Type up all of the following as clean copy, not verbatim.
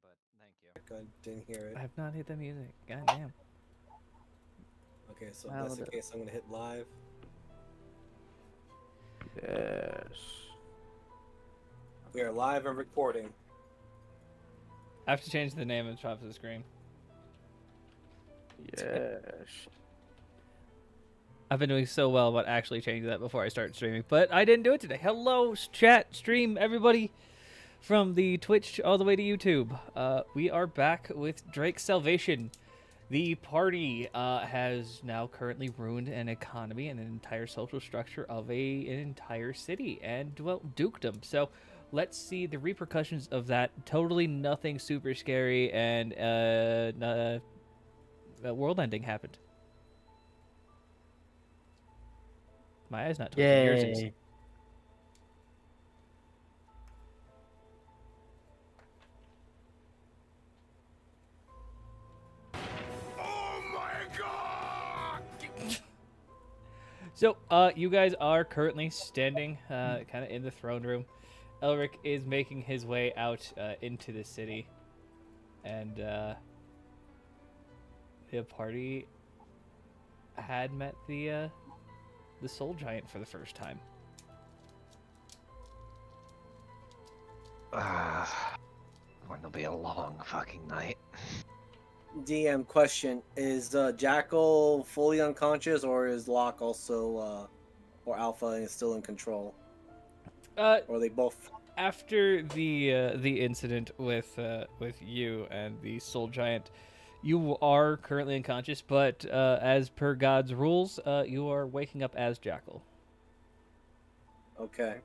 but thank you. I didn't hear I it. have not hit the music. God damn. Okay, so if Wow, that's the case, I'm gonna hit live. Yes. We are live and recording. I have to change the name at the top of the screen. Yes. I've been doing so well about actually changing that before I start streaming, but I didn't do it today. Hello, chat, stream, everybody from the Twitch all the way to YouTube. We are back with Drake's Salvation. The party has now currently ruined an economy and an entire social structure of an entire city and, well, dukedom. So let's see the repercussions of that. Totally nothing super scary, and world ending happened. My eye's not twitching. Yours is. Yay. So, you guys are currently standing kind of in the throne room. Elric is making his way out into the city. And the party had met the soul giant for the first time. Going to be a long fucking night. DM question: is Jackal fully unconscious, or is Locke also, or Alpha is still in control? Or are they both? After the incident with you and the soul giant, you are currently unconscious, but as per God's rules, you are waking up as Jackal. Okay.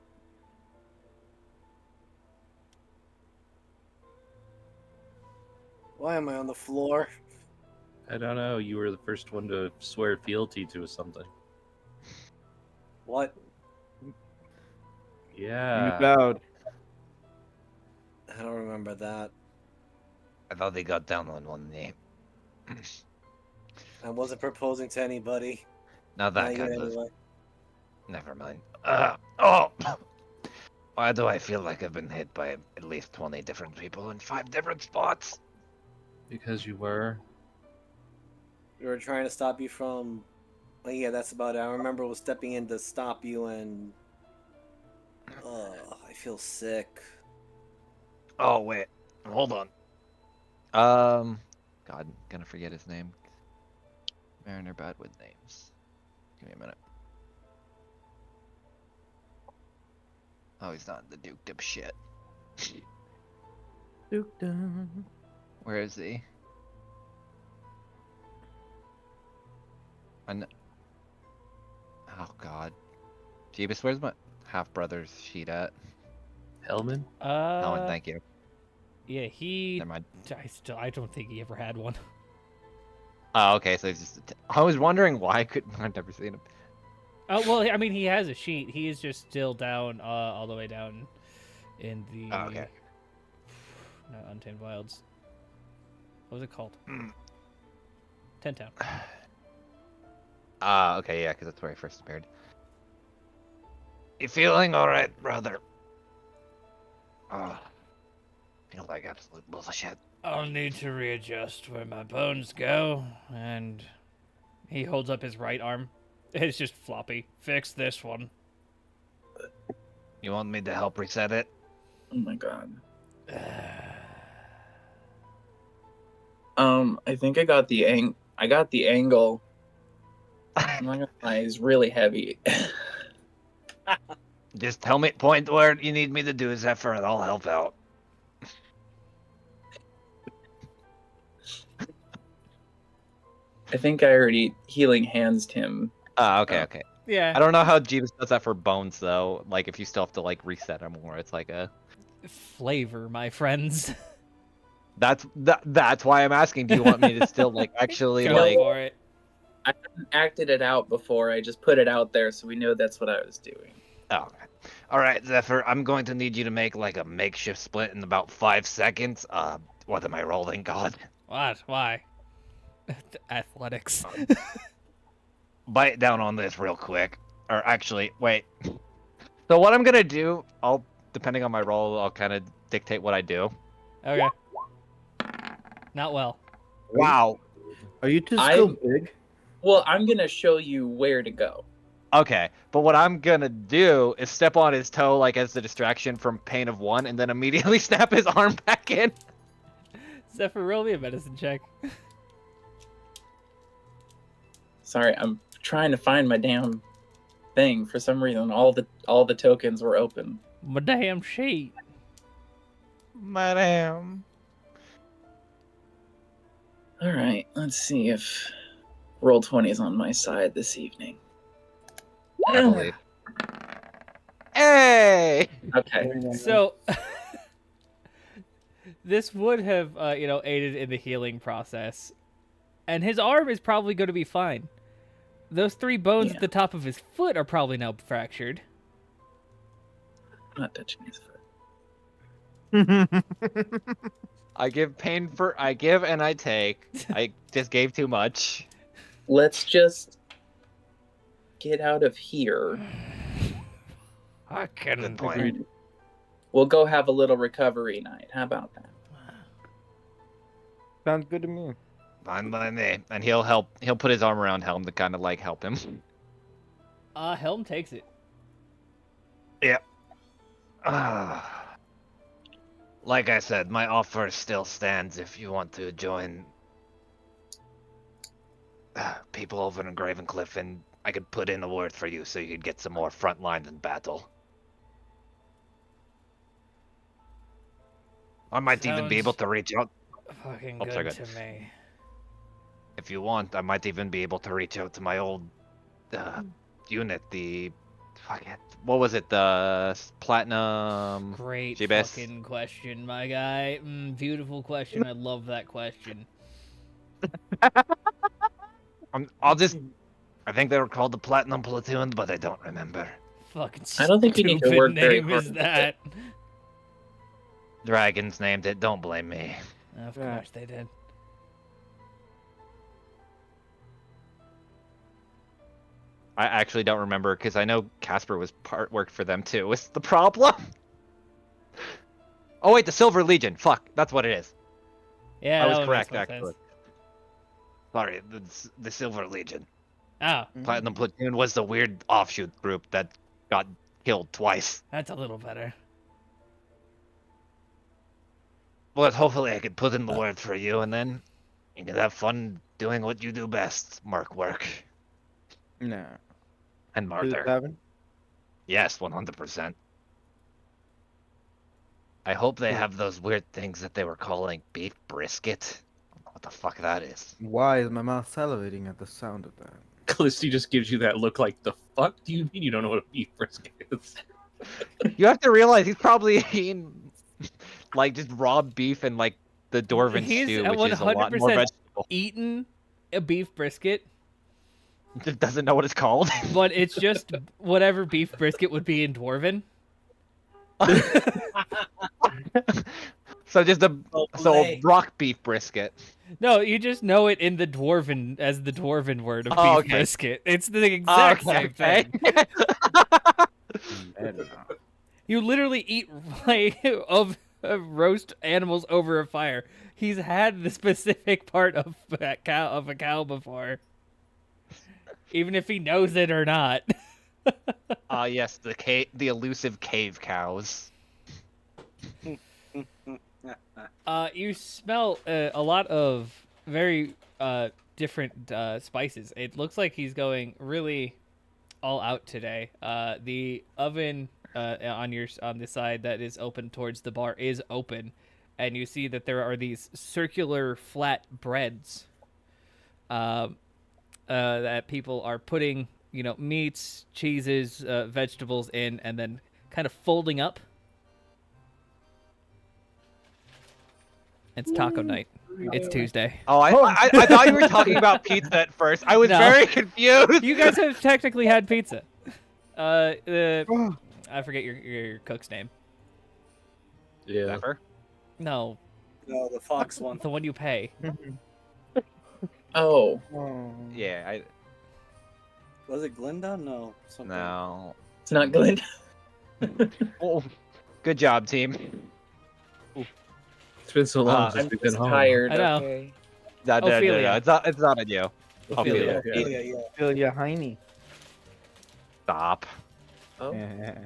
Why am I on the floor? I don't know. You were the first one to swear fealty to something. What? Yeah. vowed. I don't remember that. I thought they got down on one knee. I wasn't proposing to anybody. Not Not that you kind of. anyway. Never mind. Oh! Why do I feel like I've been hit by at least 20 different people in 5 different spots? Because you were. We were trying to stop you from. Oh, yeah, that's about it. I remember was stepping in to stop you, and I feel sick. Oh, wait. Hold on. God, I'm gonna forget his name. Mariner bad with names. Give me a minute. Oh, he's not the dukedom shit. Dukedom. Where is he? Oh god. Jeebus, where's my half-brother's sheet at? Hellman? Helen, thank you. Yeah, he. Never mind. I don't think he ever had one. Oh, okay, so he's just... I was wondering why I couldn't... I've never seen him. Oh well, I mean, he has a sheet. He is just still down, all the way down in the. Oh, okay. Not Untamed Wilds. What was it called? Mm. Ten Town. Okay, yeah, because that's where I first appeared. You feeling alright, brother? Feel like absolute bullshit. I'll need to readjust where my bones go, and he holds up his right arm. It's just floppy. Fix this one. You want me to help reset it? Oh my god. I think I got the angle. I'm not gonna lie, it's really heavy. Just tell me, point where you need me to do, Zephyr, and I'll help out. I think I already healing handsed him. Okay, okay. Yeah. I don't know how Jeebus does that for bones, though. Like, if you still have to, like, reset them more, it's like a... Flavor, my friends. That's why I'm asking, do you want me to still, like, actually, Go like... for it. I hadn't acted it out before. I just put it out there so we know that's what I was doing. Oh, okay. Alright, Zephyr, I'm going to need you to make, like, a makeshift split in about 5 seconds. What am I rolling, God? What? Why? Athletics. Bite down on this real quick. Or actually, wait. So what I'm gonna do, depending on my role, I'll kind of dictate what I do. Okay. Not well. Wow. Are you two still big? Well, I'm gonna show you where to go. Okay, but what I'm gonna do is step on his toe like as the distraction from pain of 1, and then immediately snap his arm back in. Zephyr, roll me a medicine check. Sorry, I'm trying to find my damn thing. For some reason, all the tokens were open. My damn sheet. Madam. All right, let's see if Roll20 is on my side this evening. I believe. Hey! Okay. So, this would have, aided in the healing process. And his arm is probably going to be fine. Those 3 bones at the top of his foot are probably now fractured. I'm not touching his foot. I give and I take. I just gave too much. Let's just get out of here. I can't. Good point. We'll go have a little recovery night. How about that? Sounds good to me. Fine by me. And he'll put his arm around Helm to kind of like help him. Helm takes it. Yep. Like I said, my offer still stands if you want to join people over in Gravencliff, and I could put in a word for you so you could get some more front lines in battle. I might even be able to reach out. Fucking good to me. If you want, I might even be able to reach out to my old unit, what was it, the Platinum... Great G-Best? fucking question, my guy. Beautiful question. I love that question. I think they were called the Platinum Platoon, but I don't remember. Fucking I don't think you need to work very name hard. is that? Dragons named it, don't blame me. Of course they did. I actually don't remember, because I know Casper worked for them too. What's the problem? Oh wait, the Silver Legion. Fuck, that's what it is. Yeah, I that was would correct, make more actually. sense. Sorry, the Silver Legion. Oh, Platinum Platoon was the weird offshoot group that got killed twice. that's a little better. But hopefully I could put in the word for you, and then you can have fun doing what you do best, Mark work. Nah. And Martyr. 7? Yes, 100%. I hope they have those weird things that they were calling beef brisket. I don't know what the fuck that is. Why is my mouth salivating at the sound of that? Callisti just gives you that look like, the fuck do you mean you don't know what a beef brisket is? You have to realize he's probably eating like just raw beef and like the Dwarven He's stew, which is a lot more 100% vegetable. eaten a beef brisket, Just doesn't know what it's called. but it's just whatever beef brisket would be in Dwarven. So just a rock beef brisket. No, you just know it in the Dwarven as the Dwarven word of beef brisket. It's the exact same thing. You literally eat of roast animals over a fire. He's had the specific part of a cow before, even if he knows it or not. Yes, the elusive cave cows. You smell a lot of very different spices. It looks like he's going really all out today. The oven on the side that is open towards the bar is open, and you see that there are these circular flat breads that people are putting, meats, cheeses, vegetables in, and then kind of folding up. It's taco night. It's Tuesday. Oh, I thought you were talking about pizza at first. I was very confused. You guys have technically had pizza. I forget your cook's name. Yeah. Zephyr? No, the fox one. the one you pay. Oh, Yeah, Was it Glinda? No. Something. no. it's not good. Oh, good job, team. It's been so long I'm since I'm we've been just home. tired. I know. Okay. No, Ophelia. it's not on you. Ophelia, Ophelia. yeah. Yeah. Feel ya, Heine. Stop. Oh. Yeah.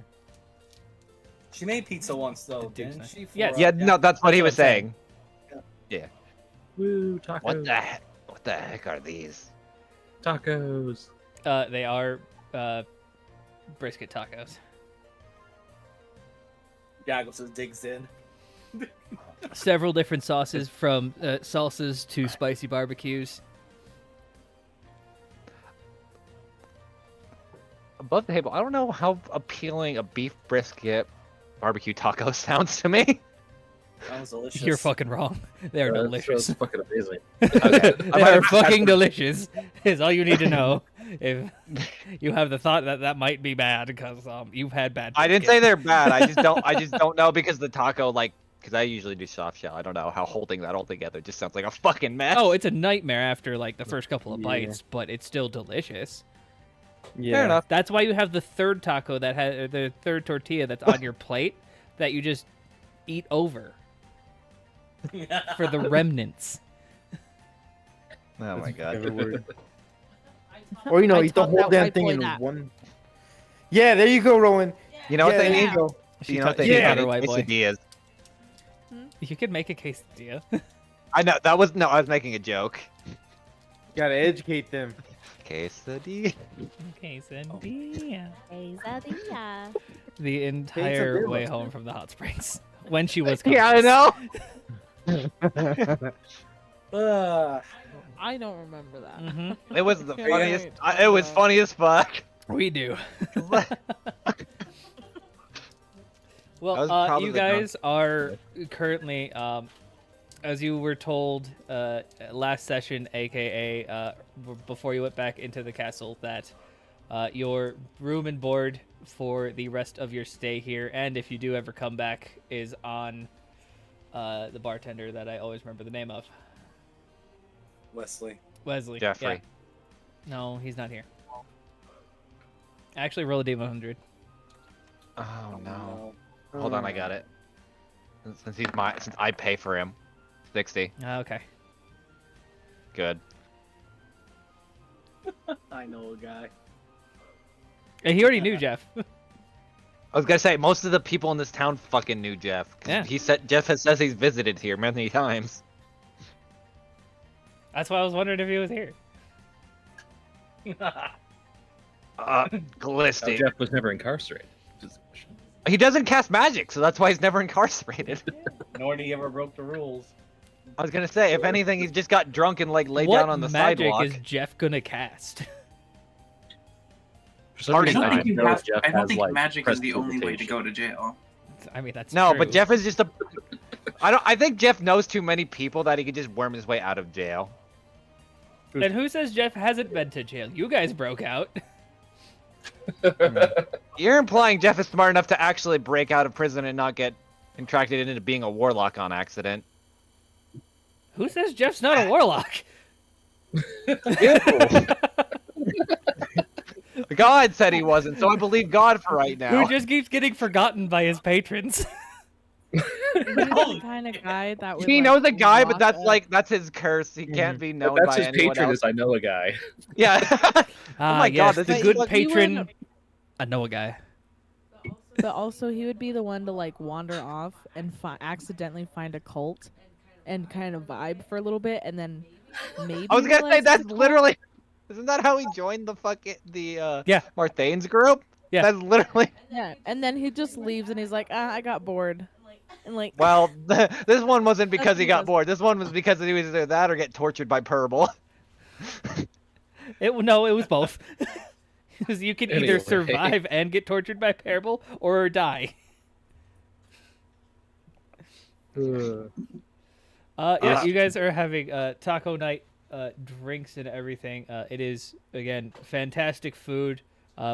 She made pizza once though, Duke's didn't nice. she? For, Yes. Yeah, no, that's what That's he what was I'm saying. saying. Woo, tacos. What the heck are these? Tacos. They are brisket tacos. Jackal just digs in. Several different sauces, from salsas to spicy barbecues. Above the table, I don't know how appealing a beef brisket barbecue taco sounds to me. Sounds delicious. You're fucking wrong. They are That delicious. sounds fucking amazing. Okay. They are fucking delicious. Is all you need to know. If you have the thought that that might be bad because you've had bad. I didn't brisket. say they're bad. I just don't know because the taco because I usually do soft shell. I don't know how holding that all together just sounds like a fucking mess. Oh, it's a nightmare after like the first couple of Yeah. bites, but it's still delicious. Yeah. Fair enough. That's why you have the third taco that has the third tortilla that's on your plate that you just eat over for the remnants. Oh my god. Favorite word. Or you know, I eat the taught whole that damn white thing boy in that. one. Yeah, there you go, Rowan. You know what they there need? you go. You know what they She need? taught They her need white boy. quesadillas. You could make a quesadilla. I know I was making a joke. Gotta educate them. Quesadilla. Quesadilla. Quesadilla. The entire Quesadilla. way home from the hot springs when she was conscious. Yeah, I know. I don't remember that. Mhm. It was the Yeah, funniest. right. It was funny as fuck. We do. That was Well, probably you the drunk- guys are currently, as you were told last session, aka before you went back into the castle, that your room and board for the rest of your stay here, and if you do ever come back, is on the bartender that I always remember the name of. Wesley. Wesley. Jeffrey. Yeah. No, he's not here. Actually, roll a D100. Oh no. Hold on, I got it. Since I pay for him. 60. Okay. Good. I know a guy. And he already knew Jeff. I was gonna say most of the people in this town fucking knew Jeff. 'Cause Yeah. Jeff says he's visited here many times. That's why I was wondering if he was here. Now, Glisty. Jeff was never incarcerated. He doesn't cast magic, so that's why he's never incarcerated. Nor did he ever broke the rules. I was gonna say, if anything, he just got drunk and laid What down on the magic sidewalk. is Jeff gonna cast? For some Party reason, time. I think, you know have, Jeff I don't has, think like, magic is the only way to prestidigitation. go to jail. I mean, that's No, true. but Jeff is just a. I think Jeff knows too many people that he could just worm his way out of jail. And who says Jeff hasn't been to jail? You guys broke out. You're implying Jeff is smart enough to actually break out of prison and not get contracted into being a warlock on accident. Who says Jeff's not a warlock? God said he wasn't, so I believe God for right now. Who just keeps getting forgotten by his patrons? He's the kind of guy that would. He like, knows a guy, but lock that's up- like that's his curse. He can't be known That's by his anyone patron. else. Is I know a guy. Yeah. Ah, my yes, God, the this good is like- patron. I know a guy. But also, he would be the one to like wander off and accidentally find a cult, and kind of vibe for a little bit, and then maybe. I was gonna say realize that's it's a cult. literally. Isn't that how he joined the Yeah. Marthane's group? Yeah. That's literally. Yeah, and then he just leaves, and he's like, I got bored, and like. Well, this one wasn't because he what he got does. bored. This one was because he was either that or get tortured by Purple. It was both. Because you can either Anyway. survive and get tortured by Parable or die. Yeah, you guys are having taco night, drinks and everything. It is again fantastic food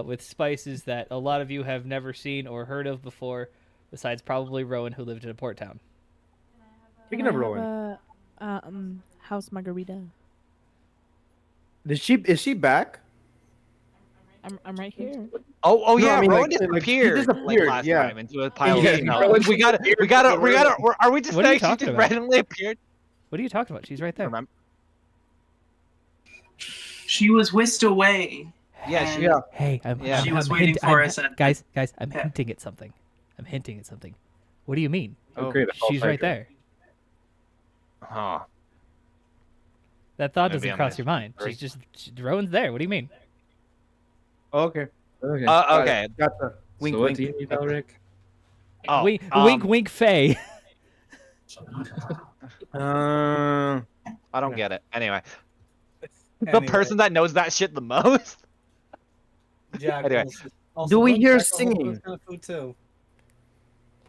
with spices that a lot of you have never seen or heard of before, besides probably Rowan, who lived in a port town. Speaking of Rowan, House margarita. is she back? I'm right here. Oh No, yeah, I mean, Rowan like, he disappeared like disappeared, last yeah. time into a pile Yeah, of snow. Rowan We got disappeared to from the room. Are we just What are you saying she talking just about? randomly appeared? What are you talking about? She's right there. Remember? She was whisked away. Yeah, and Yeah. Hey, I'm. Yeah. She was waiting for us at guys. I'm Yeah. hinting at something. I'm hinting at something. What do you mean? Oh, great! a false She's right hydrant. there. Huh. That thought Maybe doesn't I'm cross your mind. misremembering. Rowan's there. What do you mean? Okay. Okay. Got Okay. it. Gotcha. Wink, so what wink. do you need, Elric? Oh, Wink, wink, Faye. Uh, I don't get it. Anyway, the Anyway, person that knows that shit the most. Jackals. Anyway. Also, Do we what hear Jackal hopefully singing? is gonna food too.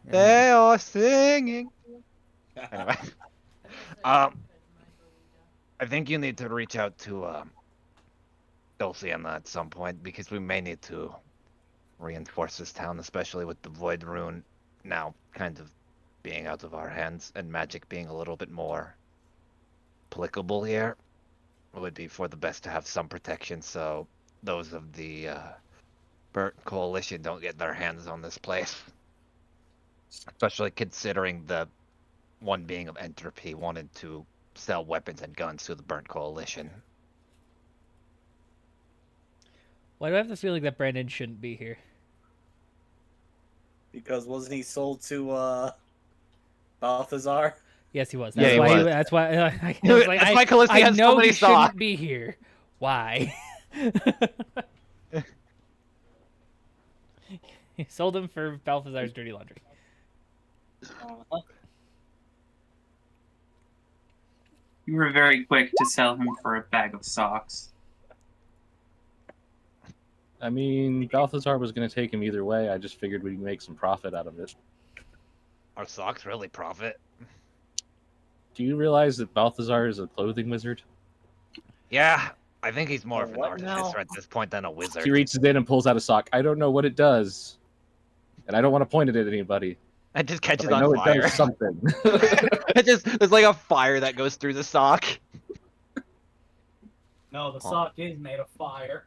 They are singing. Anyway, I think you need to reach out to Dulciana at some point because we may need to reinforce this town, especially with the Void Rune now kind of being out of our hands and magic being a little bit more applicable here. It would be for the best to have some protection so those of the Burnt Coalition don't get their hands on this place. Especially considering the one being of Entropy wanted to sell weapons and guns to the Burnt Coalition. Why do I have the feeling that Brandon shouldn't be here? Because wasn't he sold to Balthazar? Yes, he was. Yeah, That's he why. was. That's why. I was like, That's why Callisti I has so know many he shouldn't socks. be here. Why? He sold him for Balthazar's dirty laundry. You were very quick to sell him for a bag of socks. I mean, Balthazar was going to take him either way. I just figured we'd make some profit out of it. Our socks really profit. Do you realize that Balthazar is a clothing wizard? Yeah, I think he's more of an What artificer now? at this point than a wizard. He reaches in and pulls out a sock. I don't know what it does, and I don't want to point it at anybody. It just catches But I know on fire. it does something. It just there's like a fire that goes through the sock. No, the sock is made of fire.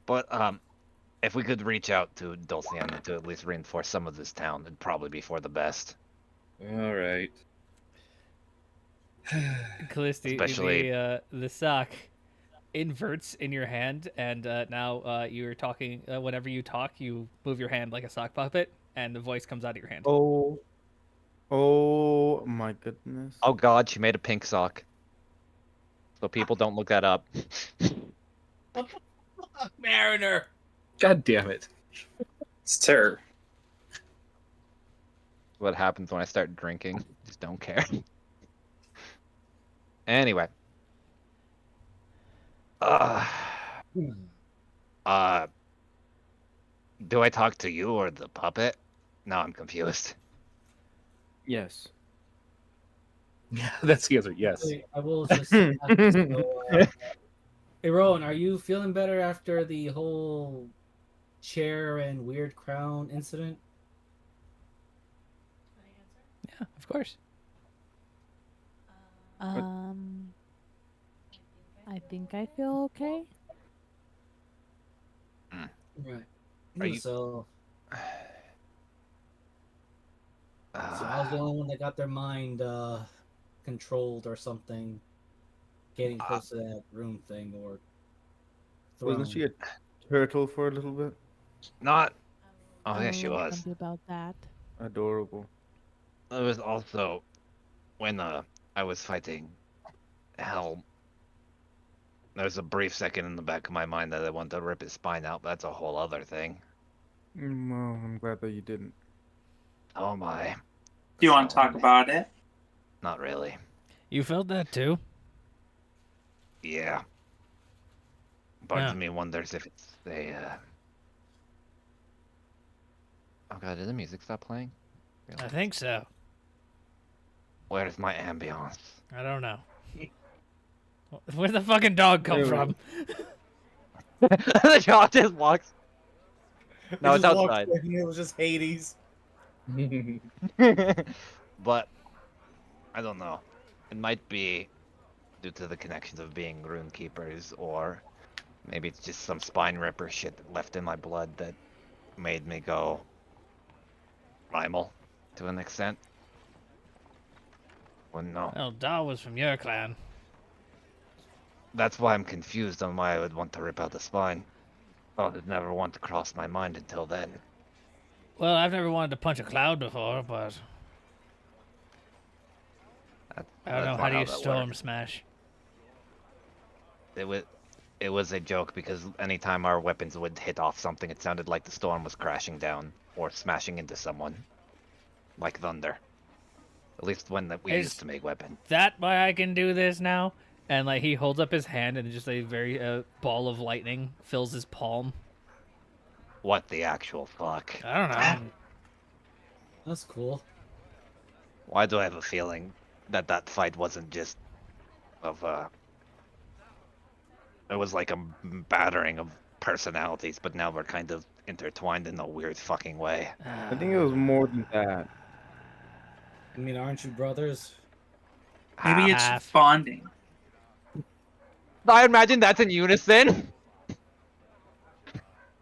But if we could reach out to Dulciana to at least reinforce some of this town, it'd probably be for the best. All right. Callisti, Especially- the sock inverts in your hand, and now you're talking. Whenever you talk, you move your hand like a sock puppet, and the voice comes out of your hand. Oh my goodness. Oh God, she made a pink sock. So people don't look that up. Mariner. God damn it. Sir. What happens when I start drinking? Just don't care. Anyway. Do I talk to you or the puppet? Now I'm confused. Yes. Yeah, that's the answer. Yes. Wait, I will just ask, so, hey Rowan, are you feeling better after the whole chair and weird crown incident? Yeah, of course. I think I feel okay. Right. Are you- So I was the only one that got their mind controlled or something, getting close to that room thing or throne. Wasn't she a turtle for a little bit? Not. Oh, I'm yeah, a she little was. grumpy about that. Adorable. It was also when I was fighting Helm. There's a brief second in the back of my mind that I wanted to rip his spine out, but that's a whole other thing. Well, I'm glad that you didn't. Oh my. Do you want to talk about it? Not really. You felt that too? Yeah. Part Yeah. of me wonders if it's a. Oh god, did the music stop playing? I think so. Where's my ambience? I don't know. Where did the fucking dog come Wait, from? The dog just walks. No, it's Just walked outside. in, it was just Hades. But I don't know. It might be due to the connections of being rune keepers, or Maybe it's just some spine ripper shit that left in my blood that made me go primal to an extent. Wouldn't know. Well, Dahl was from your clan. That's why I'm confused on why I would want to rip out the spine. Thought it never want to cross my mind until then. Well, I've never wanted to punch a cloud before, but I don't know. That's How not do you that storm works. smash? It was a joke because anytime our weapons would hit off something, it sounded like the storm was crashing down or smashing into someone, like thunder. At least when that we used to make weapons. That why I can do this now? And like he holds up his hand, and just a very ball of lightning fills his palm. What the actual fuck? I don't know. That's cool. Why do I have a feeling that that fight wasn't just of it was like a battering of personalities, but now we're kind of intertwined in a weird fucking way. I think it was more than that. I mean, aren't you brothers? Maybe it's Half. bonding. I imagine that's in unison.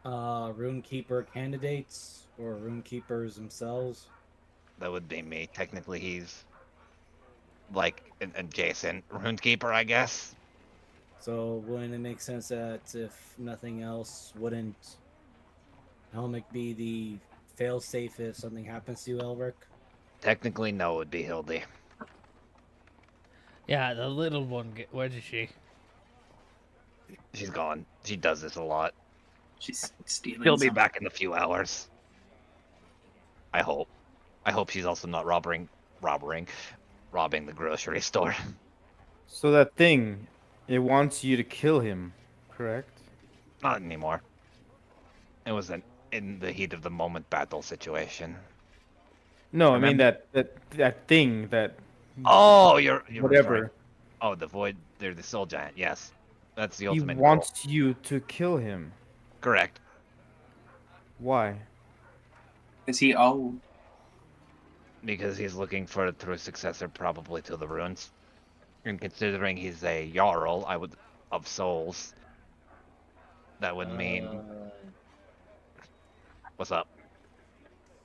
Runekeeper candidates or runekeepers themselves? That would be me. Technically, he's like an adjacent runekeeper, I guess. So wouldn't it make sense that if nothing else, wouldn't Helmick be the failsafe if something happens to you, Elric? Technically, no, it would be Hildy. Yeah, the little one. Where is she? She's gone. She does this a lot. She's stealing. She'll be something. back in a few hours. I hope. I hope she's also not robbing the grocery store. So that thing, it wants you to kill him, correct? Not anymore. It was an in the heat of the moment battle situation. No, I mean Remember- that thing that. Oh, you're whatever. referring- Oh, the void. They're the soul giant. Yes, that's the He ultimate wants you to kill him. goal. Correct. Why? Is he old? Because he's looking for a true successor, probably to the runes. And considering he's a jarl, of souls. That would mean. What's up?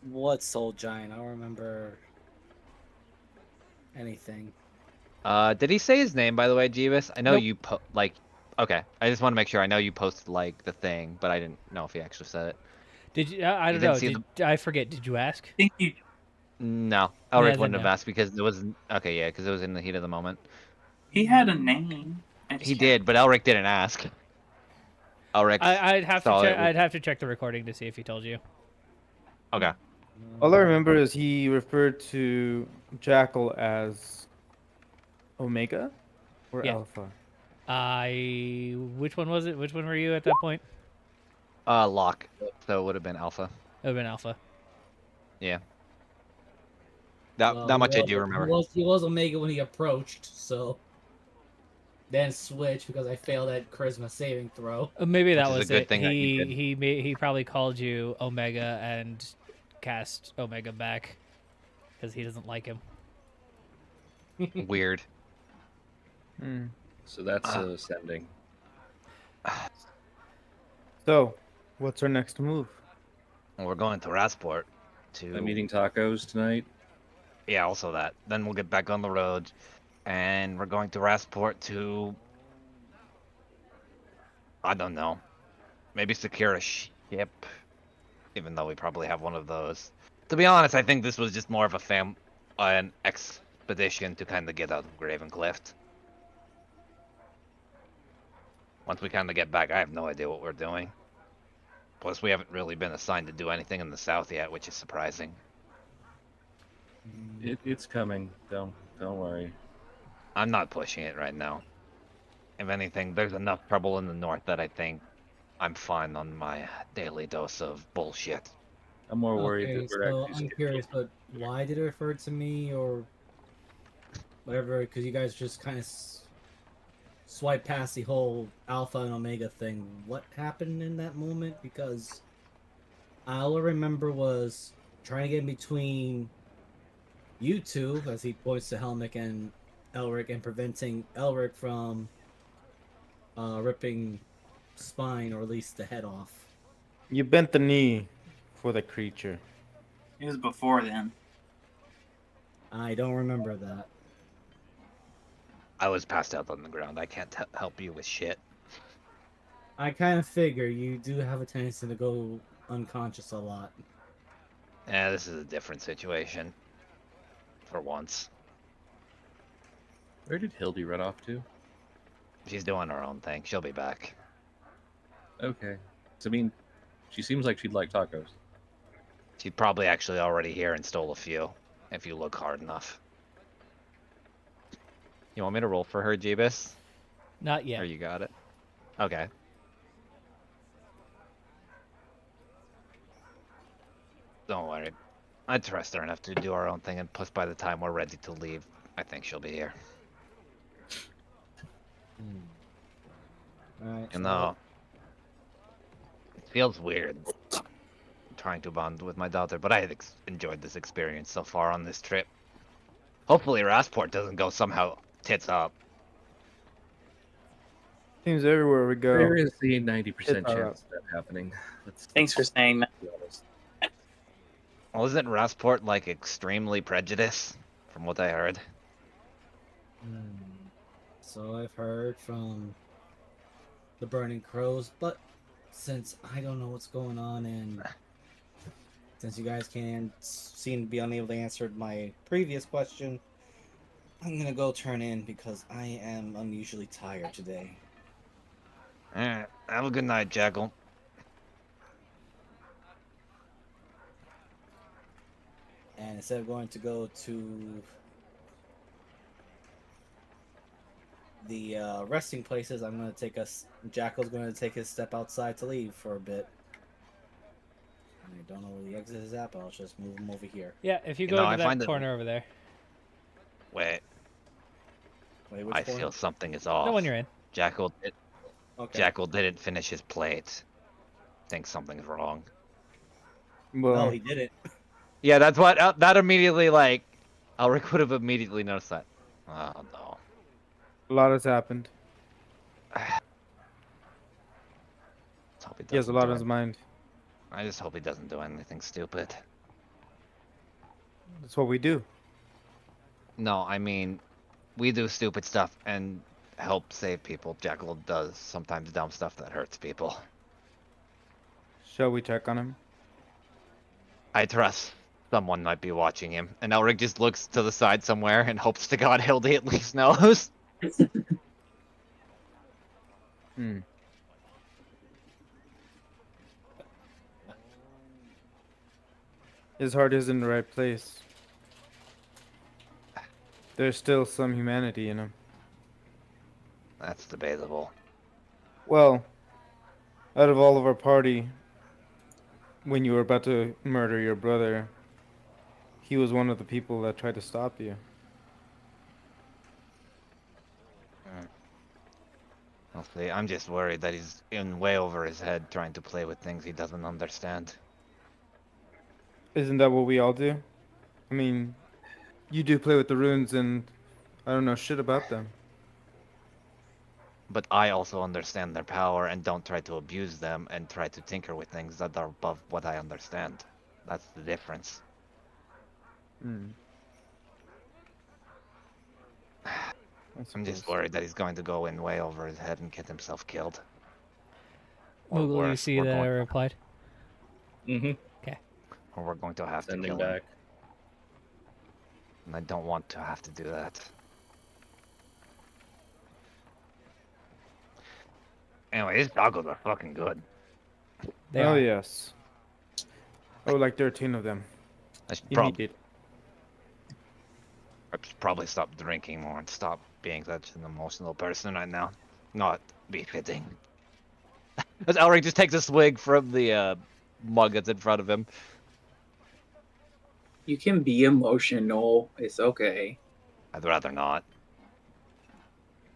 What soul giant? I don't remember anything. Did he say his name, by the way, Jeeves? I know Nope. you okay. I just want to make sure. I know you posted like the thing, but I didn't know if he actually said it. Did you? I You don't didn't know. see I forget. Did you ask? I think you. No, Elric then wouldn't have no. asked because it was okay. Yeah, because it was in the heat of the moment. He had a name. I just He can't- did, but Elric didn't ask. Elric. I'd have to saw check. it. I'd have to check the recording to see if he told you. Okay. All I remember is he referred to Jackal as Omega or Yeah. Alpha. Which one was it? Which one were you at that point? Lock. So it would have been Alpha. It would have been Alpha. Yeah. That Well, much he I do was- remember. He was Omega when he approached, so then switched because I failed that charisma saving throw. Maybe that Which is a was good it. thing that you He probably called you Omega and cast Omega back because he doesn't like him. Weird. Hmm. So that's ascending. So, what's our next move? Well, we're going to Rasport to. I'm eating tacos tonight. Yeah, also that. Then we'll get back on the road, and we're going to Rasport to. I don't know. Maybe secure a ship, even though we probably have one of those. To be honest, I think this was just more of an expedition to kind of get out of Gravencliff. Once we kind of get back, I have no idea what we're doing. Plus, we haven't really been assigned to do anything in the south yet, which is surprising. It's coming. Don't worry. I'm not pushing it right now. If anything, there's enough trouble in the north that I think I'm fine on my daily dose of bullshit. I'm more worried Okay, that we're so actually. I'm curious, but why did it refer to me or whatever? Because you guys just kind of swipe past the whole Alpha and Omega thing. What happened in that moment? Because all I remember was trying to get in between you two, as he points to Helmick and Elric, and preventing Elric from ripping spine or at least the head off. You bent the knee for the creature. It was before then. I don't remember that. I was passed out on the ground. I can't help you with shit. I kind of figure you do have a tendency to go unconscious a lot. Yeah, this is a different situation. For once. Where did Hildy run off to? She's doing her own thing. She'll be back. Okay. So, I mean, she seems like she'd like tacos. She's probably actually already here and stole a few, if you look hard enough. You want me to roll for her, Jeebus? Not yet. Or you got it? Okay. Don't worry. I trust her enough to do our own thing, and plus by the time we're ready to leave, I think she'll be here. Alright. You know, it feels weird trying to bond with my daughter, but I enjoyed this experience so far on this trip. Hopefully Rasport doesn't go somehow tits up. Seems everywhere we go. There is the 90% It's chance of that happening. Thanks for saying that. be honest. Well, isn't Rasport like extremely prejudiced, from what I heard? So I've heard from the Burning Crows, but since I don't know what's going on and since you guys can't seem to be unable to answer my previous question, I'm gonna go turn in because I am unusually tired today. Alright, have a good night, Jackal. And instead of going to go to the resting places, I'm gonna take us. Jackal's going to take his step outside to leave for a bit. I don't know where the exit is at, but I'll just move him over here. Yeah, if you You go know, to I that find it- corner over there. Wait, Wait, which I corner? feel something is off. The one you're in. Jackal Okay. didn't finish his plate. Think something's wrong. Well, No, he didn't. Yeah, that's what that immediately like. Elric would have immediately noticed that. Oh no. a lot has happened. Let's hope He has a doesn't lot do on his it. mind. I just hope he doesn't do anything stupid. That's what we do. No, I mean, we do stupid stuff and help save people. Jackal does sometimes dumb stuff that hurts people. Shall we check on him? I trust someone might be watching him. And Elric just looks to the side somewhere and hopes to God Hildy at least knows. Hmm. His heart is in the right place. There's still some humanity in him. That's debatable. Well, out of all of our party, when you were about to murder your brother, he was one of the people that tried to stop you. I'll see. I'm just worried that he's in way over his head trying to play with things he doesn't understand. Isn't that what we all do? I mean, you do play with the runes and I don't know shit about them. But I also understand their power and don't try to abuse them and try to tinker with things that are above what I understand. That's the difference. Hmm. I'm just worried that he's going to go in way over his head and get himself killed. Or Moogle, you worse, see we're that I going, replied? Mm-hmm. or we're going to have Sending to kill him. back. And I don't want to have to do that. Anyway, these goggles are fucking good. They Oh are. yes. Oh, like 13 of them. I should, You need it. I should probably stop drinking more and stop being such an emotional person right now. Not be fitting. As Elric just takes a swig from the mug that's in front of him. You can be emotional. It's okay. I'd rather not.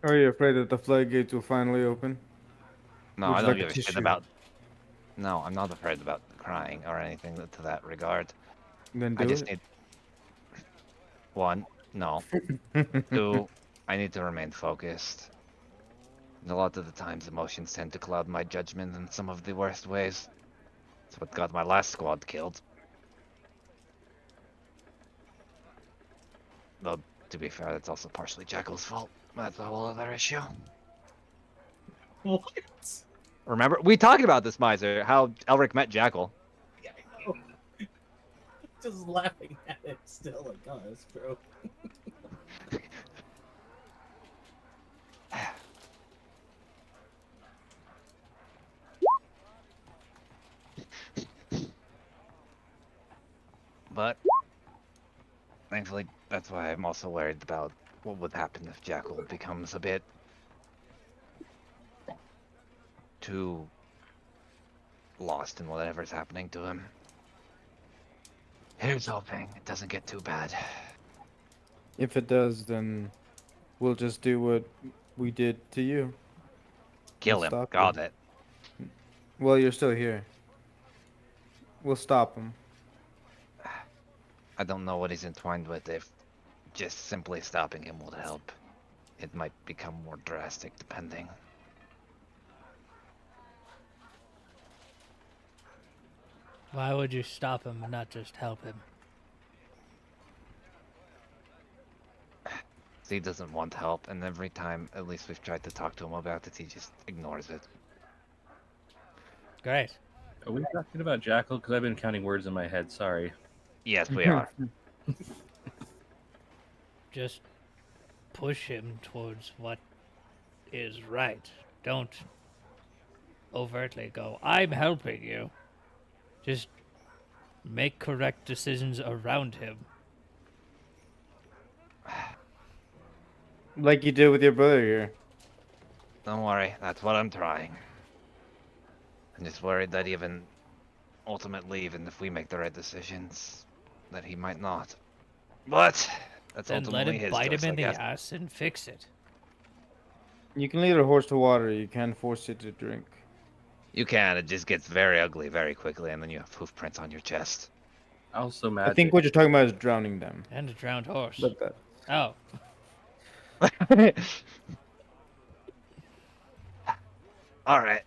Are you afraid that the floodgates will finally open? No, Would I you don't like a give a shit tissue? about. No, I'm not afraid about crying or anything to that regard. Then I do just it. need. One, no. Two, I need to remain focused. And a lot of the times, emotions tend to cloud my judgment in some of the worst ways. It's what got my last squad killed. Though, to be fair, that's also partially Jackal's fault. That's a whole other issue. What? Remember, we talked about this, Miser, how Elric met Jackal. Yeah, I know. Just laughing at it still, like, oh, that's true. But, thankfully, that's why I'm also worried about what would happen if Jackal becomes a bit too lost in whatever's happening to him. Here's hoping it doesn't get too bad. If it does, then we'll just do what we did to you. Kill We'll him. stop Got him. it. Well, you're still here. We'll stop him. I don't know what he's entwined with. If just simply stopping him would help, it might become more drastic depending. Why would you stop him and not just help him? He doesn't want help, and every time, at least we've tried to talk to him about it, he just ignores it. Great. Are we talking about Jackal? Because I've been counting words in my head. Sorry. Yes, we are. Just push him towards what is right. Don't overtly go, I'm helping you. Just make correct decisions around him. Like you did with your brother here. Don't worry, that's what I'm trying. I'm just worried that ultimately, even if we make the right decisions, that he might not. But that's Then let ultimately him his bite choice, him in I the guess. ass and fix it. You can lead a horse to water. You can't force it to drink. You can, it just gets very ugly very quickly, and then you have hoof prints on your chest. Also I magic. think what you're talking about is drowning them. And a drowned horse. But that. Oh. Alright.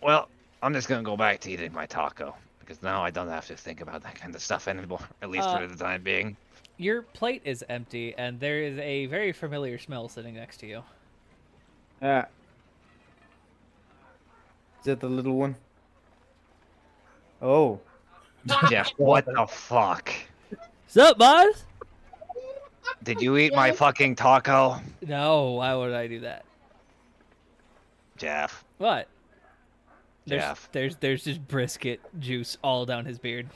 Well, I'm just gonna go back to eating my taco. Because now I don't have to think about that kind of stuff anymore. At least for the time being. Your plate is empty, and there is a very familiar smell sitting next to you. Ah. Is that the little one? Oh. Jeff, what the fuck? What's up, boss? Did you eat my fucking taco? No, why would I do that? Jeff. What? Jeff. There's just brisket juice all down his beard.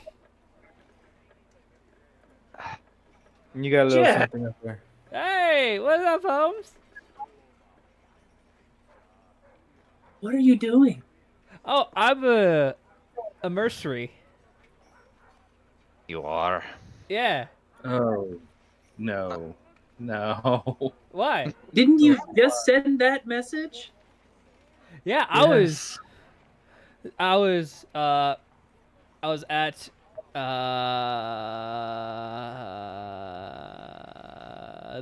You got a little Jeff. something up there. Hey, what's up, Holmes? What are you doing? Oh, I'm a mercenary. You are? Yeah. Oh, no. No. Why? Didn't you just send that message? Yeah, I was at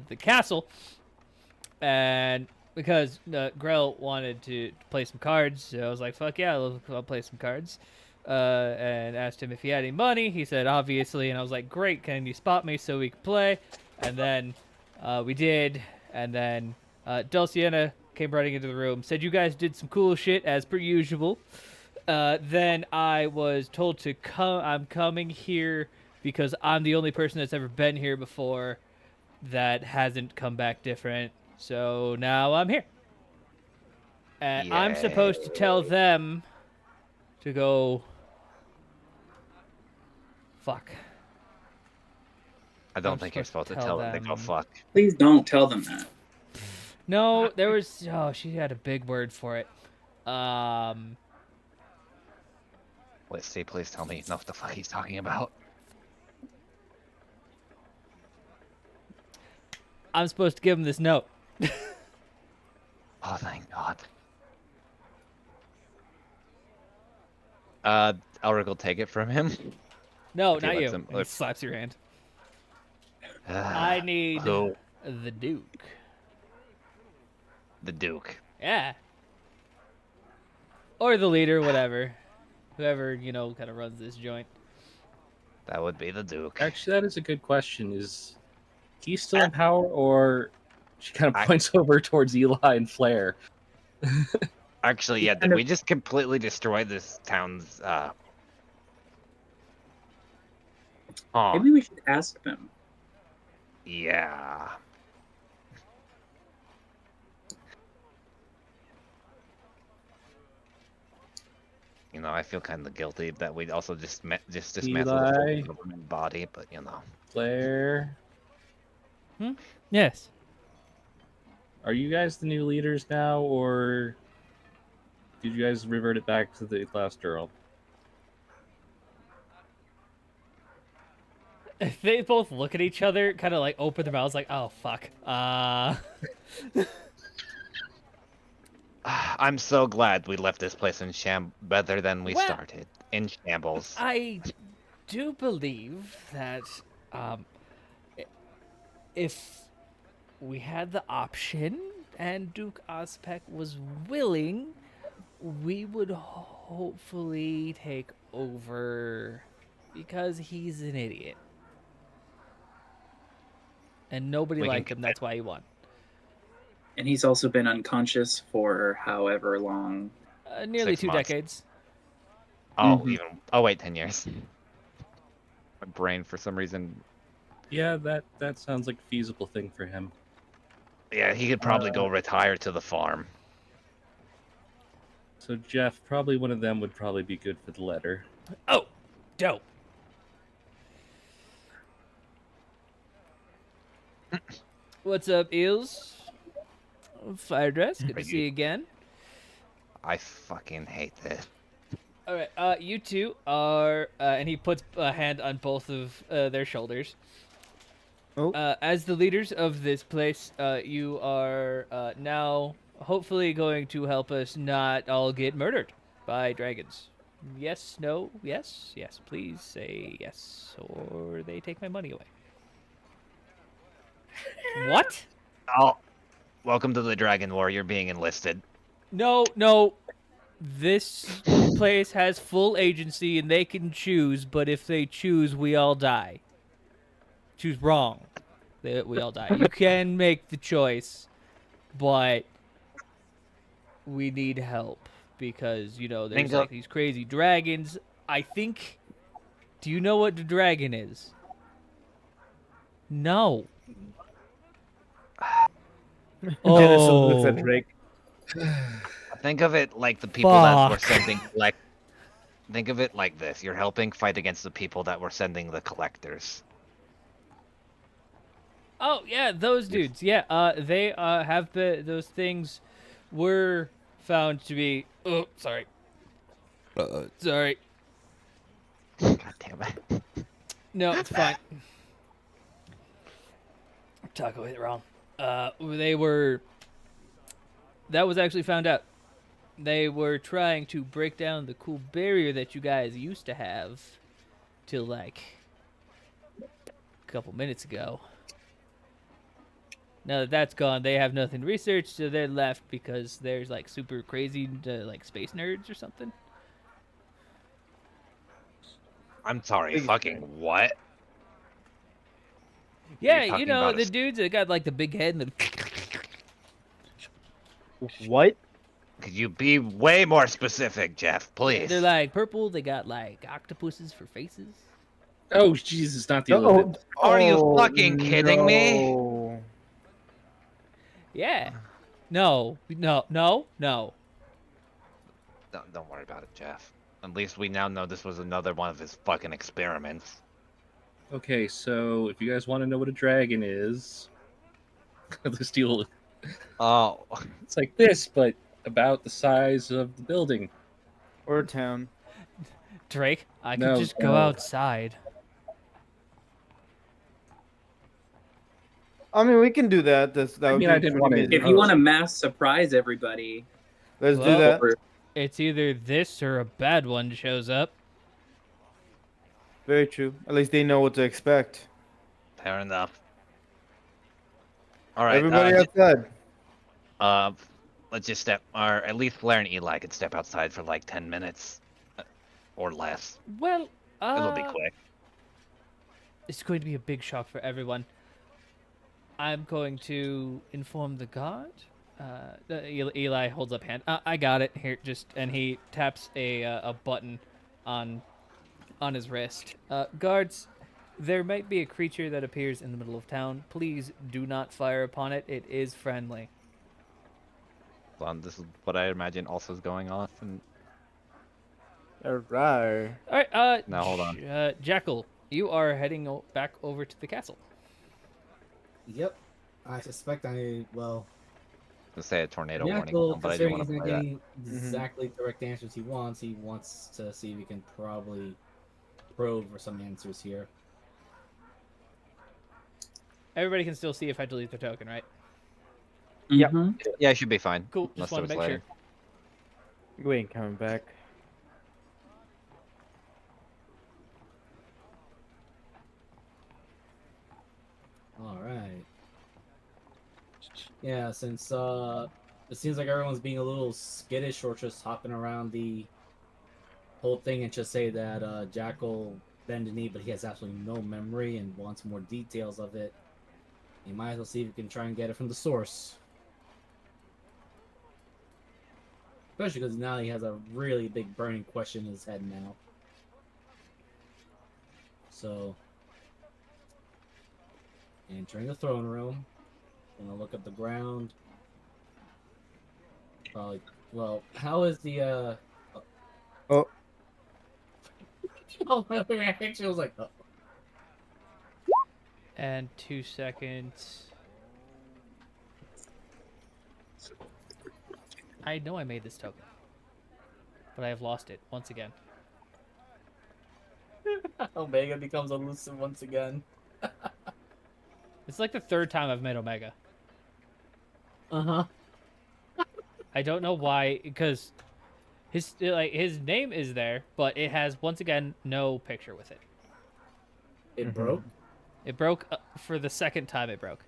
the castle, and because Grell wanted to play some cards, so I was like, "Fuck yeah, I'll play some cards." And asked him if he had any money. He said, "Obviously," and I was like, "Great, can you spot me so we can play?" And then we did, and then Dulciana came running into the room, said, "You guys did some cool shit as per usual." Then I was told to come. I'm coming here because I'm the only person that's ever been here before that hasn't come back different. So now I'm here. And I'm supposed to tell them to go. Fuck. I don't think you're supposed to tell them to go fuck. Please don't tell them that. No, there was. Oh, she had a big word for it. Let's see, please tell me you know what the fuck he's talking about. I'm supposed to give him this note. Oh, thank God. Elric will take it from him. No, If he not lets you. him- And he slaps your hand. I need Who? the Duke. The Duke. Yeah. Or the leader, whatever. Whoever, kind of runs this joint. That would be the Duke. Actually, that is a good question. Is he still in power, or she kind of points over towards Eli and Flair? Actually, yeah. Did we just completely destroy this town's? Maybe we should ask them. Yeah. I feel kind of guilty that we also just dismantled the full government body, but Flair. Yes. Are you guys the new leaders now, or did you guys revert it back to the last Earl? They both look at each other, kind of like open their mouths, like, "Oh fuck." I'm so glad we left this place in better than we started, in shambles. I do believe that if we had the option and Duke Ospec was willing, we would hopefully take over because he's an idiot. And nobody liked him, that's why he won. And he's also been unconscious for however long. Nearly 2 decades. Oh, wait, 10 years. My brain, for some reason. Yeah, that sounds like a feasible thing for him. Yeah, he could probably go retire to the farm. So Jeff, probably one of them would probably be good for the letter. Oh, dope. What's up, Eels? Fire dress, good to see you again. I fucking hate this. All right, you two are, and he puts a hand on both of their shoulders. Oh. As the leaders of this place, you are now hopefully going to help us not all get murdered by dragons. Yes, no, yes, yes. Please say yes, or they take my money away. What? Oh, welcome to the Dragon War. You're being enlisted. No. This place has full agency and they can choose, but if they choose, we all die. Choose wrong. We all die. You can make the choice, but we need help because, there's like these crazy dragons. I think... Do you know what the dragon is? No. Genesis looks at Drake. Think of it like the people that were sending Think of it like this. You're helping fight against the people that were sending the collectors. Oh, yeah, those dudes. Yeah, they have those things were found to be... Oh, sorry. Sorry. God damn it. No, it's fine. Taco hit it wrong. They were... That was actually found out. They were trying to break down the cool barrier that you guys used to have till, like, a couple minutes ago. Now that that's gone, they have nothing to research, so they're left because there's, like, super crazy, like, space nerds or something. I'm sorry, fucking what? Yeah, the dudes that got, like, the big head and the... What? Could you be way more specific, Jeff, please? They're, like, purple. They got, like, octopuses for faces. Oh, Jesus, not the Olympics. Are you fucking kidding me? Yeah. No. Don't worry about it, Jeff. At least we now know this was another one of his fucking experiments. Okay, so if you guys want to know what a dragon is, the steel. Oh. It's like this, but about the size of the building. Or a town. Drake, I could just go outside. I mean, we can do that. I didn't want to. If you want to mass surprise everybody, let's do that. It's either this or a bad one shows up. Very true. At least they know what to expect. Fair enough. All right. Everybody outside. let's just step, or at least Blair and Eli could step outside for like 10 minutes or less. Well, It'll be quick. it's going to be a big shock for everyone. I'm going to inform the guard. Eli holds up hand. I got it here. And he taps a button on his wrist. Guards, there might be a creature that appears in the middle of town. Please do not fire upon it. It is friendly. This is what I imagine also is going off. And Alright. All right. now hold on. Jackal, you are heading back over to the castle. Yep. I suspect well, To say a tornado warning, Jackal, but I do considering want he's to not play that. getting exactly direct answers he wants to see if he can probably probe for some answers here. Everybody can still see if I delete their token, right? Yep. Yeah, I should be fine. Cool. Unless Just want to there make was sure. We ain't coming back. All right. Yeah, since it seems like everyone's being a little skittish or just hopping around the whole thing, and just say that Jackal bent the knee, but he has absolutely no memory and wants more details of it. You might as well see if you can try and get it from the source. Especially because now he has a really big burning question in his head now. So, entering the throne room, gonna look at the ground. Probably. Well, how is the Oh. Oh, my reaction was like, oh. And 2 seconds. I know I made this token, but I have lost it once again. Omega becomes elusive once again. It's like the 3rd time I've made Omega. Uh-huh. I don't know why, because his name is there, but it has once again no picture with it. It broke? It broke for the 2nd time. It broke.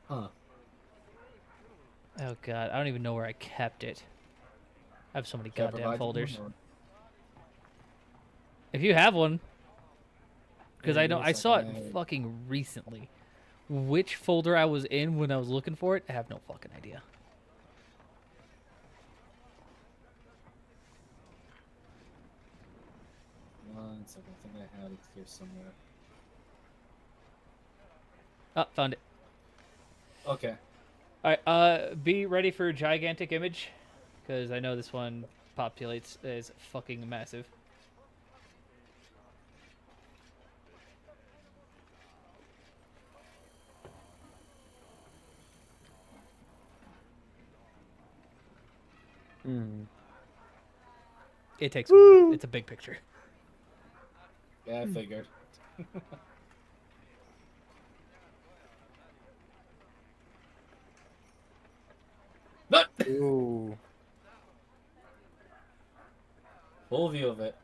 Huh. Oh god, I don't even know where I kept it. I have so many Should I goddamn provide you folders. one, or- If you have one, because Yeah, I know give me I a saw it second, I- fucking recently. Which folder I was in when I was looking for it, I have no fucking idea. One second, I think I had it here somewhere. Oh, found it. Okay. All right, be ready for gigantic image, because I know this one populates is fucking massive. It takes a while. It's a big picture. Yeah, I figured. Ooh. Full view of it.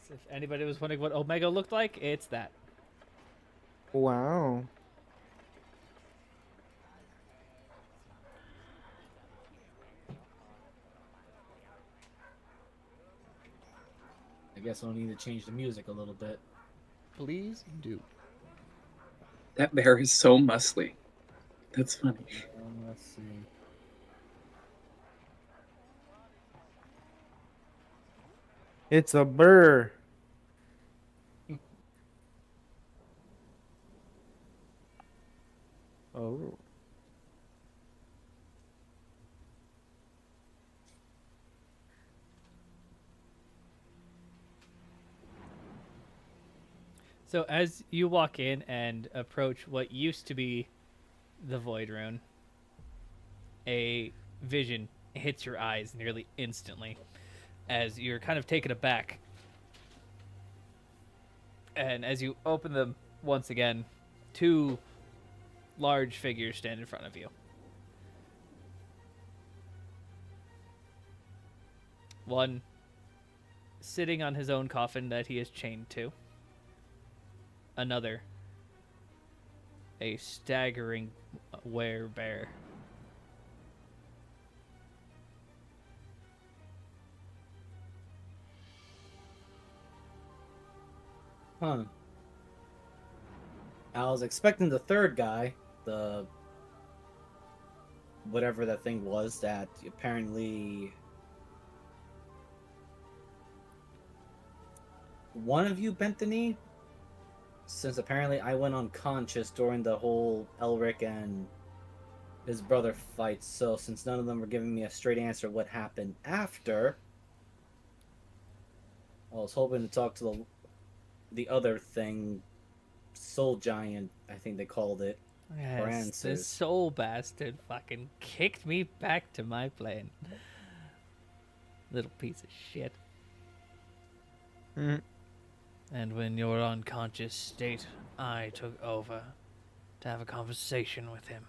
If anybody was wondering what Omega looked like, it's that. Wow. I guess I'll need to change the music a little bit. Please do. That bear is so muscly. That's funny. Let's see. It's a burr. Oh. So as you walk in and approach what used to be the Void Rune, a vision hits your eyes nearly instantly as you're kind of taken aback. And as you open them once again, 2 large figures stand in front of you. One sitting on his own coffin that he is chained to. Another a staggering werebear. Huh. I was expecting the third guy, the whatever that thing was that apparently one of you bent the knee, since apparently I went unconscious during the whole Elric and his brother fight. So since none of them were giving me a straight answer what happened after, I was hoping to talk to the other thing, Soul Giant, I think they called it, for Yes, this answers. soul bastard fucking kicked me back to my plane. Little piece of shit. Mm. And when you're unconscious state, I took over to have a conversation with him.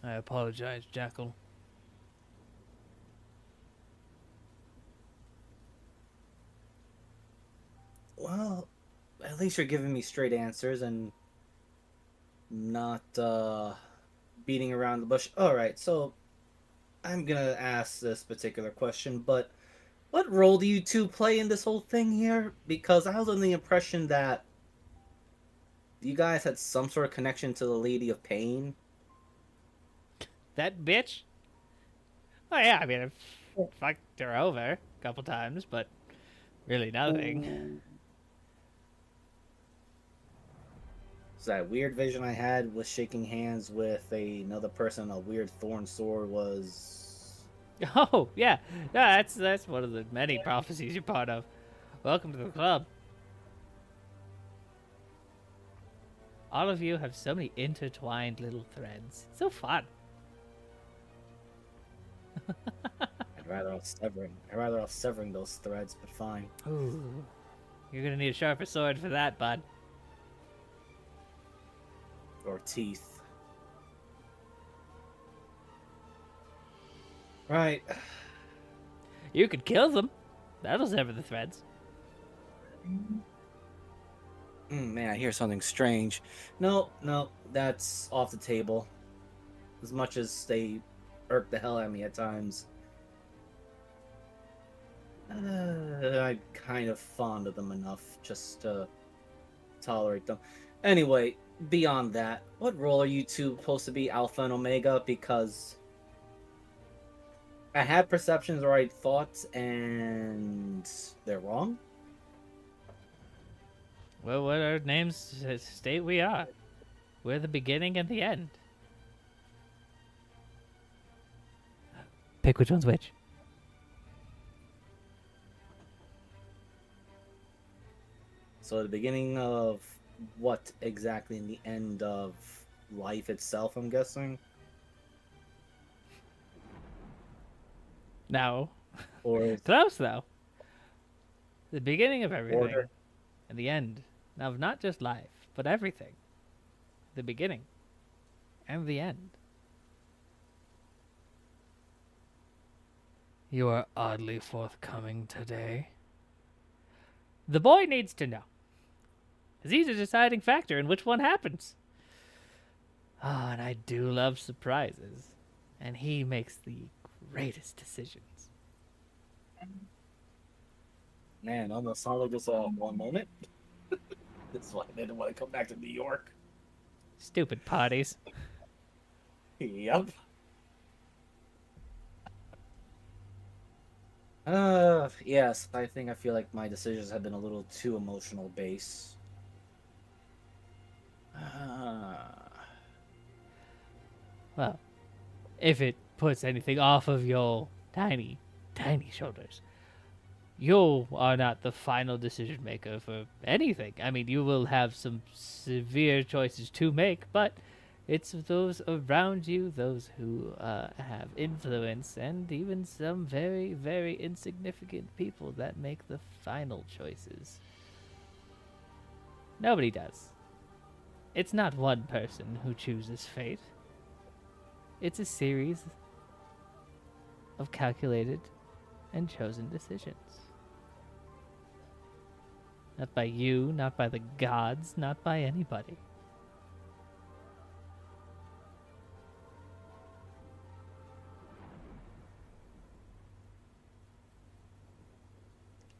I apologize, Jackal. Well, at least you're giving me straight answers and not beating around the bush. Alright, so I'm gonna ask this particular question, but what role do you two play in this whole thing here? Because I was under the impression that you guys had some sort of connection to the Lady of Pain. That bitch? Oh yeah, I mean, I fucked her over a couple times, but really nothing. So that weird vision I had with shaking hands with another person, a weird thorn sword was... Oh, yeah. Yeah, that's one of the many prophecies you're part of. Welcome to the club. All of you have so many intertwined little threads. So fun. I'd rather off severing those threads, but fine. Ooh. You're gonna need a sharper sword for that, bud. Or teeth. Right. You could kill them. That'll sever the threads. Man, I hear something strange. No, that's off the table. As much as they irk the hell out of me at times, I'm kind of fond of them enough just to tolerate them. Anyway, beyond that, what role are you two supposed to be, Alpha and Omega? Because I had perceptions or I thoughts, and they're wrong. Well, what our names state we are. We're the beginning and the end. Pick which one's which. So the beginning of what exactly in the end of life itself, I'm guessing? No. Or Close, though. The beginning of everything. Order. And the end of not just life, but everything. The beginning and the end. You are oddly forthcoming today. The boy needs to know. Because he's a deciding factor in which one happens. Ah, and I do love surprises. And he makes the greatest decisions. Man, almost sounded like this all in one moment. This is why I didn't want to come back to New York. Stupid parties. Yep. Yes, I feel like my decisions have been a little too emotional based. Well, if it puts anything off of your tiny, tiny shoulders, you are not the final decision maker for anything. I mean, you will have some severe choices to make, but it's those around you, those who have influence, and even some very, very insignificant people that make the final choices. Nobody does. It's not one person who chooses fate. It's a series of calculated and chosen decisions. Not by you, not by the gods, not by anybody.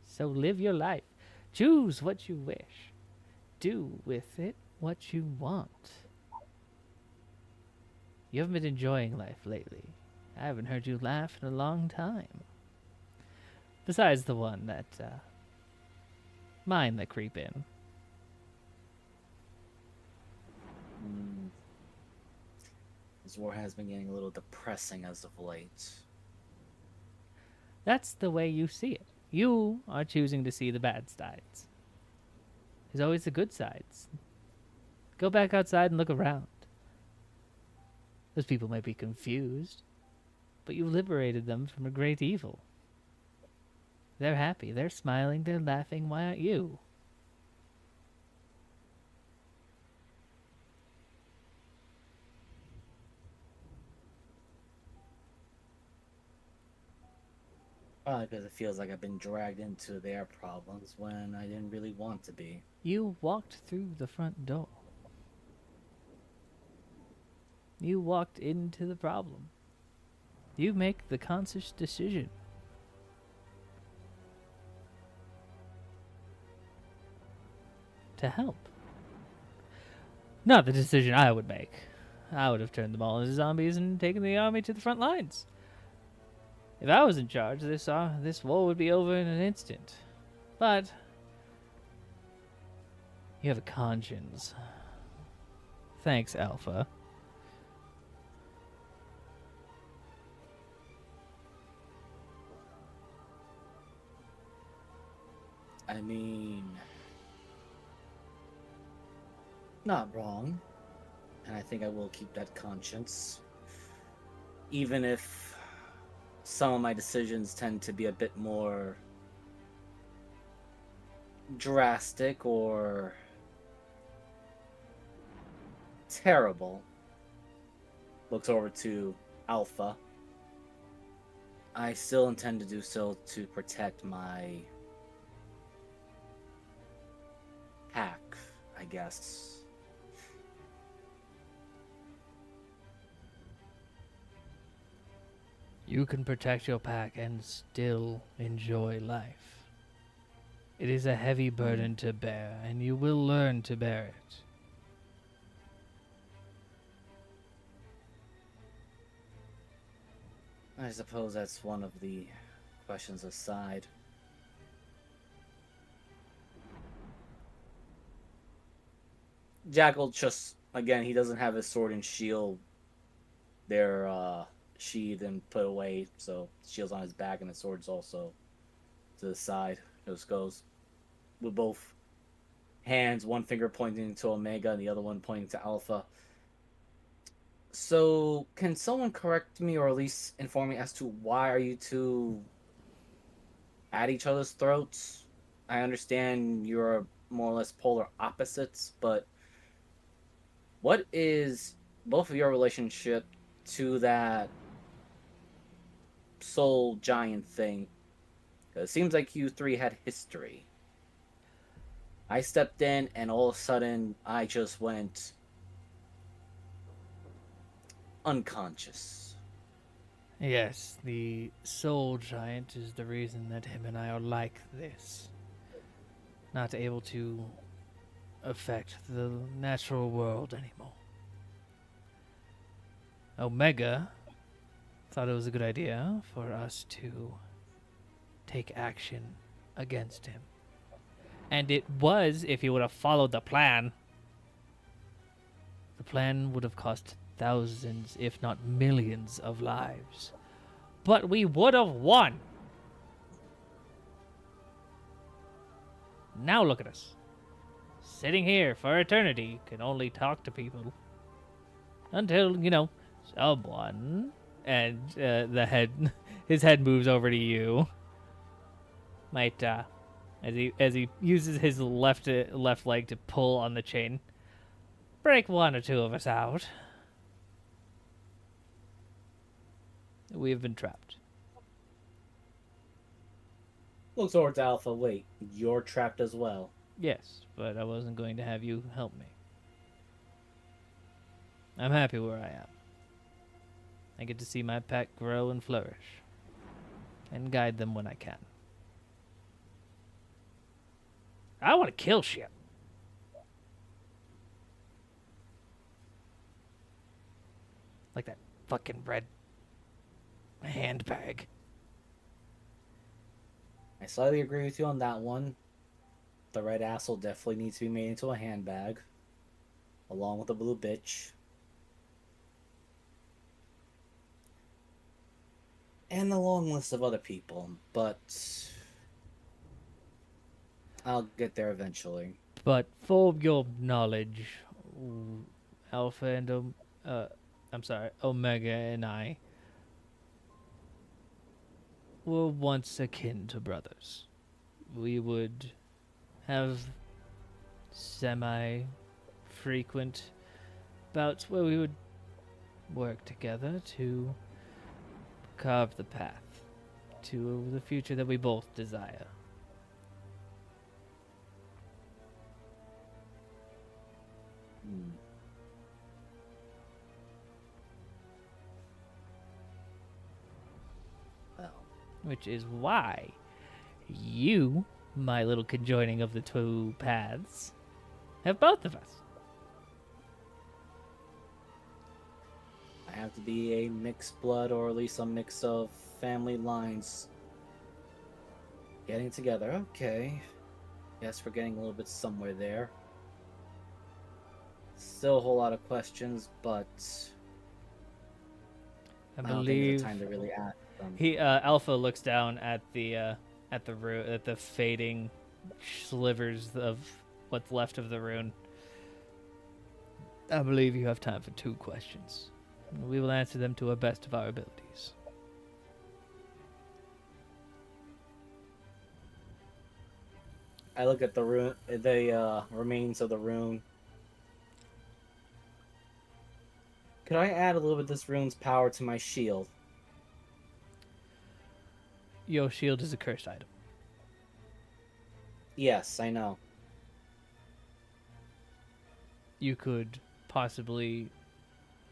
So live your life. Choose what you wish. Do with it what you want. You haven't been enjoying life lately. I haven't heard you laugh in a long time. Besides the one that, mine that creep in. This war has been getting a little depressing as of late. That's the way you see it. You are choosing to see the bad sides. There's always the good sides. Go back outside and look around. Those people might be confused, but you liberated them from a great evil. They're happy, they're smiling, they're laughing. Why aren't you? Probably because it feels like I've been dragged into their problems when I didn't really want to be. You walked through the front door. You walked into the problem. You make the conscious decision. To help. Not the decision I would make. I would have turned them all into zombies and taken the army to the front lines. If I was in charge, this war would be over in an instant. But you have a conscience. Thanks, Alpha. I mean, not wrong. And I think I will keep that conscience. Even if some of my decisions tend to be a bit more drastic or terrible. Looks over to Alpha. I still intend to do so to protect my pack, I guess. You can protect your pack and still enjoy life. It is a heavy burden to bear, and you will learn to bear it. I suppose that's one of the questions aside. Jackal just, again, he doesn't have his sword and shield. They're sheathed and put away, so shield's on his back and the sword's also to the side. It just goes with both hands, one finger pointing to Omega and the other one pointing to Alpha. So, can someone correct me or at least inform me as to why are you two at each other's throats? I understand you're more or less polar opposites, but what is both of your relationship to that soul giant thing? It seems like you three had history. I stepped in and all of a sudden I just went unconscious. Yes, the soul giant is the reason that him and I are like this. Not able to affect the natural world anymore. Omega thought it was a good idea for us to take action against him. And it was if he would have followed the plan. The plan would have cost thousands, if not millions, of lives. But we would have won. Now look at us. Sitting here for eternity, can only talk to people. Until, someone, and his head moves over to you. Might, as he uses his left leg to pull on the chain, break one or two of us out. We have been trapped. Looks over to Alpha. Wait, you're trapped as well. Yes, but I wasn't going to have you help me. I'm happy where I am. I get to see my pack grow and flourish, and guide them when I can. I want to kill shit. Like that fucking red handbag. I slightly agree with you on that one. The red asshole definitely needs to be made into a handbag, along with the blue bitch. And a long list of other people, but I'll get there eventually. But for your knowledge, Alpha and Omega and I were once akin to brothers. We would have semi-frequent bouts where we would work together to carve the path to the future that we both desire. Hmm. Well, Which is why you, my little conjoining of the two paths, have both of us. I have to be a mixed blood, or at least a mix of family lines getting together. Okay. Yes, we're getting a little bit somewhere there. Still a whole lot of questions, but I I don't think it's believe the time to really ask them. Alpha looks down at the fading slivers of what's left of the rune. I believe you have time for 2 questions. We will answer them to our best of our abilities. I look at the rune, the remains of the rune. Could I add a little bit of this rune's power to my shield? Your shield is a cursed item. Yes, I know. You could possibly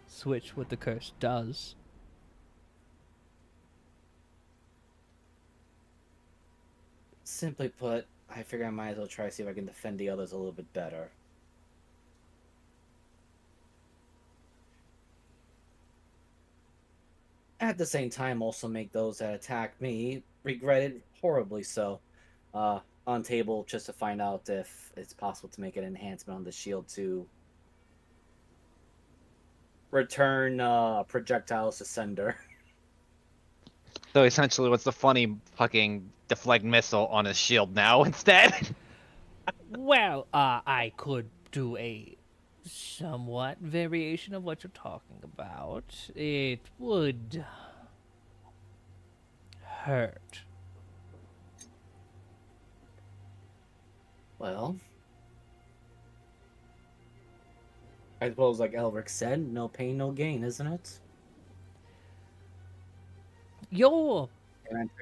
switch what the curse does. Simply put, I figure I might as well try to see if I can defend the others a little bit better. At the same time, also make those that attack me regret it horribly so. On table, just to find out if it's possible to make an enhancement on the shield to return projectiles to sender. So essentially, what's the funny fucking deflect missile on his shield now instead? Well, I could do a somewhat variation of what you're talking about. It would hurt. Well, I suppose, like Elric said, no pain, no gain, isn't it? Your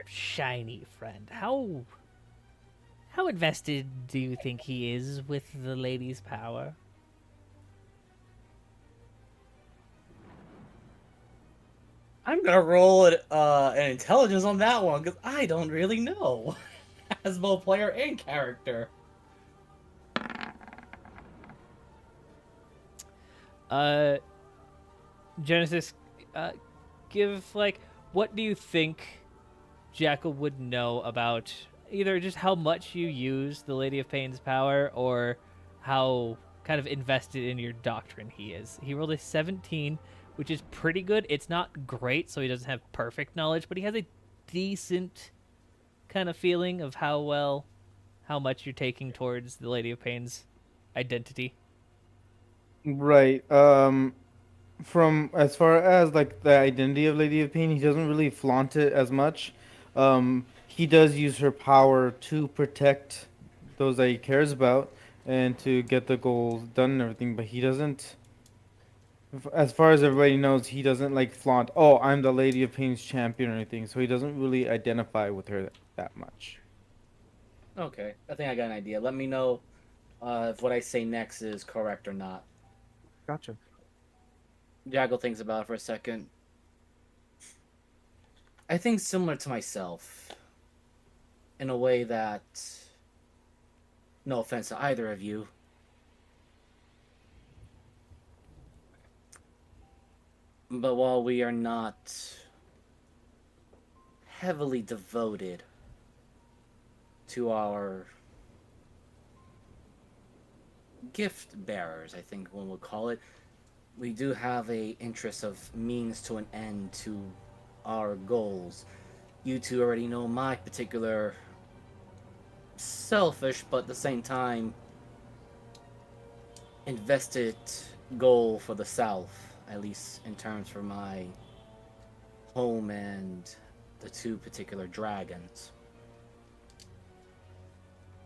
shiny friend, how invested do you think he is with the lady's power? I'm gonna roll an intelligence on that one because I don't really know, as both player and character. Genesis, give what do you think Jackal would know about either just how much you use the Lady of Pain's power or how kind of invested in your doctrine he is? He rolled a 17, which is pretty good. It's not great, so he doesn't have perfect knowledge, but he has a decent kind of feeling of how much you're taking towards the Lady of Pain's identity. Right. From as far as like the identity of Lady of Pain, he doesn't really flaunt it as much. He does use her power to protect those that he cares about and to get the goals done and everything, but he doesn't. As far as everybody knows, he doesn't like flaunt. Oh, I'm the Lady of Pain's champion or anything. So he doesn't really identify with her that much. Okay, I think I got an idea. Let me know if what I say next is correct or not. Gotcha. Jackal thinks about it for a second. I think similar to myself, in a way that, no offense to either of you, but while we are not heavily devoted to our gift bearers, I think one would call it, we do have a interest of means to an end to our goals. You two already know my particular selfish, but at the same time invested goal for the South, at least in terms for my home and the two particular dragons.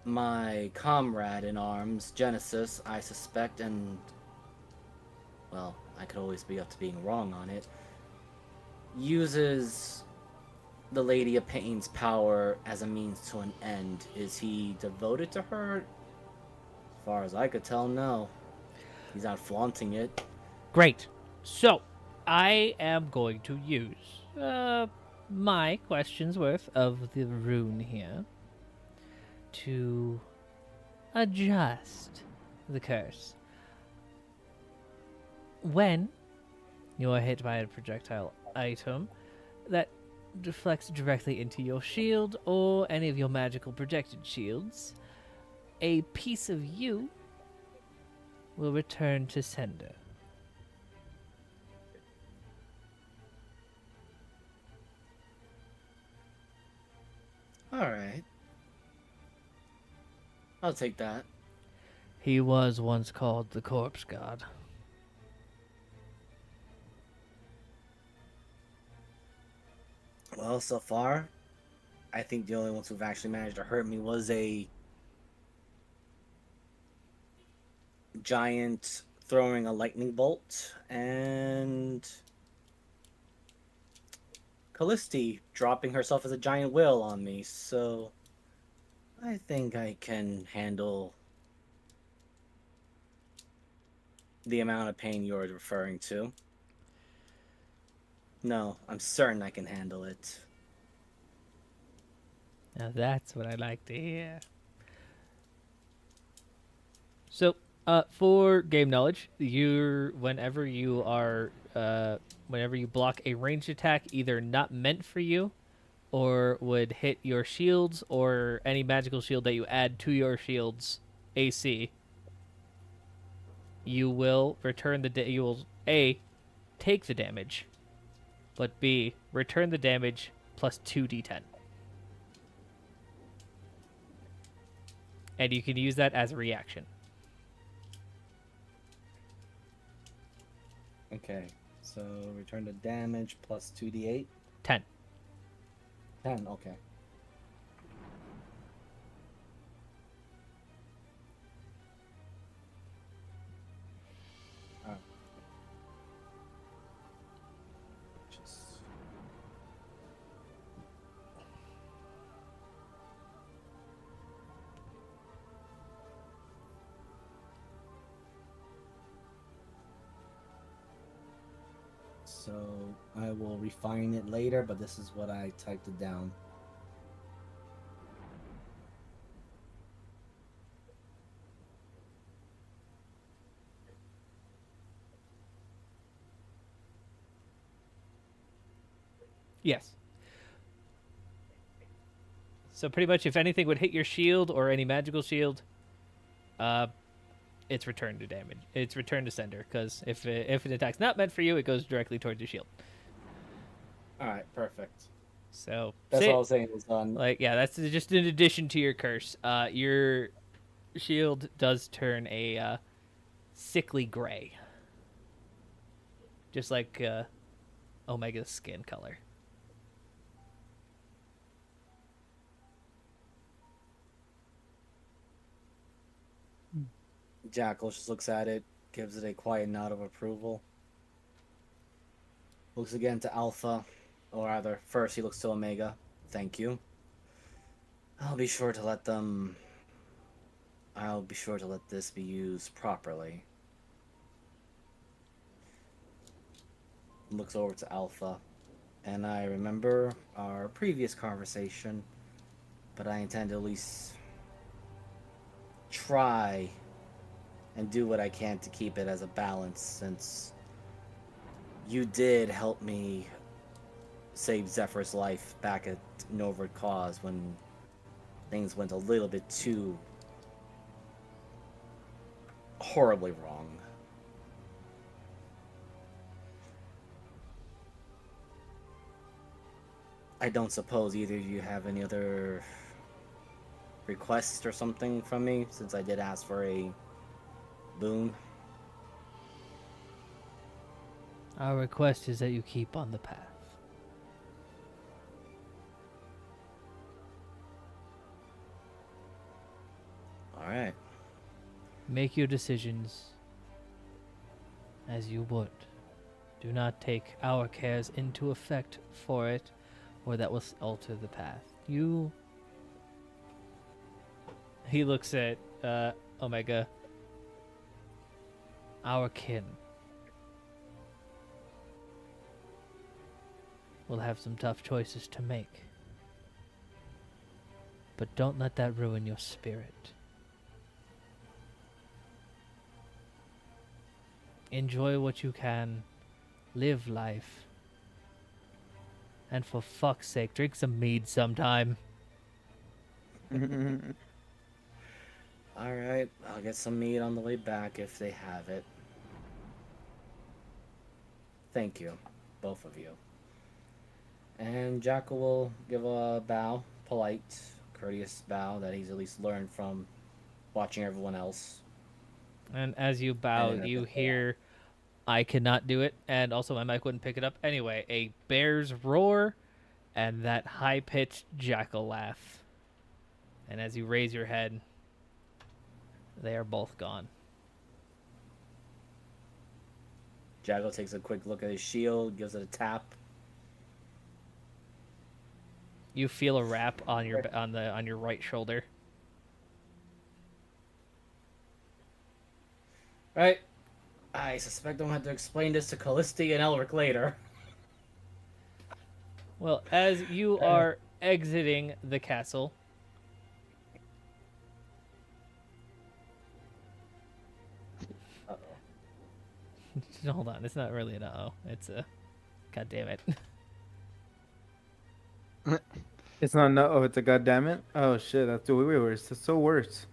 My comrade in arms, Genesis, I suspect, and well, I could always be up to being wrong on it, uses the Lady of Pain's power as a means to an end. Is he devoted to her? As far as I could tell, no. He's not flaunting it. Great. So, I am going to use my question's worth of the rune here to adjust the curse. When you are hit by a projectile item that deflects directly into your shield or any of your magical projected shields, a piece of you will return to sender. Alright. I'll take that. He was once called the Corpse God. Well, so far, I think the only ones who've actually managed to hurt me was a giant throwing a lightning bolt and Callisti dropping herself as a giant whale on me. So I think I can handle the amount of pain you're referring to. No, I'm certain I can handle it. Now that's what I like to hear. So, for game knowledge, whenever you block a ranged attack, either not meant for you, or would hit your shields or any magical shield that you add to your shield's AC, you will you will A, take the damage, but B, return the damage plus 2d10. And you can use that as a reaction. Okay, so return the damage plus 2d8? 10. 10, okay. Alright. So I will refine it later, but this is what I typed it down. Yes. So pretty much if anything would hit your shield or any magical shield, it's returned to damage. It's returned to sender, because if an attack's not meant for you, it goes directly towards your shield. Alright, perfect. So that's all I was saying was done. Like, yeah, that's just in addition to your curse. Your shield does turn a sickly gray, just like Omega's skin color. Jackal just looks at it, gives it a quiet nod of approval. Looks again to Alpha, or rather, first he looks to Omega. Thank you. I'll be sure to let them. I'll be sure to let this be used properly. Looks over to Alpha, and I remember our previous conversation, but I intend to at least try and do what I can to keep it as a balance, since you did help me save Zephyr's life back at Novard Cause when things went a little bit too horribly wrong. I don't suppose either of you have any other requests or something from me, since I did ask for a boon. Our request is that you keep on the path. Alright. Make your decisions as you would. Do not take our cares into effect for it, or that will alter the path. He looks at Omega. Our kin will have some tough choices to make. But don't let that ruin your spirit. Enjoy what you can. Live life. And for fuck's sake, drink some mead sometime. Alright, I'll get some meat on the way back if they have it. Thank you, both of you. And Jackal will give a bow, polite, courteous bow that he's at least learned from watching everyone else. And as you bow, you hear, I cannot do it, and also my mic wouldn't pick it up. Anyway, a bear's roar and that high-pitched jackal laugh. And as you raise your head, they are both gone. Jackal takes a quick look at his shield, gives it a tap. You feel a wrap on your right shoulder. Right. I suspect I'm going to have to explain this to Callisti and Elric later. Well, as you are exiting the castle, hold on, it's not really an uh-oh. It's a... God damn it. It's not no. Oh, it's a goddammit. Oh shit, that's way worse. It's so worse.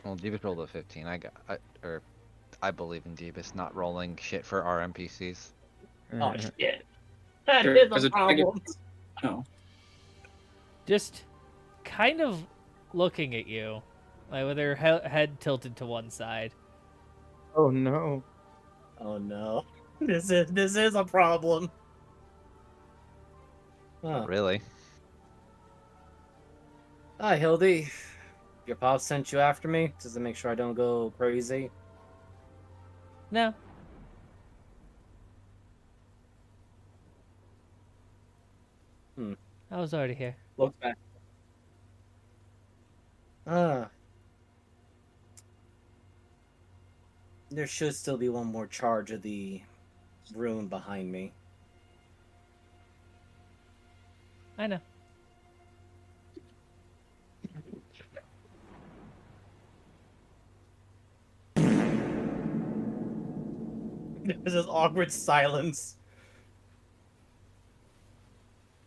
Well, Deebus rolled a 15. I believe in Deebus not rolling shit for our NPCs. Oh shit. That is a problem. Oh. Just kind of looking at you, like with her head tilted to one side. Oh no. Oh no. This is a problem. Huh. Really? Hi, Hildy. Your pop sent you after me just to make sure I don't go crazy. No. I was already here. Look back. There should still be one more charge of the rune behind me. I know. There's this awkward silence.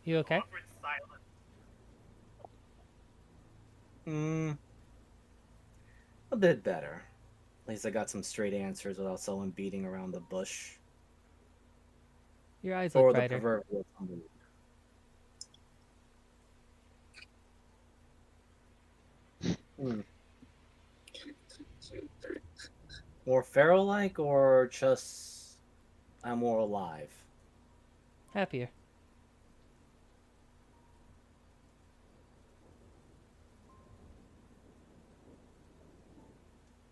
You okay? Awkward silence. A bit better. At least I got some straight answers without someone beating around the bush. Your eyes look Or the brighter. proverbial tumbleweed. More feral-like, or just I'm more alive? Happier.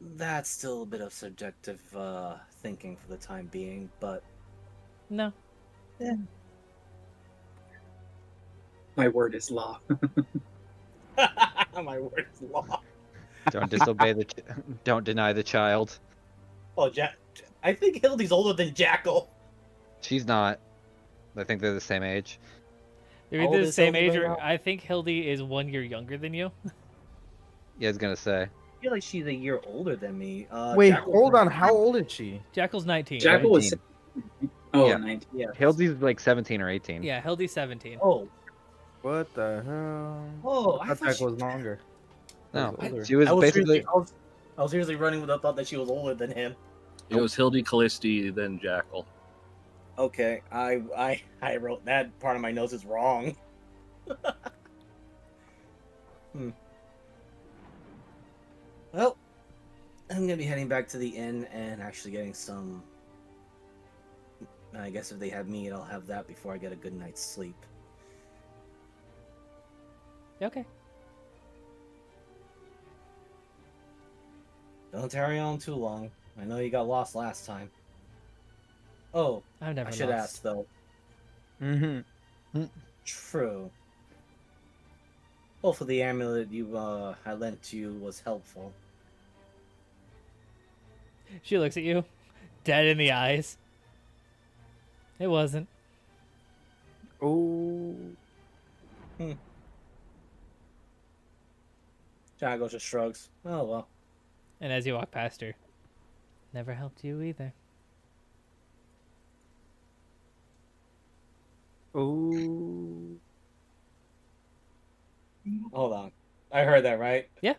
That's still a bit of subjective thinking for the time being, but... No. Yeah. My word is law. My word is law. Don't disobey the. Don't deny the child. Oh, I think Hildy's older than Jackal. She's not. I think they're the same age. They're How either old the is same Hildy age, right or now? I think Hildy is 1 year younger than you. Yeah, I was gonna say. I feel like she's a year older than me. Wait, Jackal's hold on. 19. How old is she? Jackal's 19. Jackal was 17. oh Yeah. 19. Yeah. Hildy's like 17 or 18. Yeah, Hildy's 17. Oh. What the hell? Oh, I I thought thought Jack she was longer. No, Was older. she was I was basically. seriously running with the thought that she was older than him. It was Hildy Callisti, then Jackal. Okay, I wrote that part of my notes is wrong. Well, I'm gonna be heading back to the inn and actually getting some. I guess if they have meat, I'll have that before I get a good night's sleep. Okay. Don't tarry on too long. I know you got lost last time. Oh, I've never I should lost. ask though. Mm-hmm. True. Hopefully the amulet you I lent to you was helpful. She looks at you, dead in the eyes. It wasn't. Oh. Jago just shrugs. Oh well. And as you walk past her, never helped you either. Oh. Hold on. I heard that, right? Yeah.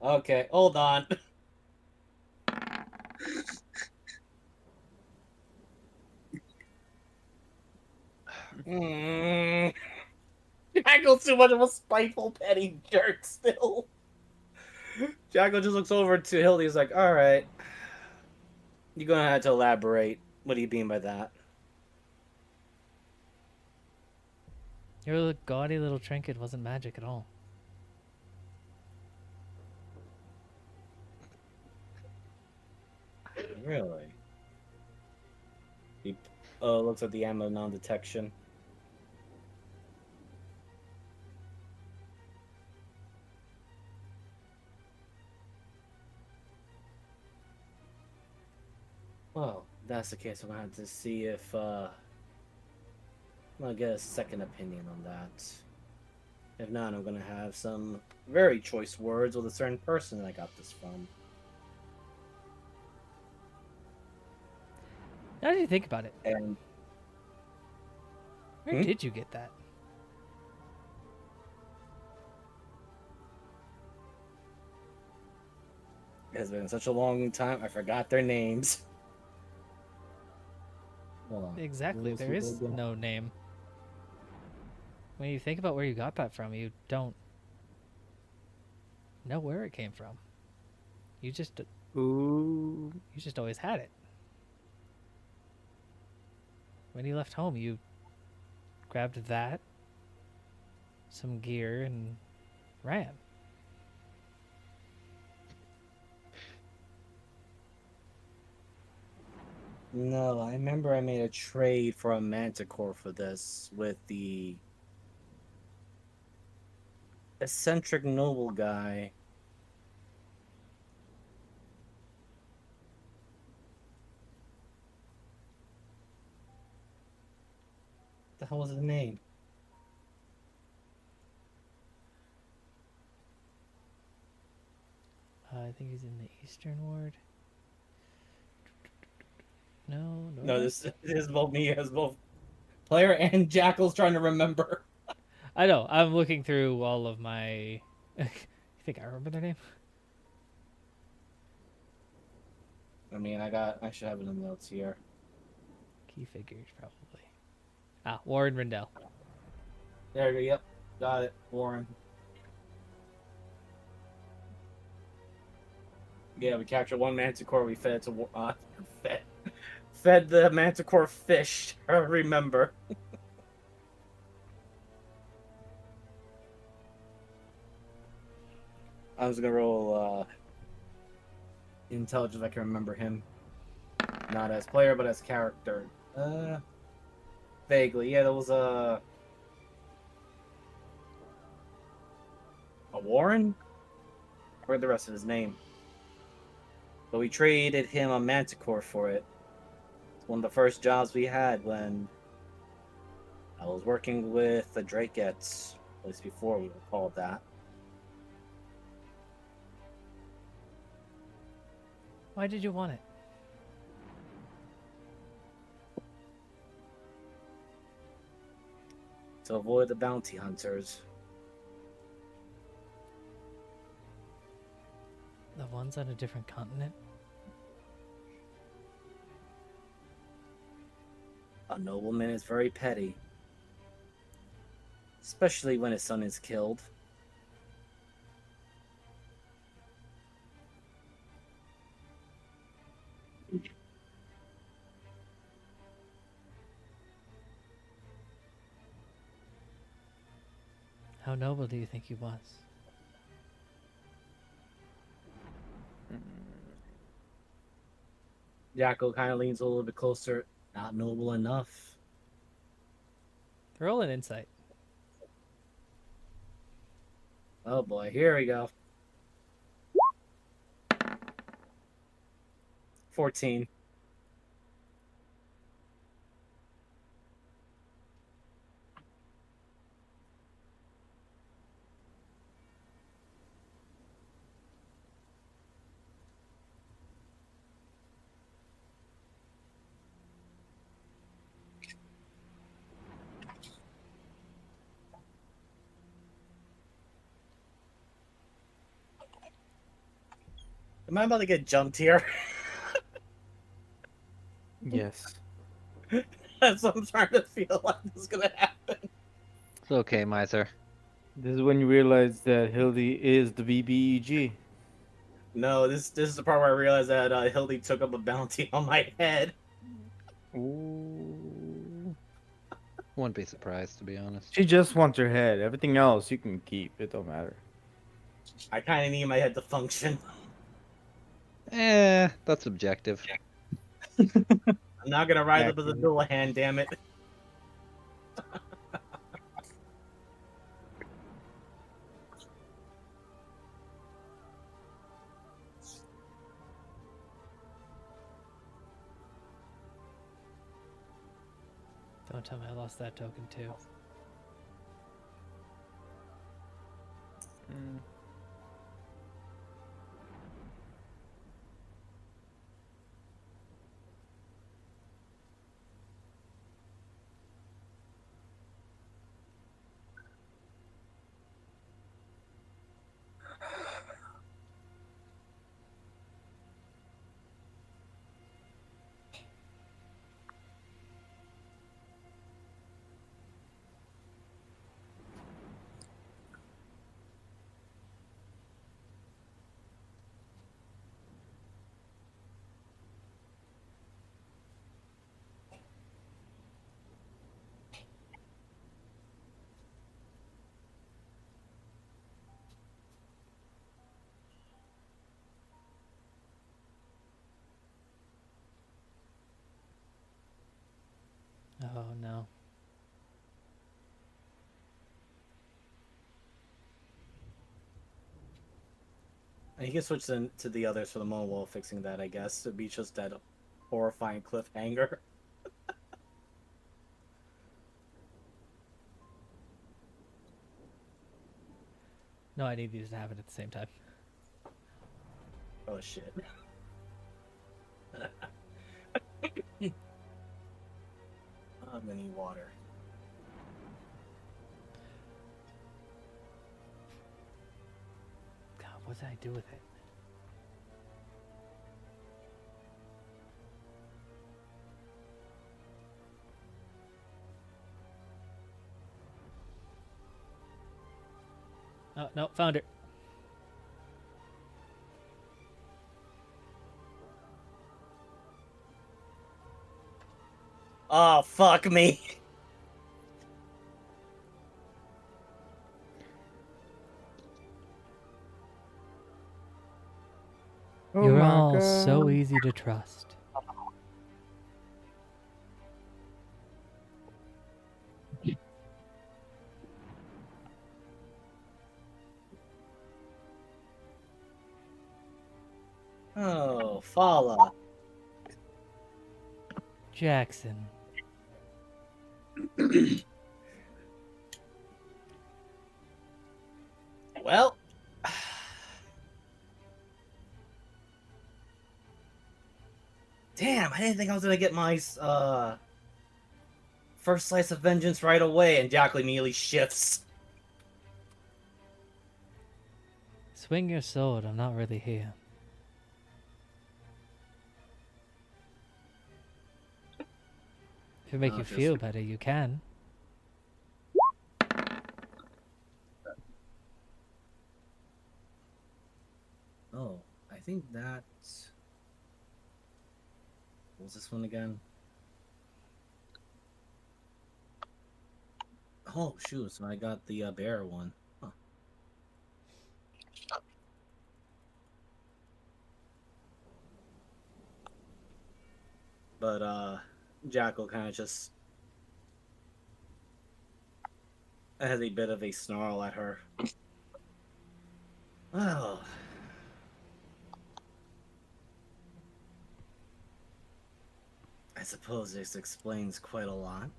Okay, hold on. Jackal's too much of a spiteful, petty jerk still. Jackal just looks over to Hildy. He's like, alright. You're gonna have to elaborate. What do you mean by that? Your gaudy little trinket wasn't magic at all. Really? He looks at the ammo non-detection. Well, if that's the case, I'm gonna have to see if I'm gonna get a second opinion on that. If not, I'm gonna have some very choice words with a certain person that I got this from. Now that you think about it, And where did you get that? it has been such a long time, I forgot their names. Hold on. Exactly, Let's there see is what I got. no name. When you think about where you got that from, you don't know where it came from. You just always had it. When you left home, you grabbed that, some gear, and ran. No, I remember I made a trade for a manticore for this with the eccentric noble guy. What the hell was his name? I think he's in the Eastern Ward. No. No, this is both me as both player and Jackal's trying to remember. I know. I'm looking through all of my. You think I remember their name? I mean, I should have it in the notes here. Key figures, probably. Ah, Warren Rendell. There we go. Yep, got it. Warren. Yeah, we captured one manticore. We fed it to fed the manticore fish. I remember. I was gonna roll intelligence. I can remember him, not as player but as character. Vaguely, yeah. There was a Warren? I forgot the rest of his name. But we traded him a Manticore for it. It's one of the first jobs we had when I was working with the Drakeettes, at least before we were called that. Why did you want it? To avoid the bounty hunters. The ones on a different continent? A nobleman is very petty. Especially when his son is killed. How noble do you think he was? Jacko kind of leans a little bit closer. Not noble enough. Roll an insight. Oh boy, here we go. 14. Am I about to get jumped here? Yes. That's what I'm trying to feel like this is gonna happen. It's okay, Miser. This is when you realize that Hildy is the BBEG. No, this is the part where I realized that Hildy took up a bounty on my head. Ooh. Wouldn't be surprised, to be honest. She just wants her head. Everything else you can keep. It don't matter. I kind of need my head to function. That's subjective. I'm not gonna rise up as a Accurate. Dullahan, damn it. Don't tell me I lost that token too. Oh no. And you can switch to the others for the moment while fixing that, I guess. It'd be just that horrifying cliffhanger. No, I need these to happen at the same time. Oh shit. I'm gonna need water. God, what did I do with it? Oh, no, found it. Oh, fuck me. Oh You're my all God. so easy to trust. Oh, Fala. Jackson. Well, damn, I didn't think I was gonna get my first slice of vengeance right away, and Jackal immediately shifts. Swing your sword. I'm not really here. If it make I'll you just- feel better, you can. Oh, I think that's. What was this one again? Oh shoot! So I got the bear one. Huh. But Jackal kind of just has a bit of a snarl at her. Well, I suppose this explains quite a lot.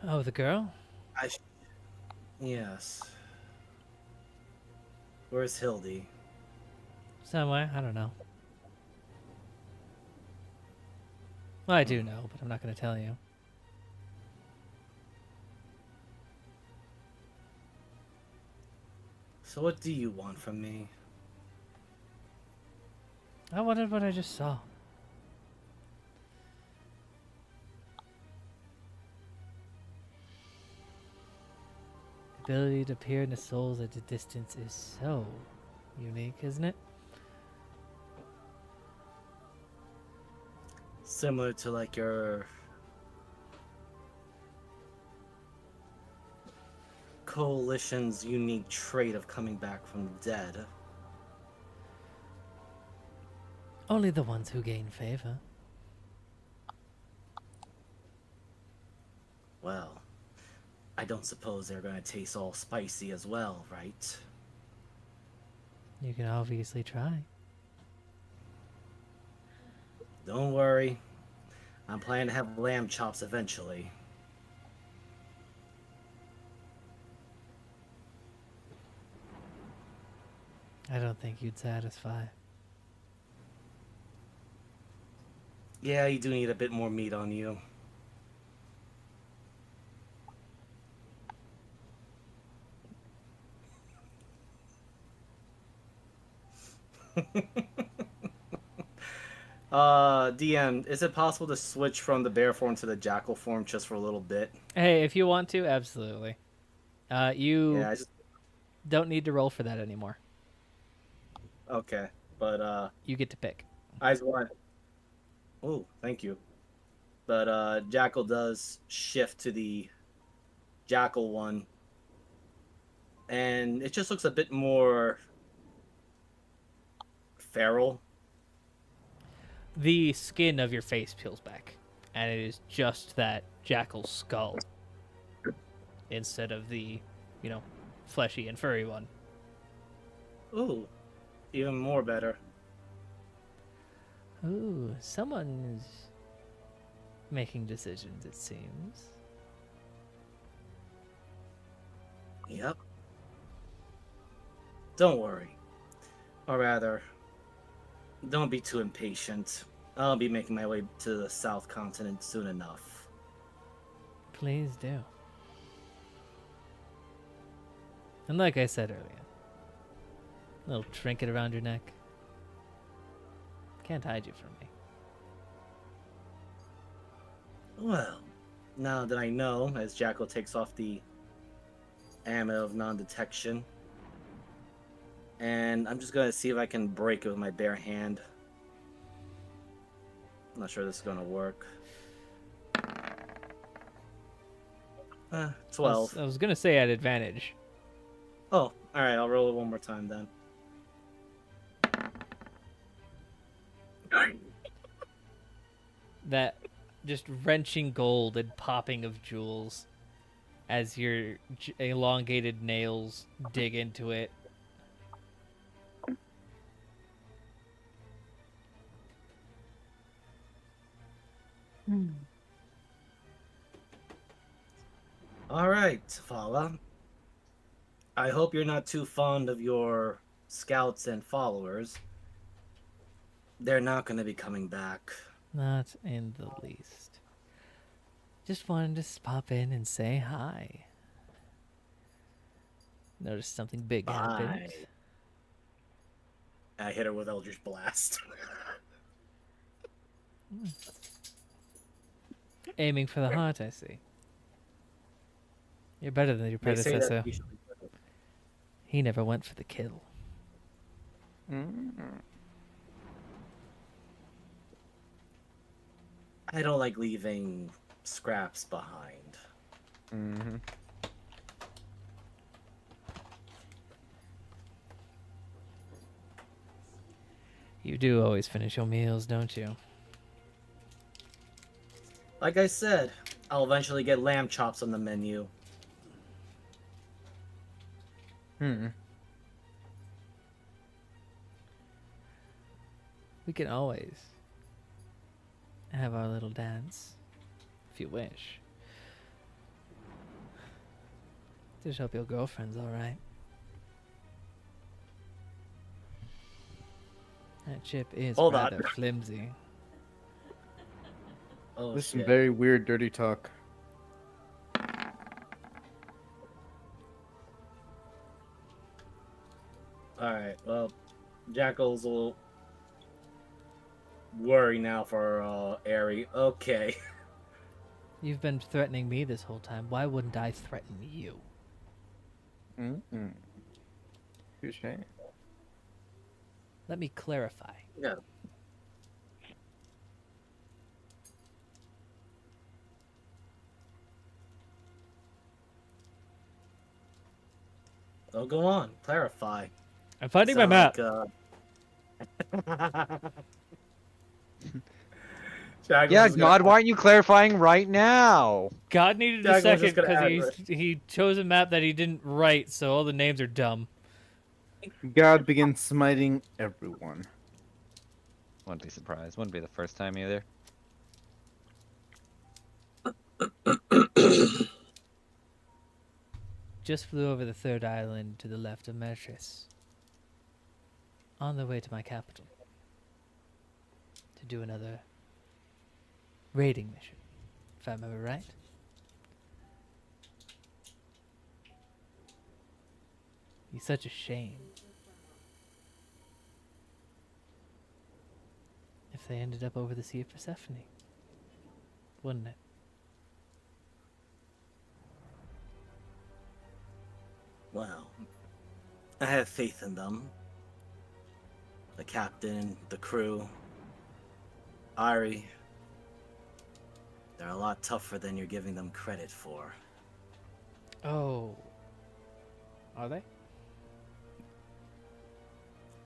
Oh, the girl? Yes. Where's Hildy? Somewhere. I don't know. Well, I do know, but I'm not going to tell you. So what do you want from me? I wanted what I just saw. The ability to peer into souls at a distance is so unique, isn't it? Similar to like your coalition's unique trait of coming back from the dead. Only the ones who gain favor. Well, I don't suppose they're gonna taste all spicy as well, right? You can obviously try. Don't worry. I'm planning to have lamb chops eventually. I don't think you'd satisfy. Yeah, you do need a bit more meat on you. DM, is it possible to switch from the bear form to the jackal form just for a little bit? Hey, if you want to, absolutely. You Yeah, I just don't need to roll for that anymore. okay, but You get to pick. I just want. Oh, thank you. But jackal does shift to the jackal one, and it just looks a bit more feral. The skin of your face peels back, and it is just that jackal skull instead of the, fleshy and furry one. Ooh, even more better. Ooh, someone's making decisions, it seems. Yep. Don't worry. Or rather, don't be too impatient. I'll be making my way to the South Continent soon enough. Please do. And like I said earlier, a little trinket around your neck. Can't hide you from me. Well, now that I know, as Jackal takes off the ammo of non-detection, and I'm just gonna see if I can break it with my bare hand. I'm not sure this is gonna work. 12. I was gonna say at advantage. Oh, alright, I'll roll it one more time then. That just wrenching gold and popping of jewels as your elongated nails dig into it. All right, Fala. I hope you're not too fond of your scouts and followers. They're not going to be coming back. Not in the least. Just wanted to pop in and say hi. Noticed something big happened. I hit her with Eldritch Blast. Aiming for the heart, I see. You're better than your They say that predecessor. usually. He never went for the kill. I don't like leaving scraps behind. Mm-hmm. You do always finish your meals, don't you? Like I said, I'll eventually get lamb chops on the menu. We can always have our little dance, if you wish. Just hope your girlfriend's alright. That chip is Hold on. rather flimsy. Oh, This is some shit. very weird, dirty talk. Alright, well, Jackal's a little worried now for Airy. Okay. You've been threatening me this whole time. Why wouldn't I threaten you? Touche. Let me clarify. Yeah. Oh, go on. Clarify. I'm finding my Sound map. Jackal Yeah, was gonna God, add- why aren't you clarifying right now? God needed Jack a was second just gonna because he chose a map that he didn't write, so all the names are dumb. God begins smiting everyone. Wouldn't be surprised. Wouldn't be the first time either. Just flew over the third island to the left of Metris. On the way to my capital. To do another raiding mission, if I remember right. Be such a shame if they ended up over the Sea of Persephone, wouldn't it? Well, I have faith in them. The captain, the crew, Ari. They're a lot tougher than you're giving them credit for. Oh. Are they?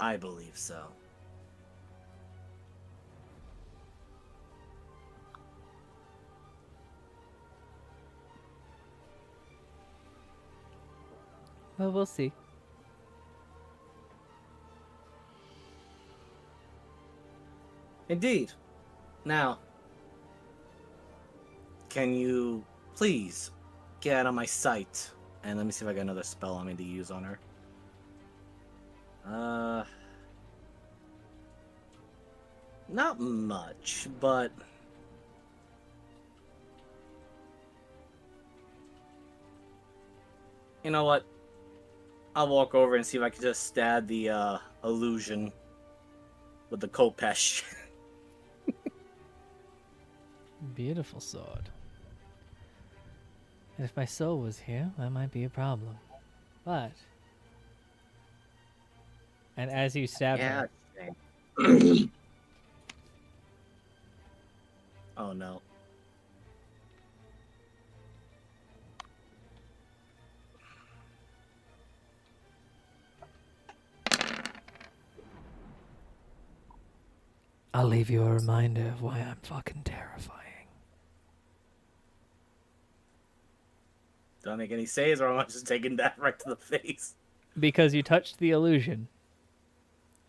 I believe so. Well, we'll see. Indeed. Now, can you please get out of my sight? And let me see if I got another spell on me to use on her. Not much, but you know what? I'll walk over and see if I can just stab the illusion with the Kopesh. Beautiful sword. And if my soul was here, that might be a problem. But... And as you stab her... Oh no. I'll leave you a reminder of why I'm fucking terrifying. Do I make any saves, or am I just taking that right to the face? Because you touched the illusion,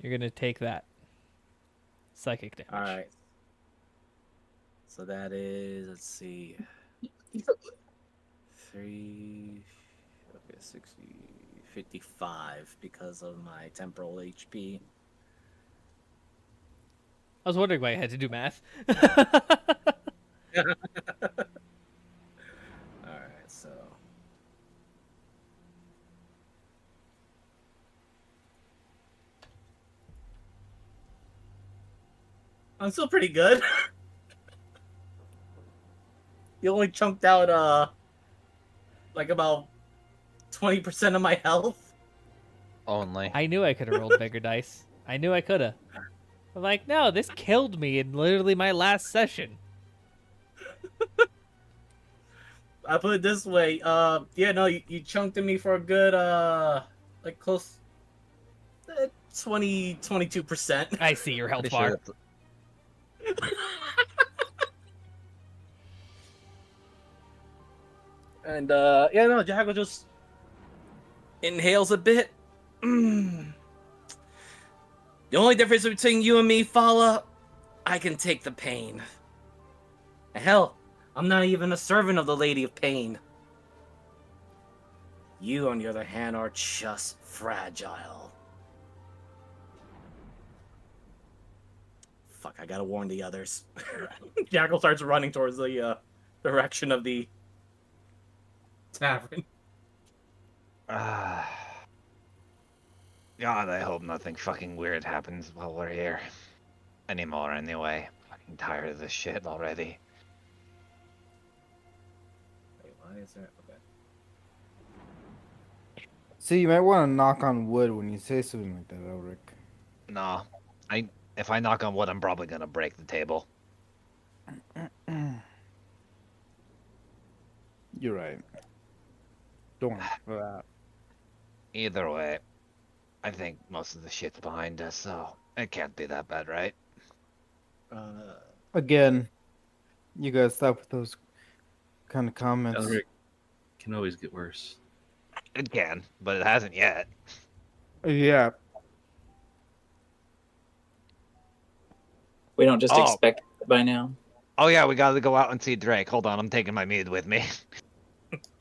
you're gonna take that psychic damage. All right. So that is, let's see, 3, okay, 60, 55 because of my temporal HP. I was wondering why I had to do math. All right, so. I'm still pretty good. You only chunked out like about 20% of my health. Only. I knew I could have rolled bigger dice. I knew I could have. I'm like, no, this killed me in literally my last session. I put it this way, yeah, no, you chunked in me for a good like close 22%. I see your health Pretty bar. sure that's... And yeah, no, Jackal just inhales a bit. The only difference between you and me, Fala, I can take the pain. Hell, I'm not even a servant of the Lady of Pain. You, on the other hand, are just fragile. Fuck, I gotta warn the others. Jackal starts running towards the direction of the tavern. God, I hope nothing fucking weird happens while we're here. Anymore, anyway. Fucking tired of this shit already. Wait, why is there? Okay. See, you might want to knock on wood when you say something like that, Elric. No. If I knock on wood, I'm probably gonna break the table. You're right. Don't worry for that. Either way, I think most of the shit's behind us, so it can't be that bad, right? Again, you guys stop with those kind of comments. Elric can always get worse. It can, but it hasn't yet. Yeah. We don't just expect it by now. Oh yeah, we gotta go out and see Drake. Hold on, I'm taking my mead with me.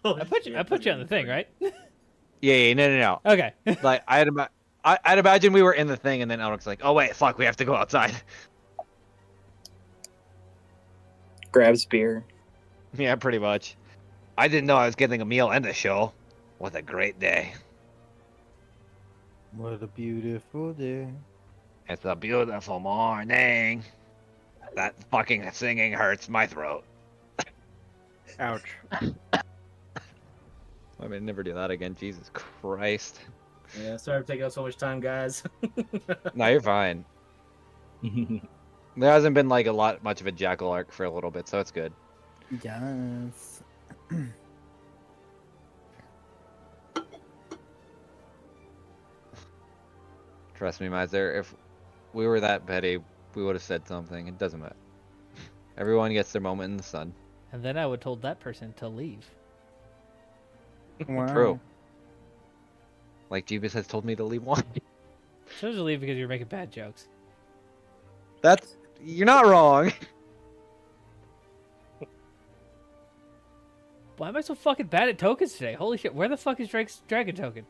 I put you on the thing, right? Yeah, no. Okay. Like I'd imagine we were in the thing, and then Elric's like, "Oh wait, fuck, we have to go outside." Grabs beer. Yeah, pretty much. I didn't know I was getting a meal and a show. What a great day! What a beautiful day. It's a beautiful morning. That fucking singing hurts my throat. Ouch. I mean, never do that again. Jesus Christ. Yeah, sorry for taking up so much time, guys. No, you're fine. There hasn't been like much of a Jackal arc for a little bit, so it's good. Yes. Trust me, Miser, if we were that petty, we would have said something. It doesn't matter. Everyone gets their moment in the sun. And then I would told that person to leave. Wow. True. Like Jeebus has told me to leave one. Chose to leave because you're making bad jokes. You're not wrong. Why am I so fucking bad at tokens today? Holy shit, where the fuck is Drake's dragon token?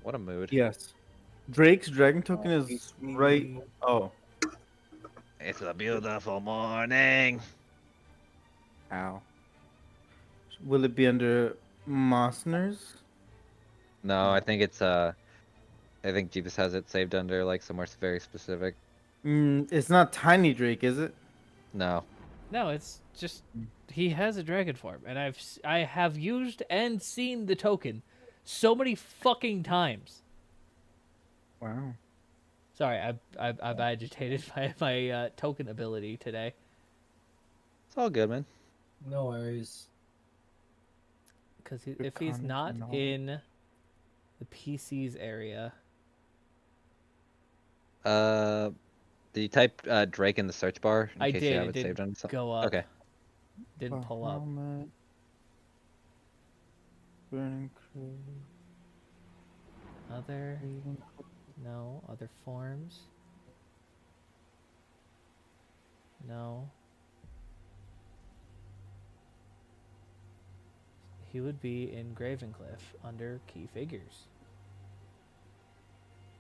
What a mood. Yes. Drake's dragon token is right. Oh. It's a beautiful morning. Ow. Will it be under Mossner's? No, I think it's I think Jeebus has it saved under like somewhere very specific. It's not Tiny Drake, is it? No. No, it's just he has a dragon form, and I have used and seen the token so many fucking times. Wow. Sorry, I'm agitated by my token ability today. It's all good, man. No worries. Because if he's not in the PC's area, Did you type Drake in the search bar in I case did. you have It it saved didn't on something? go up. Okay. Didn't pull up. Burning Other... No. Other forms? No. He would be in Gravencliff under key figures.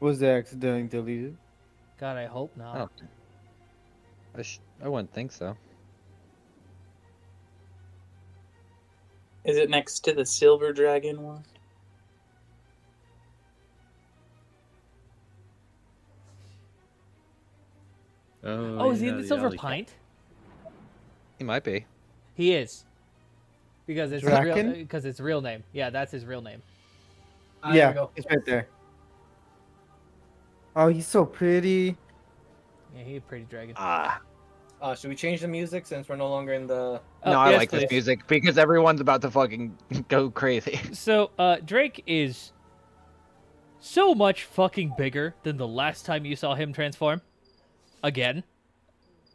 Was that accidentally deleted? God, I hope not. Oh. I wouldn't think so. Is it next to the silver dragon one? Oh, is he yeah, in the Silver alley cat. Pint? He might be. He is. Because it's Draken? because it's real name. Yeah, that's his real name. There we Yeah, go. it's right there. Oh, he's so pretty. Yeah, he's a pretty dragon. Should we change the music since we're no longer in the? Oh, No, I yes, like this please. music because everyone's about to fucking go crazy. So, Drake is so much fucking bigger than the last time you saw him transform. Again.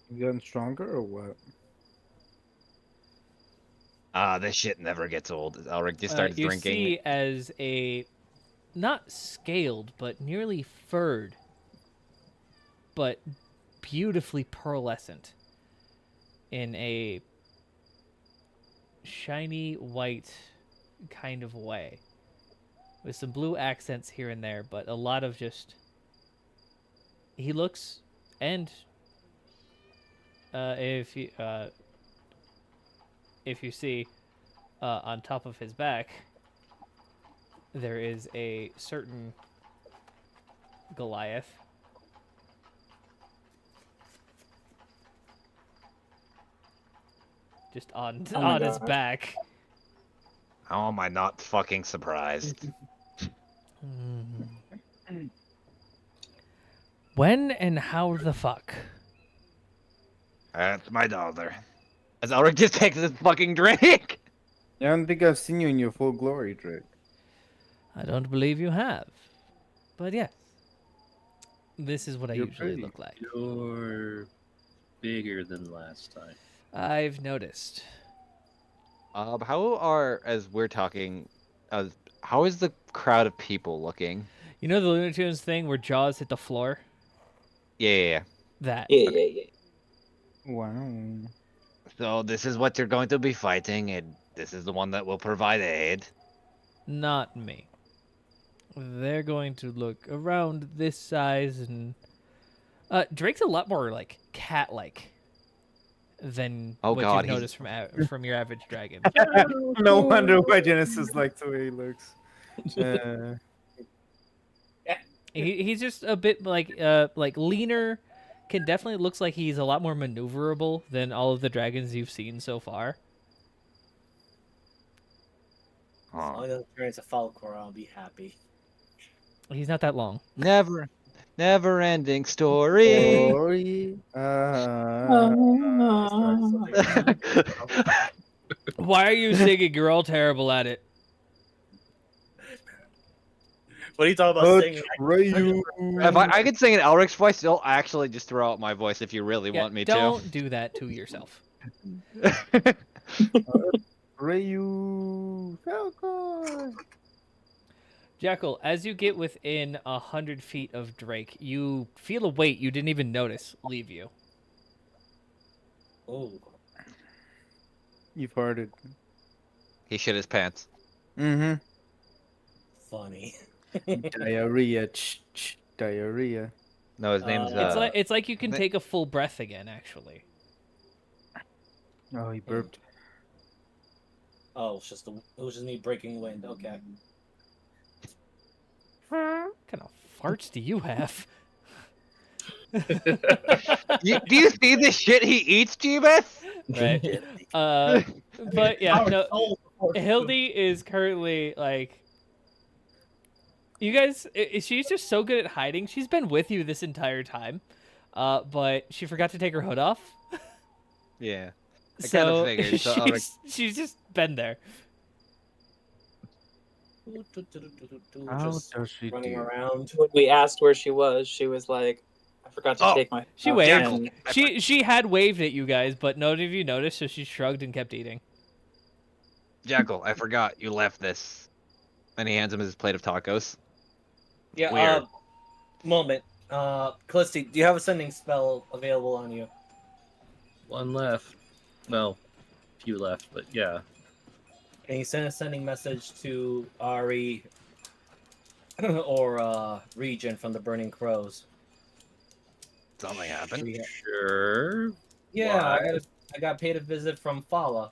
You gotten stronger or what? This shit never gets old. Elric just starts you drinking. see as a not scaled, but nearly furred, but beautifully pearlescent in a shiny white kind of way, with some blue accents here and there, but a lot of just. He looks, and if you see on top of his back, there is a certain Goliath. Just on Oh my his God. back. How am I not fucking surprised? When and how the fuck? That's my daughter. As Elric just takes his fucking drink. I don't think I've seen you in your full glory, Drake. I don't believe you have. But yes. This is what I You're usually pretty. look like. You're bigger than last time. I've noticed. How are, as we're talking, how is the crowd of people looking? You know the Looney Tunes thing where Jaws hit the floor? Yeah. That. Yeah. Wow. So this is what you're going to be fighting, and this is the one that will provide aid. Not me. They're going to look around this size, and Drake's a lot more like cat-like than Oh what God, you've he's- noticed from your average dragon. No wonder why Genesis likes the way he looks. He's just a bit like leaner. Can definitely looks like he's a lot more maneuverable than all of the dragons you've seen so far. As long as it turns to Falcor, I'll be happy. He's not that long. Never-ending story. Glory. Why are you singing? You're all terrible at it. What are you talking about singing? Atreyu. If I could sing in Elric's voice, I'll actually just throw out my voice if you really Yeah, want me don't do that to yourself. to. Atreyu. Falcon. Jackal, as you get within 100 feet of Drake, you feel a weight you didn't even notice leave you. Oh, You farted. He shit his pants. Mm-hmm. funny. Diarrhea. Diarrhea. No, his name's It's like you can take a full breath again, actually. Oh, he burped. Oh, it was just me breaking wind. Okay. What kind of farts do you have? do you see the shit he eats, Jeebus? Right. But yeah, no. Hildy is currently like. You guys, she's just so good at hiding. She's been with you this entire time, but she forgot to take her hood off. Yeah. I So kinda figured, so Elric- she's just been there. How Just does she running do? around. When we asked where she was, she was like, I forgot to Oh, take my. She oh, waved. and- She had waved at you guys, but none of you noticed, so she shrugged and kept eating. Jackal, I forgot you left this. And he hands him his plate of tacos. Yeah. Weird. Moment. Callisti, do you have a sending spell available on you? One left. Well, few left, but yeah. Can you send a sending message to Ari or Region from the Burning Crows? Something happened. Sure. Yeah, Why? I got paid a visit from Fala.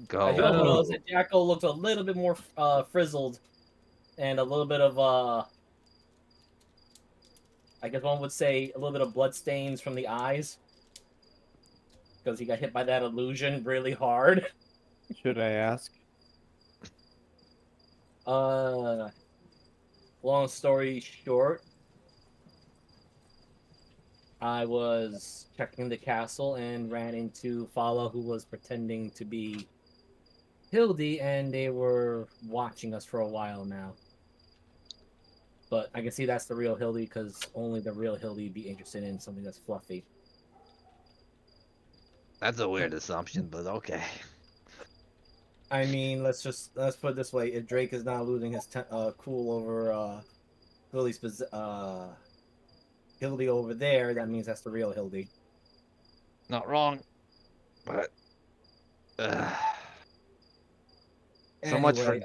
Go. As you also Oh. notice that Jackal looks a little bit more frizzled and a little bit of I guess one would say a little bit of blood stains from the eyes because he got hit by that illusion really hard. Should I ask? Long story short, I was checking the castle and ran into Fala, who was pretending to be Hildy, and they were watching us for a while now. But I can see that's the real Hildy because only the real Hildy would be interested in something that's fluffy. That's a weird assumption, but okay. I mean, let's put it this way: if Drake is not losing his cool over Hildy's Hildy over there, that means that's the real Hildy. Not wrong. But so much for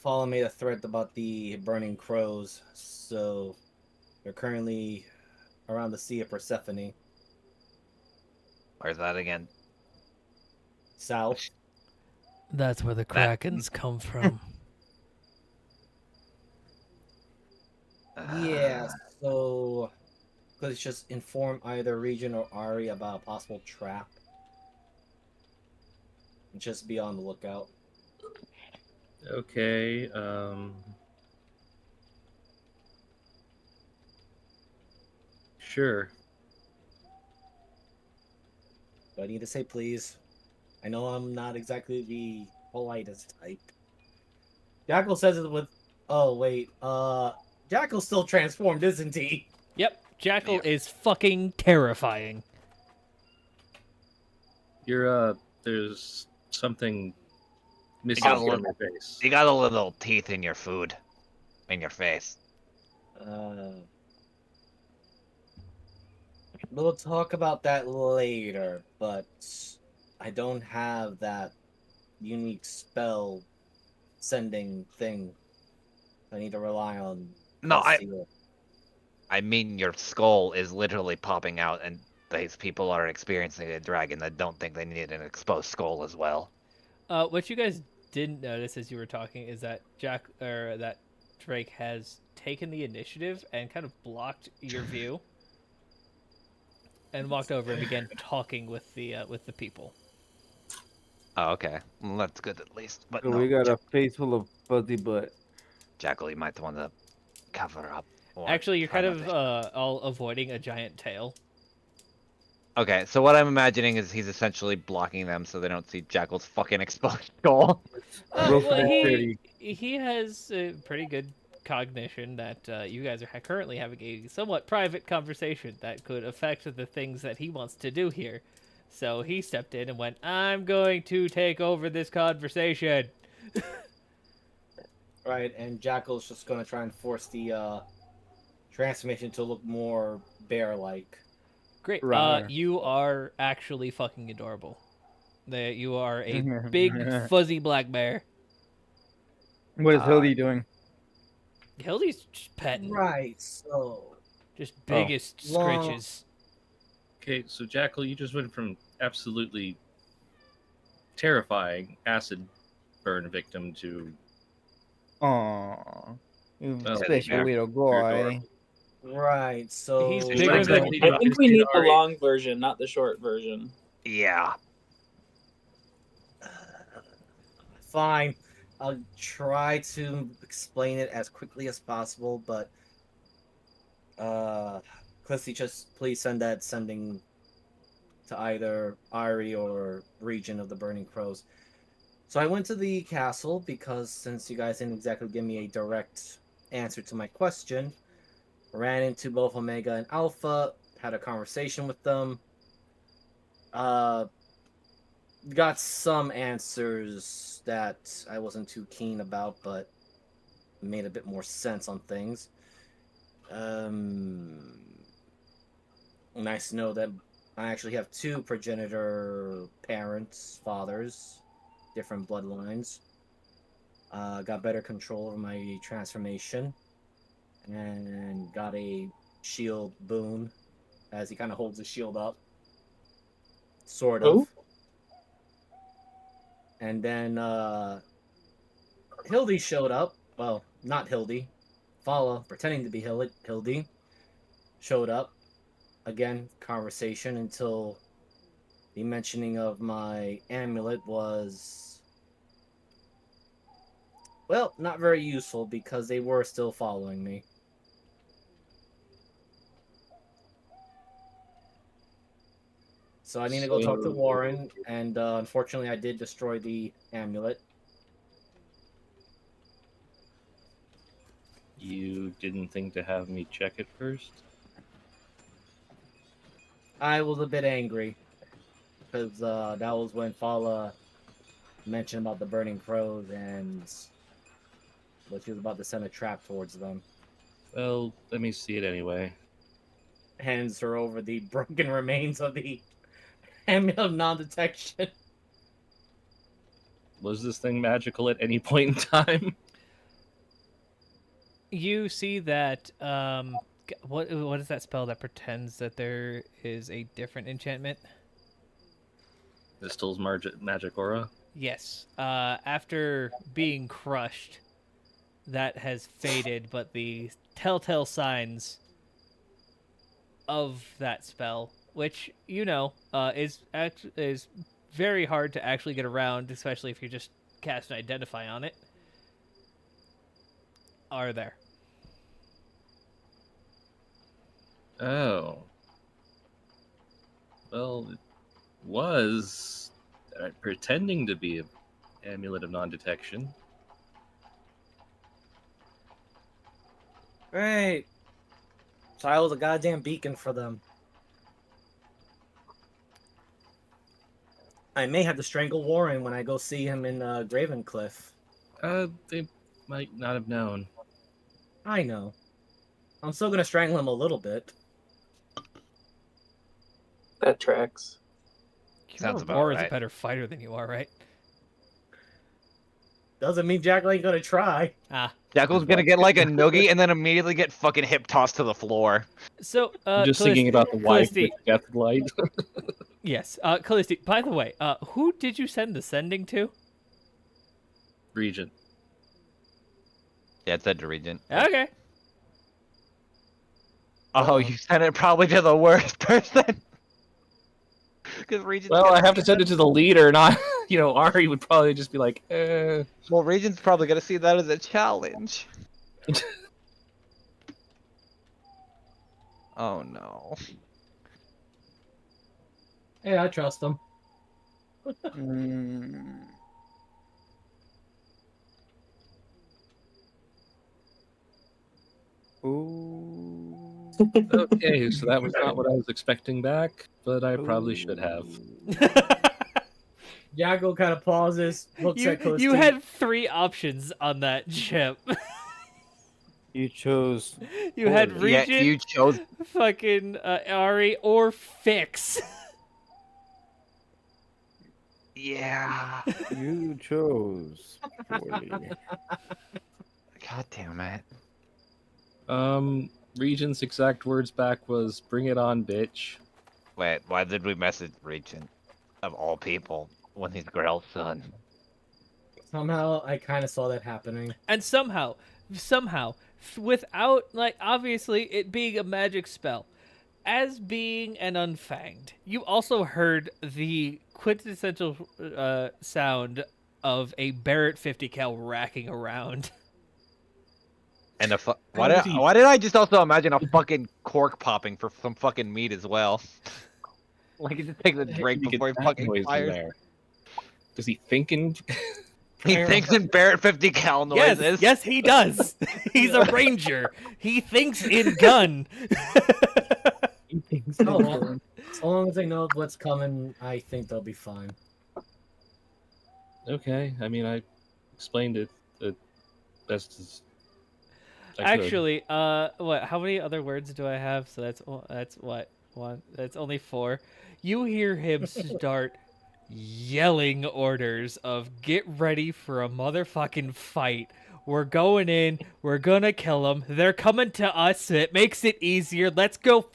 Fala made a threat about the burning crows, so they're currently around the Sea of Persephone, where's that again? south. That's where the Krakens come from. Yeah, so let's just inform either Region or Ari about a possible trap. Just be on the lookout. Okay. Sure. Do I need to say please? I know I'm not exactly the politest type. Jackal says it with. Oh wait, Jackal's still transformed, isn't he? Yep, Jackal is fucking terrifying. There's something missing got a from little- your face. You got a little teeth in your food. In your face. We'll talk about that later, but I don't have that unique spell sending thing. I need to rely on. No, Celestial. I mean your skull is literally popping out and these people are experiencing a dragon that don't think they need an exposed skull as well. What you guys didn't notice as you were talking is that that Drake has taken the initiative and kind of blocked your view, and walked over and began talking with the people. Oh, okay. Well, that's good at least. But So no, we got a face full of fuzzy butt. Jackal, you might want to cover up. Or Actually, you're try kind not of to- all avoiding a giant tail. Okay, so what I'm imagining is he's essentially blocking them so they don't see Jackal's fucking exposed skull. Roll for Well, dexterity. he has a pretty good cognition that you guys are currently having a somewhat private conversation that could affect the things that he wants to do here. So he stepped in and went, "I'm going to take over this conversation." Right, and Jackal's just gonna try and force the transformation to look more bear-like. Great. Rawr. You are actually fucking adorable. You are a big fuzzy black bear. What is Hildy doing? Hildy's just petting. Right, so Just biggest scritches. Okay, so Jackal, you just went from absolutely terrifying acid burn victim to Aww. You Well, special you're little guy. right, so He's It's bigger like than. that- I think we need the Ari. long version, not the short version. Yeah. fine. I'll try to explain it as quickly as possible, but Chrissy, just please send that sending to either Ari or Region of the Burning Crows. So I went to the castle because since you guys didn't exactly give me a direct answer to my question, ran into both Omega and Alpha, had a conversation with them. got some answers that I wasn't too keen about, but made a bit more sense on things. Nice to know that I actually have two progenitor parents, fathers, different bloodlines. Got better control over my transformation, and got a shield boon as he kind of holds his shield up, sort of. Who? And then Hildy showed up. Well, not Hildy. Fala, pretending to be Hildy, showed up. Again, conversation until the mentioning of my amulet was, well, not very useful because they were still following me. So I need to go talk to Warren, and unfortunately I did destroy the amulet. You didn't think to have me check it first? I was a bit angry because that was when Fala mentioned about the burning crows and what she was about to send a trap towards them. Well, let me see it anyway. Hands her over the broken remains of the amulet of non-detection. Was this thing magical at any point in time? You see that what is that spell that pretends that there is a different enchantment? Distil's magic aura? Yes. After being crushed, that has faded, but the telltale signs of that spell, which is very hard to actually get around, especially if you just cast an identify on it, are there. Oh. Well, it was pretending to be an amulet of non-detection. Right. So I was a goddamn beacon for them. I may have to strangle Warren when I go see him in Gravencliff. They might not have known. I know. I'm still gonna strangle him a little bit. That tracks. Sounds about Warren's right. a better fighter than you are, right? Doesn't mean Jack ain't gonna try. Ah. Jackal's gonna get like a noogie and then immediately get fucking hip tossed to the floor. So, I'm just thinking about the wife Callisti. with Death Light. Yes, Callisti, by the way, who did you send the sending to? Regent. Yeah, it said to Regent. Okay. Oh, you sent it probably to the worst person. Because Regent's Well, gonna I have to see send that- it to the leader, not, Ari would probably just be like, Well, Regent's probably gonna see that as a challenge. Oh no. Hey, I trust him. Ooh. Okay, so that was not what I was expecting back, but I probably should have. Jago kind of pauses, looks at Callisti. You had 3 options on that chip. You chose. You had poorly. Yeah, Regent, you chose. fucking Ari, or Fix. Yeah. You chose. Poorly. God damn it. Regent's exact words back was, "Bring it on, bitch." Wait, why did we message Regent of all people when he's Grell's son? Somehow, I kind of saw that happening. And somehow, without, obviously it being a magic spell, as being an unfanged, you also heard the quintessential sound of a Barrett 50 cal racking around. And why did I just also imagine a fucking cork popping for some fucking meat as well? Like he just takes a drink You get before he that fucking noise in fires. there. Does he think in? He thinks in Barrett 50 cal noises. Yes, he does. He's a ranger. He thinks in gun. Oh, well, as long as they know what's coming, I think they'll be fine. Okay, I mean, I explained it the best as I could. Actually, what? How many other words do I have? So that's what one. That's only 4. You hear him start yelling orders of "Get ready for a motherfucking fight. We're going in. We're gonna kill them. They're coming to us. It makes it easier. Let's go."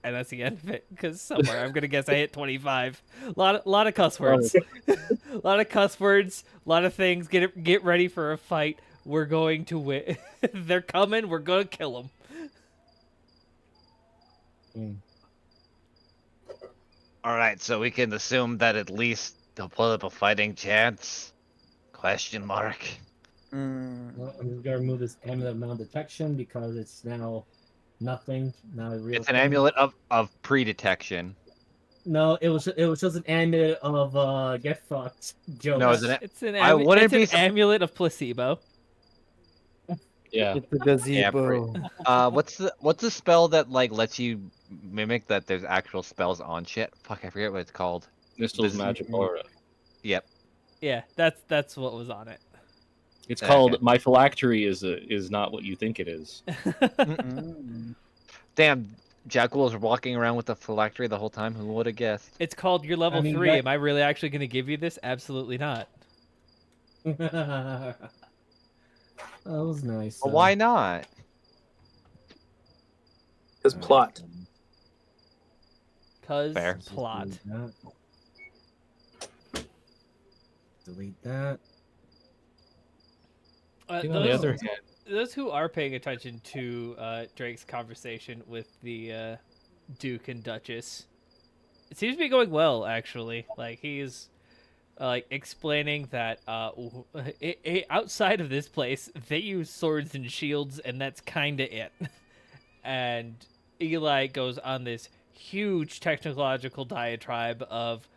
And that's the end of it. Because somewhere I'm gonna guess I hit 25. Lot of cuss words. A lot of cuss words. A lot of things. Get ready for a fight. We're going to win. They're coming. We're gonna kill them. All right, so we can assume that at least they'll put up a fighting chance? Question mark. Well, I'm just gonna remove this amulet of non-detection because it's now nothing, not a real It's an thing. amulet of pre-detection. No, it was just an amulet of get fucked joke. No, isn't it? It's an, I wouldn't be amulet of placebo. Yeah. It's a gazebo. What's the spell that like lets you mimic that there's actual spells on shit? Fuck, I forget what it's called. Nistle's This- magic aura. Yep. Yeah, that's what was on it. It's Okay. called my phylactery is not what you think it is. Damn, Jack was walking around with a phylactery the whole time. Who would have guessed? It's called your level I mean, 3. that- Am I really actually going to give you this? Absolutely not. That was nice. Well, why not? Because plot. Cause Fair. plot. Delete that. Uh, On the other hand, those who are paying attention to Drake's conversation with the Duke and Duchess, it seems to be going well. Actually, like he's like explaining that outside of this place, they use swords and shields, and that's kind of it. And Eli goes on this huge technological diatribe of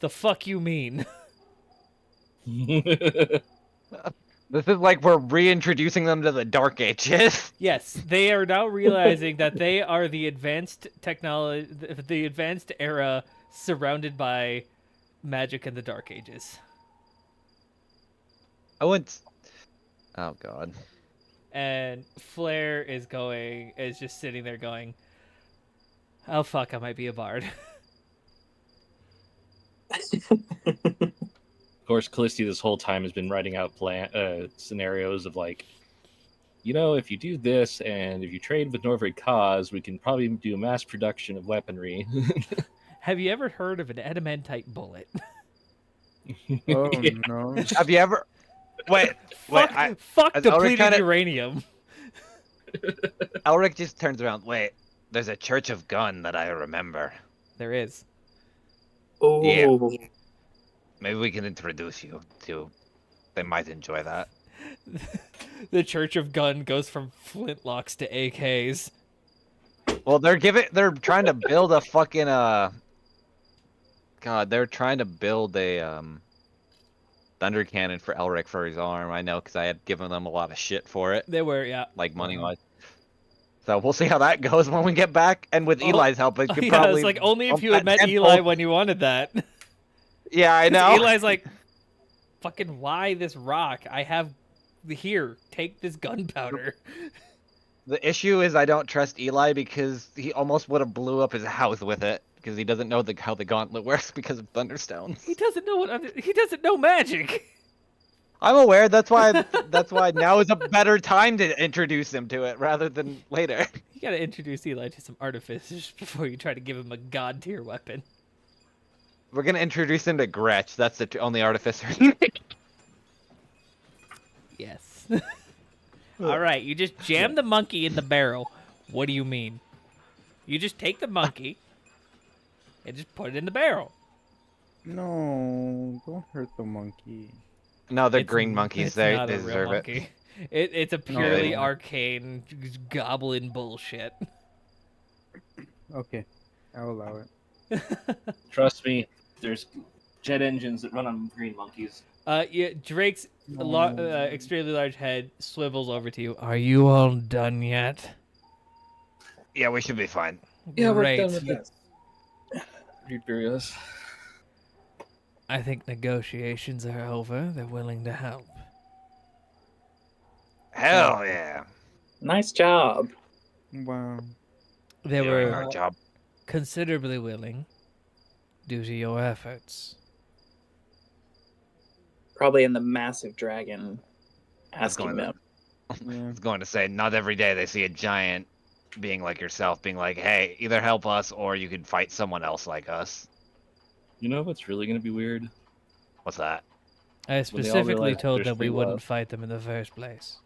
the fuck you mean. This is like we're reintroducing them to the Dark Ages. Yes, they are now realizing that they are the advanced technology, the advanced era surrounded by magic in the Dark Ages. I went. Oh god. And Flair is just sitting there going, "Oh fuck, I might be a bard." of course, Callisti this whole time has been writing out scenarios of like, if you do this and if you trade with Norvig Cause, we can probably do a mass production of weaponry. Have you ever heard of an adamantite bullet? Oh Yeah. no. Have you ever? Wait. Fuck as depleted Elric kinda- uranium. Elric just turns around. Wait. There's a Church of Gun that I remember. There is. Oh, Yeah. Maybe we can introduce you to. They might enjoy that. The Church of Gun goes from flintlocks to AKs. Well, they're trying to build a fucking God, they're trying to build a thunder cannon for Elric for his arm. I know because I had given them a lot of shit for it, They were, yeah. like money wise. So we'll see how that goes when we get back, and with Oh, Eli's help, it could Yeah, probably. it's like only if bump you had that met tenfold. Eli when you wanted that. Yeah, I 'Cause know. Eli's like, fucking why this rock? I have here, take this gunpowder. The issue is I don't trust Eli because he almost would have blew up his house with it because he doesn't know how the gauntlet works because of thunderstones. He doesn't know he doesn't know magic. I'm aware. That's why now is a better time to introduce him to it rather than later. You gotta introduce Eli to some artificers before you try to give him a god tier weapon. We're gonna introduce him to Gretch. That's the only artificer. Yes. All right, you just jam the monkey in the barrel. What do you mean? You just take the monkey and just put it in the barrel. No, don't hurt the monkey. No, they're It's- green monkeys. it's They not a real deserve it. monkey. It's a purely they- arcane goblin bullshit. Okay, I'll allow it. trust me, there's jet engines that run on green monkeys. Yeah, Drake's extremely large head swivels over to you. Are you all done yet? Yeah, we should be fine. Great. Read Furious. I think negotiations are over. They're willing to help. Hell yeah. Nice job. Wow. They Doing were our job. considerably willing due to your efforts. Probably in the massive dragon was asking going them. I Yeah. was going to say, not every day they see a giant being like yourself, being like, hey, either help us or you could fight someone else like us. You know what's really going to be weird? What's that? I When they all specifically realize told there's them we free wouldn't love. fight them in the first place.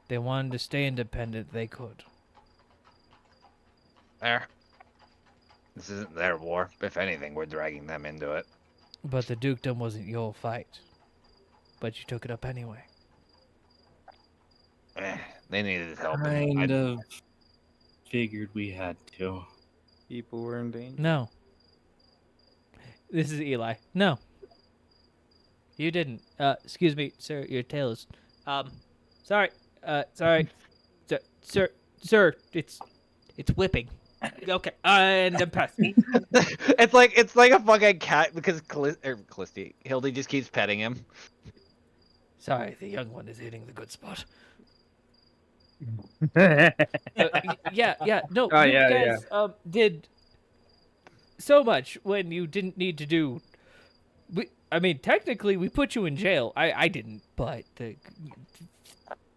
They wanted to stay independent, they could. There. This isn't their war. If anything, we're dragging them into it. But the dukedom wasn't your fight. But you took it up anyway. They needed help. Kind of figured we had to. People were in danger. No. This is Eli. No. You didn't. Excuse me, sir, your tail is... sorry. Sorry. Sir, it's whipping. Okay, and I'm past. it's like a fucking cat because Hildy just keeps petting him. Sorry, the young one is hitting the good spot. Yeah. No, Oh, you yeah, guys did so much when you didn't need to do. I mean, technically, we put you in jail. I didn't, but the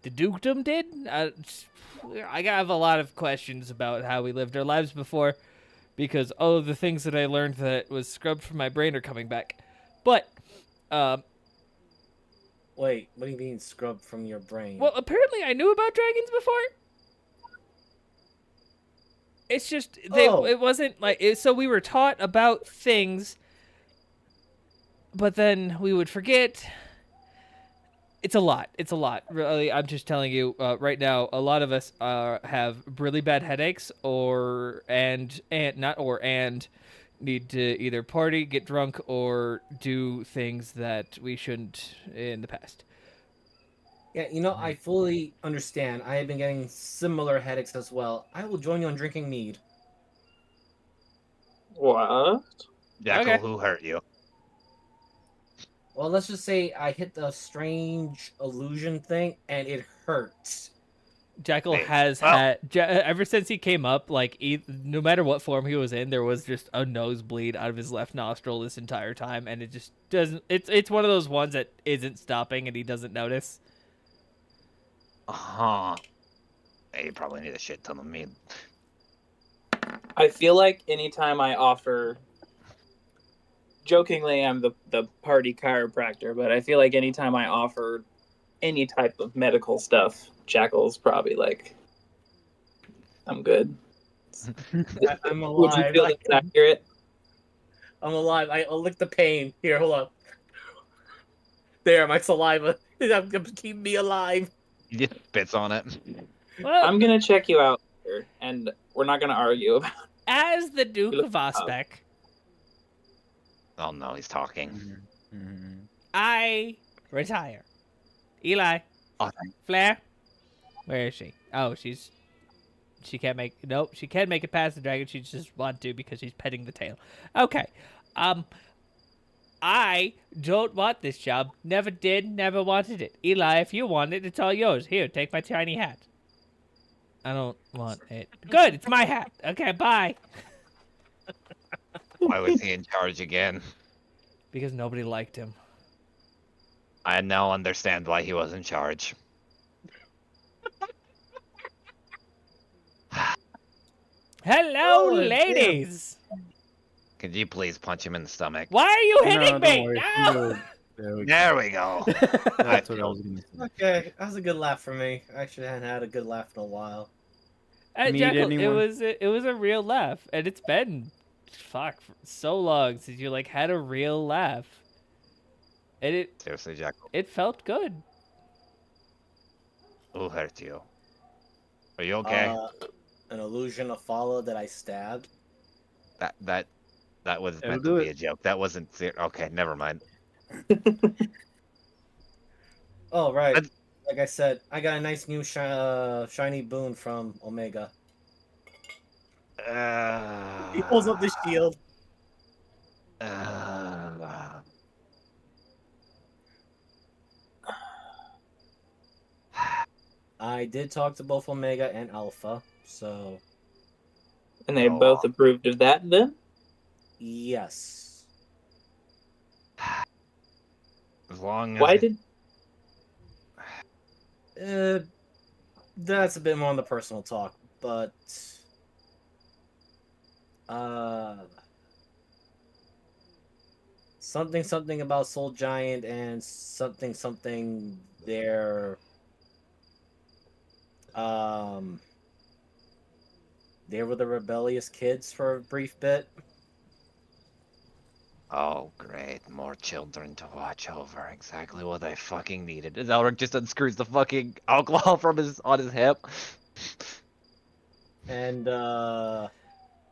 dukedom did. I have a lot of questions about how we lived our lives before, because all of the things that I learned that was scrubbed from my brain are coming back. But, Wait, what do you mean scrubbed from your brain? well, apparently I knew about dragons before. It's just it wasn't like so we were taught about things, but then we would forget. It's a lot. It's a lot. Really, I'm just telling you right now. A lot of us have really bad headaches, and need to either party, get drunk, or do things that we shouldn't in the past. Yeah, I fully understand. I have been getting similar headaches as well. I will join you on drinking mead. What? Jackal, Okay. who hurt you? Well, let's just say I hit the strange illusion thing, and it hurts. Jackal Hey, has well- had ever since he came up. Like no matter what form he was in, there was just a nosebleed out of his left nostril this entire time, and it just doesn't. It's one of those ones that isn't stopping, and he doesn't notice. Hey, you probably need a shit ton of meat. I feel like anytime I offer, jokingly, I'm the party chiropractor, but I feel like anytime I offer any type of medical stuff, Jackal's probably like, I'm good. I'm Would you alive. feel that's accurate? I'm alive. I'll lick the pain. Here, hold up. There, my saliva. I'm keeping me alive. He just spits on it. Well, I'm gonna check you out later, and we're not gonna argue about it. as the Duke of Ospec, Oh no, he's talking. Mm-hmm. I retire. Eli, Oh, Flair, where is she? Oh, she can't make. Nope, she can make it past the dragon. She just want to because she's petting the tail. Okay, I don't want this job. Never did. Never wanted it. Eli, if you want it, it's all yours. Here, take my tiny hat. I don't want it. Good, it's my hat. Okay, bye. why was he in charge again? Because nobody liked him. I now understand why he was in charge. Hello, Oh, and ladies. Could you please punch him in the stomach? Why are you hitting No, me? don't worry. No! There we go. That's what I was gonna say. Okay, that was a good laugh for me. I actually hadn't had a good laugh in a while. Meet Jackal, anyone? it was a real laugh, and it's been so long since you like had a real laugh, and Seriously, Jackal. it felt good. Who hurt you? Are you okay? An illusion of follow that I stabbed. That was That'll meant do to be it. a joke. That wasn't okay. Never mind. Oh, right. That's- Like I said, I got a nice new shiny boon from Omega. He pulls up the shield. I did talk to both Omega and Alpha, so And they Oh, both approved of that then? yes. as long as Why it, did That's a bit more on the personal talk, but uh, something about Soul Giant and something their um they were the rebellious kids for a brief bit. oh great, more children to watch over. Exactly what I fucking needed. As Elric just unscrews the fucking alcohol from his on his hip. And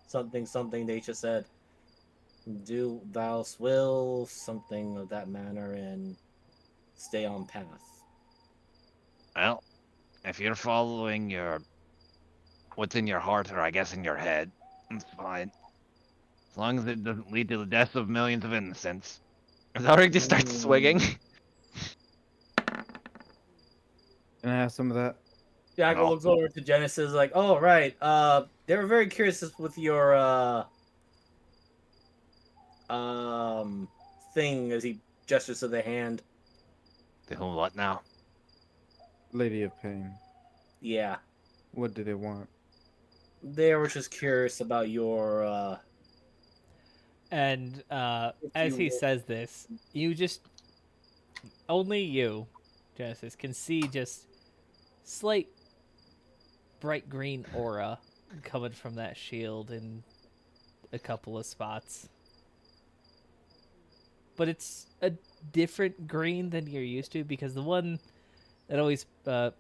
something they just said, do thou's will, something of that manner, and stay on path. Well, if you're following your what's in your heart, or I guess in your head, it's fine. As long as it doesn't lead to the deaths of millions of innocents. As Elric just starts swinging. Can I have some of that? Jackal No. looks over to Genesis like, oh right, they were very curious with your um thing as he gestures to the hand. To whom what now? Lady of Pain. Yeah. What do they want? They were just curious about your And if as he you says this, you just only you, Genesis, can see just slight bright green aura coming from that shield in a couple of spots. But it's a different green than you're used to, because the one that always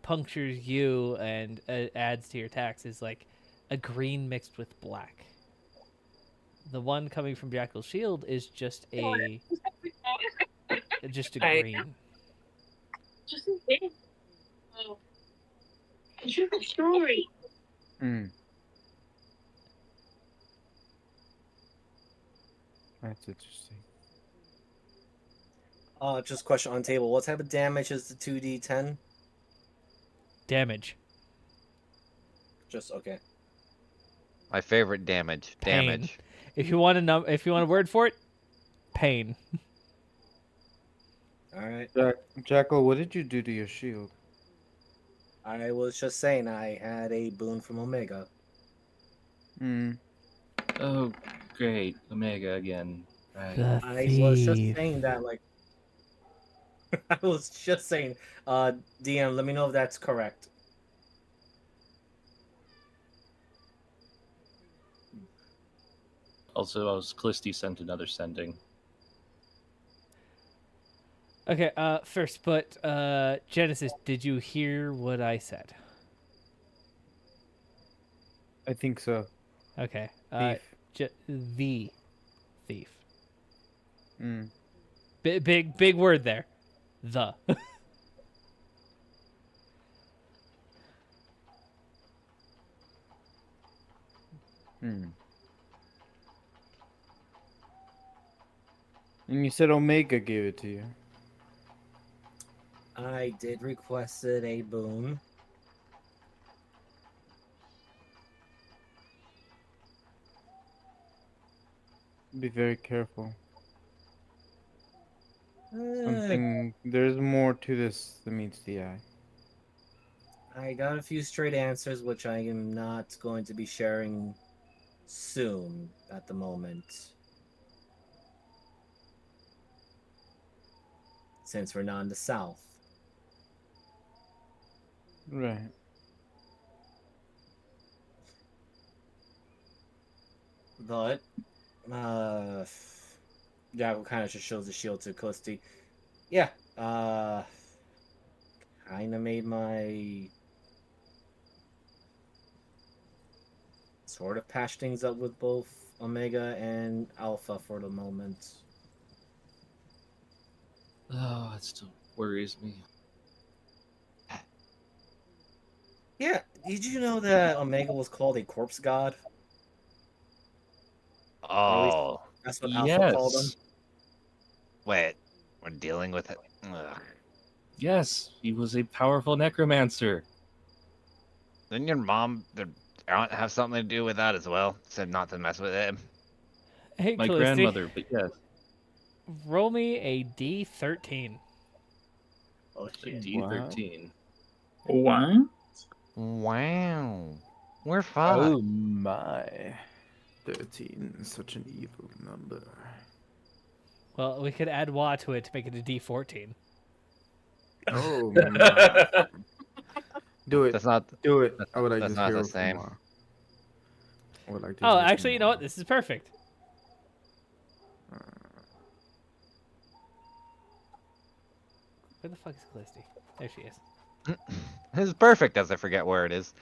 punctures you and adds to your attacks is like a green mixed with black. The one coming from Jackal's shield is just a I green. Hmm. That's interesting. just question on table. What type of damage is the 2d10? Damage. Just okay. My favorite damage. Pain. Damage. If you want a word for it, pain. All right. Jackal, what did you do to your shield? I was just saying I had a boon from Omega. Hmm. Oh, great. Omega again. Right. The I was just thief. saying that like I was just saying DM, let me know if that's correct. Also, as Callisti sent another sending. Okay, first, but Genesis, did you hear what I said? I think so. Okay. Thief. The thief. Hmm. Big word there. The. Hmm. And you said Omega gave it to you. I did requested a boon. Be very careful. Uh, There's more to this than meets the eye. I got a few straight answers, which I am not going to be sharing soon at the moment. Since we're not in the South. Right. But, Jackal kind of just shows the shield to Kosti. Yeah, kind of made my sort of patch things up with both Omega and Alpha for the moment. Oh, that still worries me. Yeah, did you know that Omega was called a corpse god? Or at least Oh. that's what Alpha called him. Yes. Wait. We're dealing with it. Ugh. Yes, he was a powerful necromancer. Didn't your mom, their aunt, have something to do with that as well? Said not to mess with him. Hey, My Callisti, grandmother, but yes. roll me a D13. Oh A shit. D13. What? Wow. We're fine. Oh my. 13 is such an evil number. Well, we could add Wa to it to make it a D14. Oh my. Do it. That's not. Do it. I would like That's to not hear the from same. more. I would like to Oh, hear some actually, you know what? more. This is perfect. Where the fuck is Callisti? There she is. This is perfect, as I forget where it is.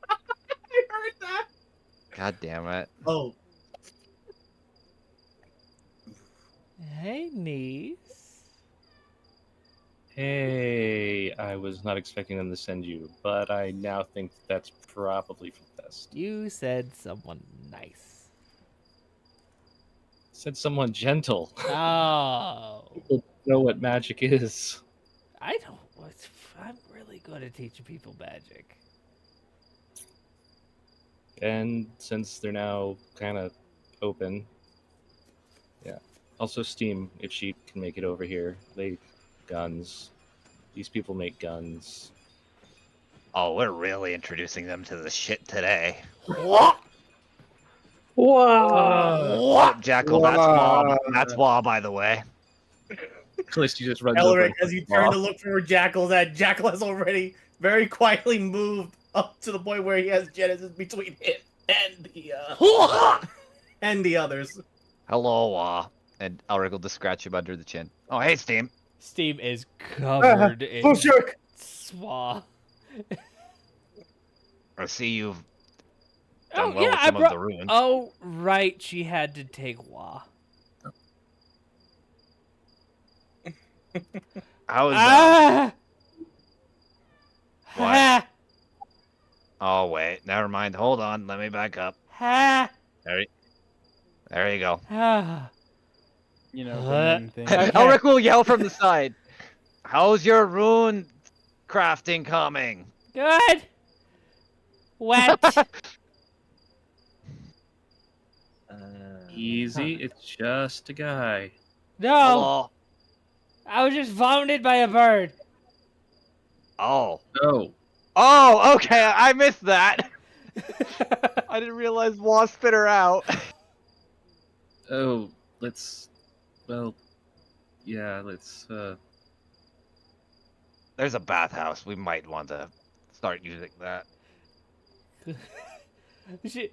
I heard that. God damn it. Oh, Hey, niece. Hey, I was not expecting them to send you, but I now think that's probably for the best. You said someone nice. Said someone gentle. Oh. People know what magic is. I don't. I'm really good at teaching people magic. And since they're now kind of open, yeah. Also, Steam, if she can make it over here. Guns. These people make guns. Oh, we're really introducing them to the shit today. Wow. Oh, Jackal, that's Wah. Wow. That's Wah, by the way. Callisti just runs over. Elric, as you turn to look for Jackal, that Jackal has already very quietly moved up to the point where he has Genesis between him and the others. Hello, Wah. And Elric will just scratch him under the chin. Oh, hey, Steam. Steam is covered in Full shark. swa. I see you've done Oh, well yeah, with I some of brought. the runes. Oh, right. She had to take Wa. How is Ah! What? Ha! Oh, wait. Never mind. Hold on. Let me back up. Ha! There you go. Ah. You know, the Uh, main thing. Okay. Elric will yell from the side. How's your rune crafting coming? Good. Wet. Easy, it's just a guy. No. Hello? I was just vomited by a bird. Oh. Oh, Oh, okay. I missed that. I didn't realize Wah spit her out. oh, let's. Well, yeah, let's. There's a bathhouse. We might want to start using that. She,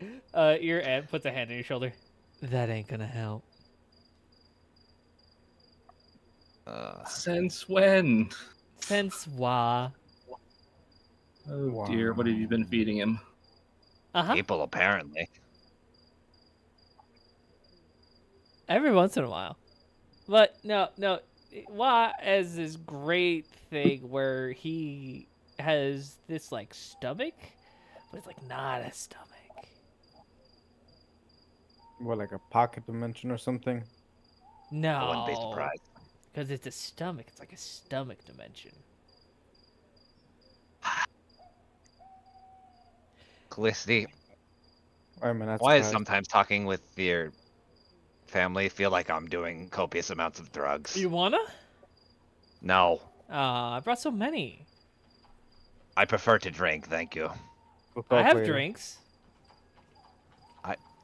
your aunt puts a hand on your shoulder. That ain't gonna help. Since when? Since Wa. Oh dear, what have you been feeding him? Uh-huh. People, apparently. Every once in a while. But no. Wa has this great thing where he has this like stomach, but it's like not a stomach. What, like a pocket dimension or something? I wouldn't be No. surprised. Because it's a stomach. It's like a stomach dimension. Callisti, I'm not why is surprised. sometimes talking with your family feel like I'm doing copious amounts of drugs? You wanna? No. I brought so many. I prefer to drink, thank you. We'll I talk have later. drinks.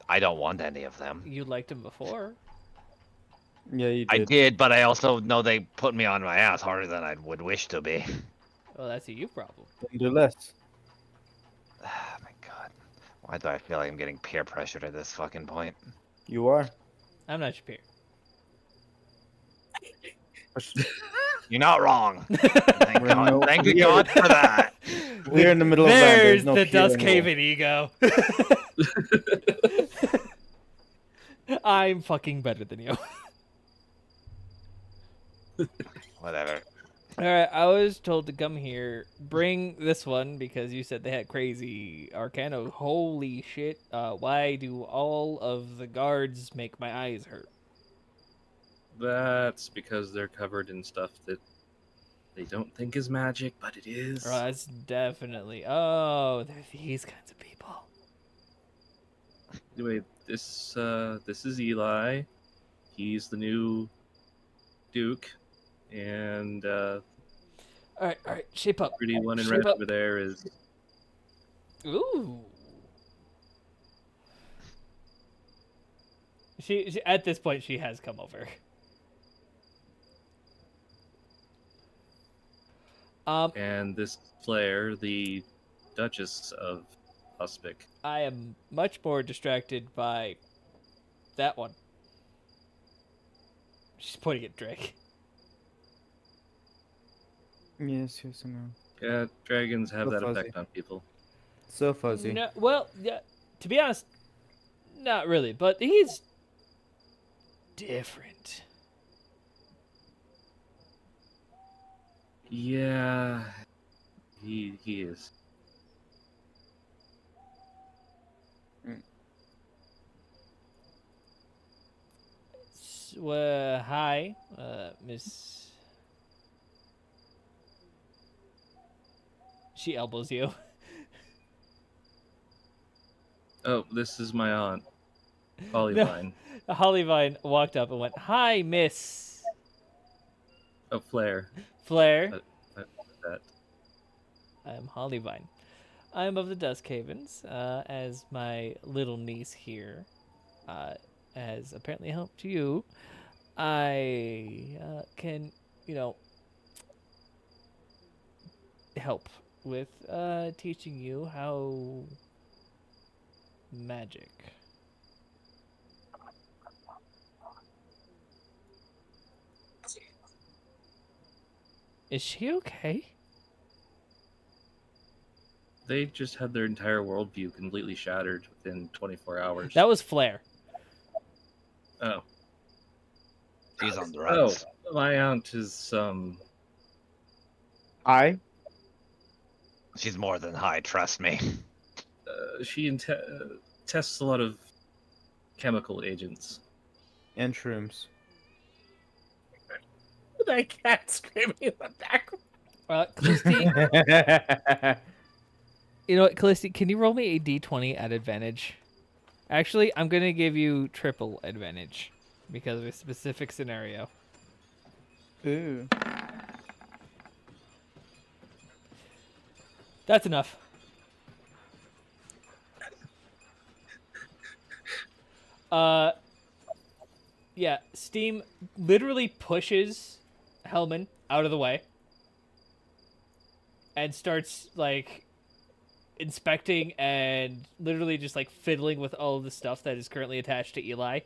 I don't want any of them. You liked them before. Yeah, you I did. did, but I also know they put me on my ass harder than I would wish to be. Well, that's a you problem. Do less. Oh my god. Why do I feel like I'm getting peer pressured at this fucking point? You are. I'm not your peer. You're not wrong. Thank We're God. no- Thank we you are- God for that. We're in the middle of land. There's No the peer Dust involved. Haven ego. I'm fucking better than you. Whatever. Alright, I was told to come here, bring this one because you said they had crazy Arcano. Holy shit. Why do all of the guards make my eyes hurt? That's because they're covered in stuff that they don't think is magic, but it is. Oh, that's definitely. Oh, they're these kinds of people. Anyway, this is Eli. He's the new Duke, and All right, shape up. pretty one in Shape red up. over there is Ooh. She at this point she has come over. and this Claire, the Duchess of Huspic. I am much more distracted by that one. She's pointing at Drake. Yes, I know. Yeah, dragons have So that fuzzy. effect on people. So fuzzy. No, well, yeah. To be honest, not really. But he's different. Yeah, he is. Hi, Miss. She elbows you. Oh, this is my aunt, Polly No. Vine. Hollyvine walked up and went, "Hi, Miss Oh, Flair. Flair." That. I'm Hollyvine. I'm of the Dusk Havens, as my little niece here has apparently helped you. I can, help with teaching you how magic. Is she okay? They just had their entire worldview completely shattered within 24 hours. That was Flair. Oh. She's on the Oh, rise. my aunt is, I? She's more than high, trust me. she tests a lot of chemical agents. And shrooms. That cat screaming in the background. Callisti, you know what, Callisti, can you roll me a d20 at advantage? Actually, I'm going to give you triple advantage because of a specific scenario. Ooh. That's enough. Yeah, Steam literally pushes Hellman out of the way and starts, like, inspecting and literally just, like, fiddling with all of the stuff that is currently attached to Eli.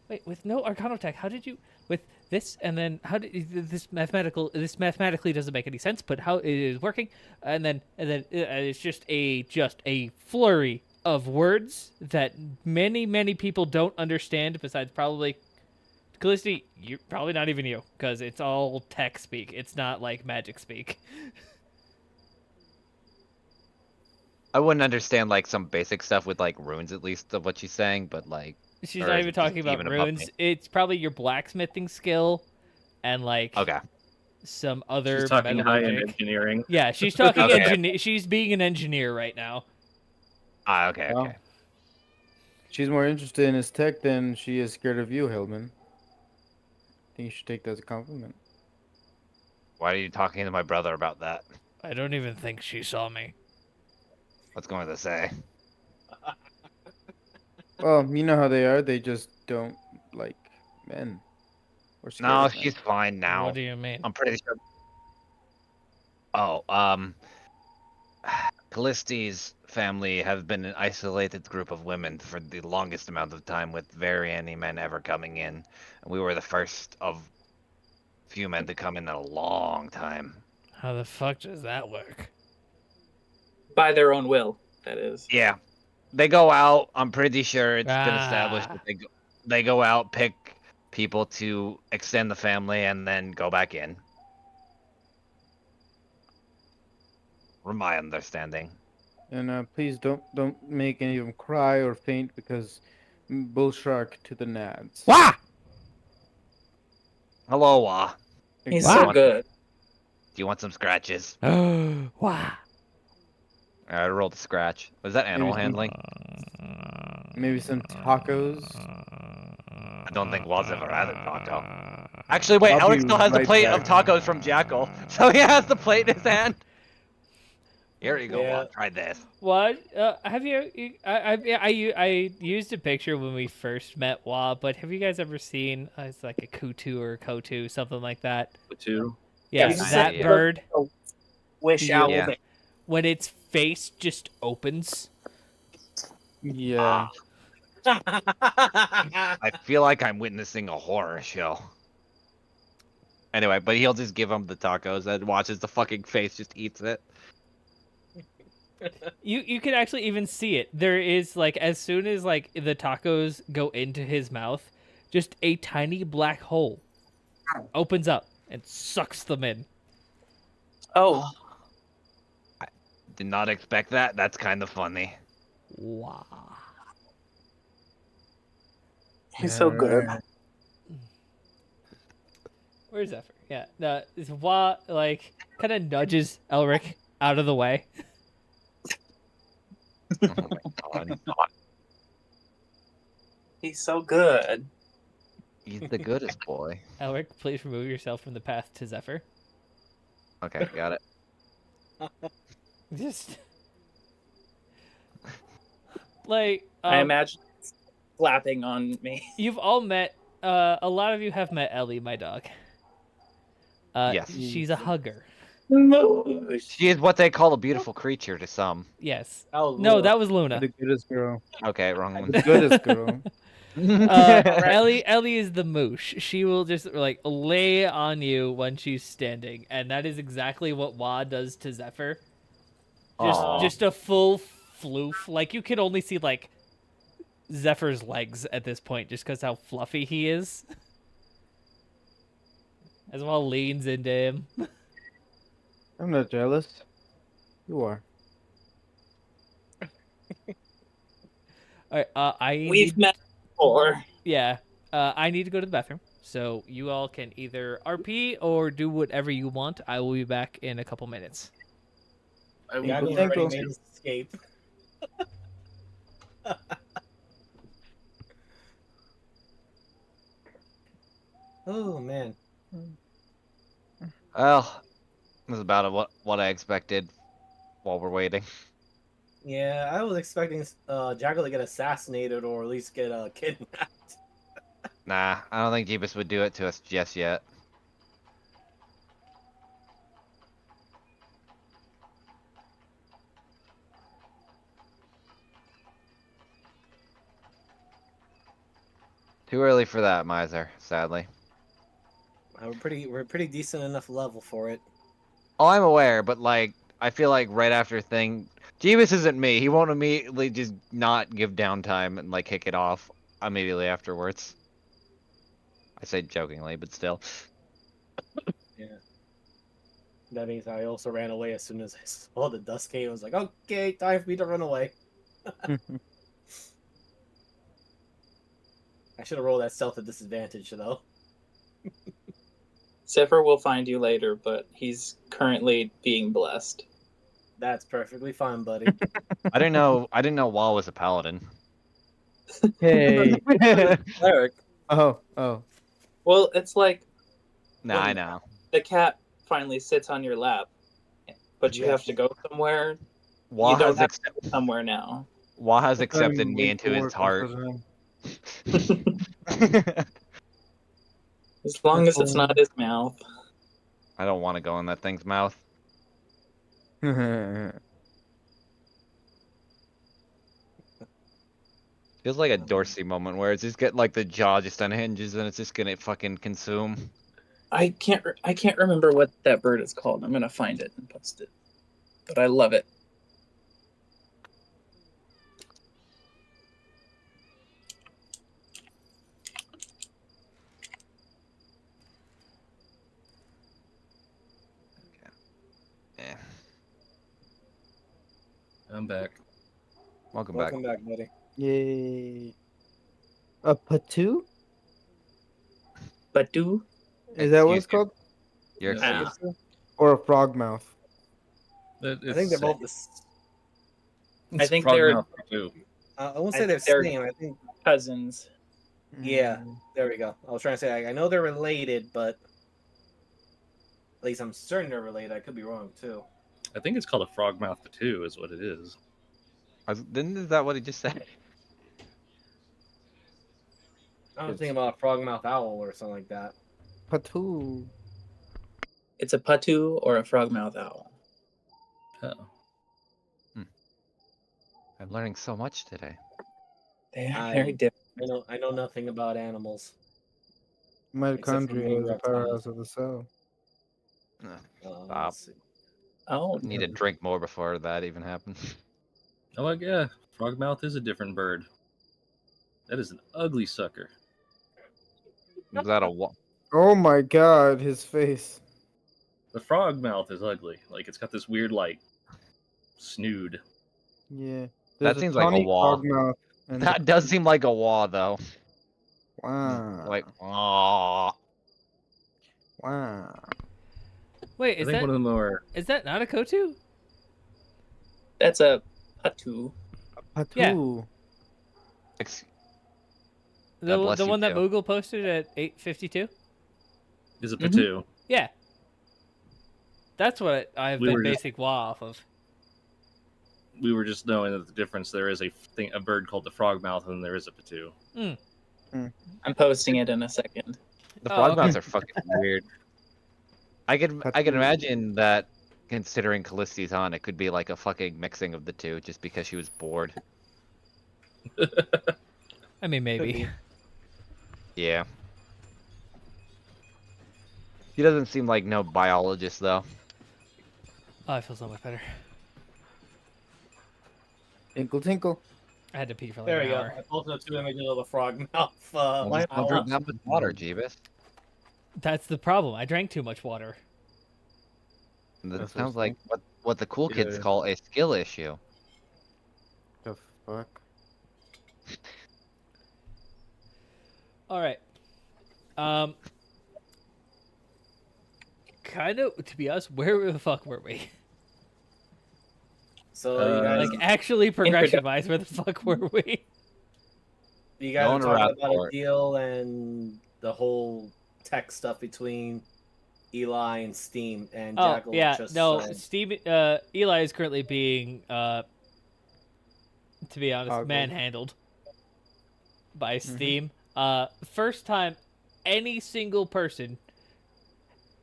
Wait, with no Arcana attack, how did you... With this, and then how did... This mathematically doesn't make any sense, but how it is working, and then it's just a flurry of words that many people don't understand, besides probably... Callisti, you probably not even you, because it's all tech speak. It's not like magic speak. I wouldn't understand like some basic stuff with like runes at least of what she's saying, but like She's or not is even it just talking about even above runes. me? It's probably your blacksmithing skill and like Okay. some other She's talking high-end metallurgic. engineering. Yeah, she's talking Okay. engineer. She's being an engineer right now. Okay, Wow. okay. She's more interested in his tech than she is scared of you, Hillman. I think you should take that as a compliment. Why are you talking to my brother about that? I don't even think she saw me. What's going to say? Well, you know how they are. They just don't like men. Or scared No, of men. she's fine now. What do you mean? I'm pretty sure. Oh, Callisti's family have been an isolated group of women for the longest amount of time, with very any men ever coming in. And we were the first of few men to come in a long time. How the fuck does that work? By their own will, that is. Yeah, they go out. I'm pretty sure it's been established Ah. that they go out, pick people to extend the family, and then go back in. From my understanding. And please don't make any of them cry or faint because bull shark to the nads. Wah! Hello, Wah. He's Wow. so good. Do you want some scratches? Wow. I rolled a scratch. Was that animal Maybe some- handling? Maybe some tacos. I don't think Wah's ever had a taco. Actually, wait, I'll Alec be still has the right plate of back. tacos from Jackal, so he has the plate in his hand. Here you go, Yeah. Wah. Try this. What? Have I used a picture when we first met Wa, but have you guys ever seen it's like a kutu or a kotu, something like that? Two. Yeah, Yes. that Yeah. bird Wish Yeah. Yeah. owl. when its face just opens. Yeah. I feel like I'm witnessing a horror show. Anyway, but he'll just give him the tacos and watches the fucking face just eats it. You can actually even see it. There is like as soon as like the tacos go into his mouth, just a tiny black hole opens up and sucks them in. Oh, I did not expect that. That's kind of funny. Wow. he's so good. Alright. Where's Zephyr? Yeah, no, it's Wa like kind of nudges Elric out of the way. Oh my god. He's so good. He's the goodest boy. Elric, please remove yourself from the path to Zephyr. Okay, got it. Just like I imagine flapping on me. you've all met. A lot of you have met Ellie, my dog. Yes. She's a hugger. She is what they call a beautiful creature to some. Yes. Oh, No, Luna. that was Luna. The goodest girl. Okay, wrong one. The goodest girl. Ellie is the moosh. She will just like lay on you when she's standing, and that is exactly what Wa does to Zephyr. Aw. Just a full floof. Like you can only see like Zephyr's legs at this point, just because how fluffy he is. As well leans into him. I'm not jealous. You are. All right, I We've need, met before. yeah. I need to go to the bathroom, so you all can either RP or do whatever you want. I will be back in a couple minutes. I will Jackal go Thank already you. made his escape. Oh man. Well, this is about what I expected while we're waiting. Yeah, I was expecting Jackal to get assassinated or at least get kidnapped. Nah, I don't think Jeebus would do it to us just yet. Too early for that, Miser, sadly. We're pretty decent enough level for it. Oh, I'm aware, but like, I feel like right after thing, Jeebus isn't me. He won't immediately just not give downtime and like kick it off immediately afterwards. I say jokingly, but still. Yeah. That means I also ran away as soon as I saw the dust came. I was like, okay, time for me to run away. I should have rolled that stealth at disadvantage though. Zephyr will find you later, but he's currently being blessed. That's perfectly fine, buddy. I didn't know Wall was a paladin. Hey. Eric. Oh. Well, it's like Nah, I know. the cat finally sits on your lap, but you have to go somewhere. Wah you don't has, have to go somewhere now. Wah has accepted me into his heart. As long as it's not his mouth. I don't want to go in that thing's mouth. Feels like a Dorsey moment where it's just get like the jaw just unhinges and it's just gonna fucking consume. I can't remember what that bird is called. I'm gonna find it and post it. But I love it. Yeah. I'm back. Welcome Welcome back, buddy. Yay. A patu? But do Is that what Excuse it's called? You're Yeah. excused. Or a frogmouth? I think they're both the. I think they're- too. I won't I say they're think they're- same. I think. cousins. Yeah. Mm. There we go. I was trying to say I know they're related, but at least I'm certain they're related. I could be wrong too. I think it's called a frogmouth too, is what it is. Is that what he just said? I was thinking about a frogmouth owl or something like that. Patu. It's a patu or a frogmouth owl. Oh. I'm learning so much today. They are I- very different. I know nothing about animals. Mitochondria maybe is the reptiles. powerhouse of the cell. Ugh, Stop. Stop. Oh, Need to drink more before that even happens. Oh, like, yeah. Frogmouth is a different bird. That is an ugly sucker. Is that a Oh my god, his face. The frogmouth is ugly. Like, it's got this weird, like, snood. Yeah. That seems like a tawny wall. frogmouth and That does seem like a wall, though. Wow. Like, aww. Wow. Wait, I is think one of that them are. is that not a Kotu? that's a patu. Patu. Yeah. Ex- The bless the you, one that Joe. Moogle posted at 8:52. Is a Mhm. patu. Yeah. That's what I've We been were just- basing WoW off of. We were just knowing that the difference there is a bird called the frogmouth, and there is a patu. I'm posting it in a second. The Oh, frogmouths okay. are fucking weird. I can imagine that, considering Callisti's on, it could be like a fucking mixing of the two, just because she was bored. I mean, maybe. Yeah. He doesn't seem like no biologist, though. Oh, I feel so much better. Tinkle tinkle. I had to pee for like There an we go. hour. I posted 2 images of the frogmouth. Well, Line just don't drink owl. that much water, Jeebus. That's the problem. I drank too much water. That That's sounds what like what the cool kids Yeah. call a skill issue. The fuck? All right. Kind of, to be honest, where the fuck were we? So you guys, Like, actually, progression-wise, where the fuck were we? you guys are going around talking about for a it. deal and the whole tech stuff between Eli and Steam and Oh, Jackal. yeah. just No, said- Steve, Eli is currently being, to be honest, Hoggled. manhandled by Mm-hmm. Steam. First time any single person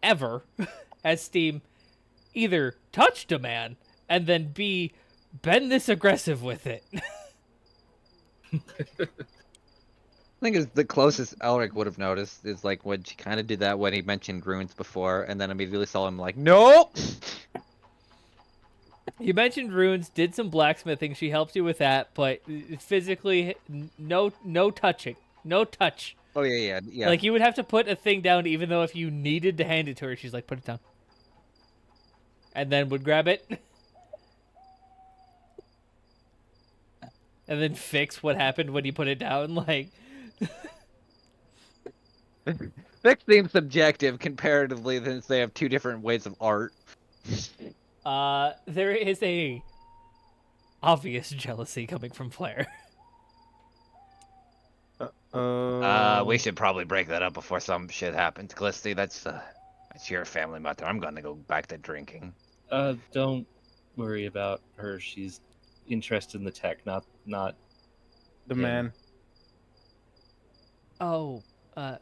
ever has Steam either touched a man and then B, been this aggressive with it. I think it's the closest Elric would have noticed is like when she kind of did that when he mentioned runes before, and then immediately saw him like, nope. You mentioned runes, did some blacksmithing. She helped you with that, but physically, no touching, no touch. Oh yeah. Like you would have to put a thing down, even though if you needed to hand it to her, she's like, put it down, and then would grab it, and then fix what happened when you put it down. Like, Fix seems subjective comparatively, since they have two different ways of art. there is a obvious jealousy coming from Flair. We should probably break that up before some shit happens. Glisty, that's your family matter. I'm gonna go back to drinking. Don't worry about her. She's interested in the tech, not The Yeah. man. Oh, God,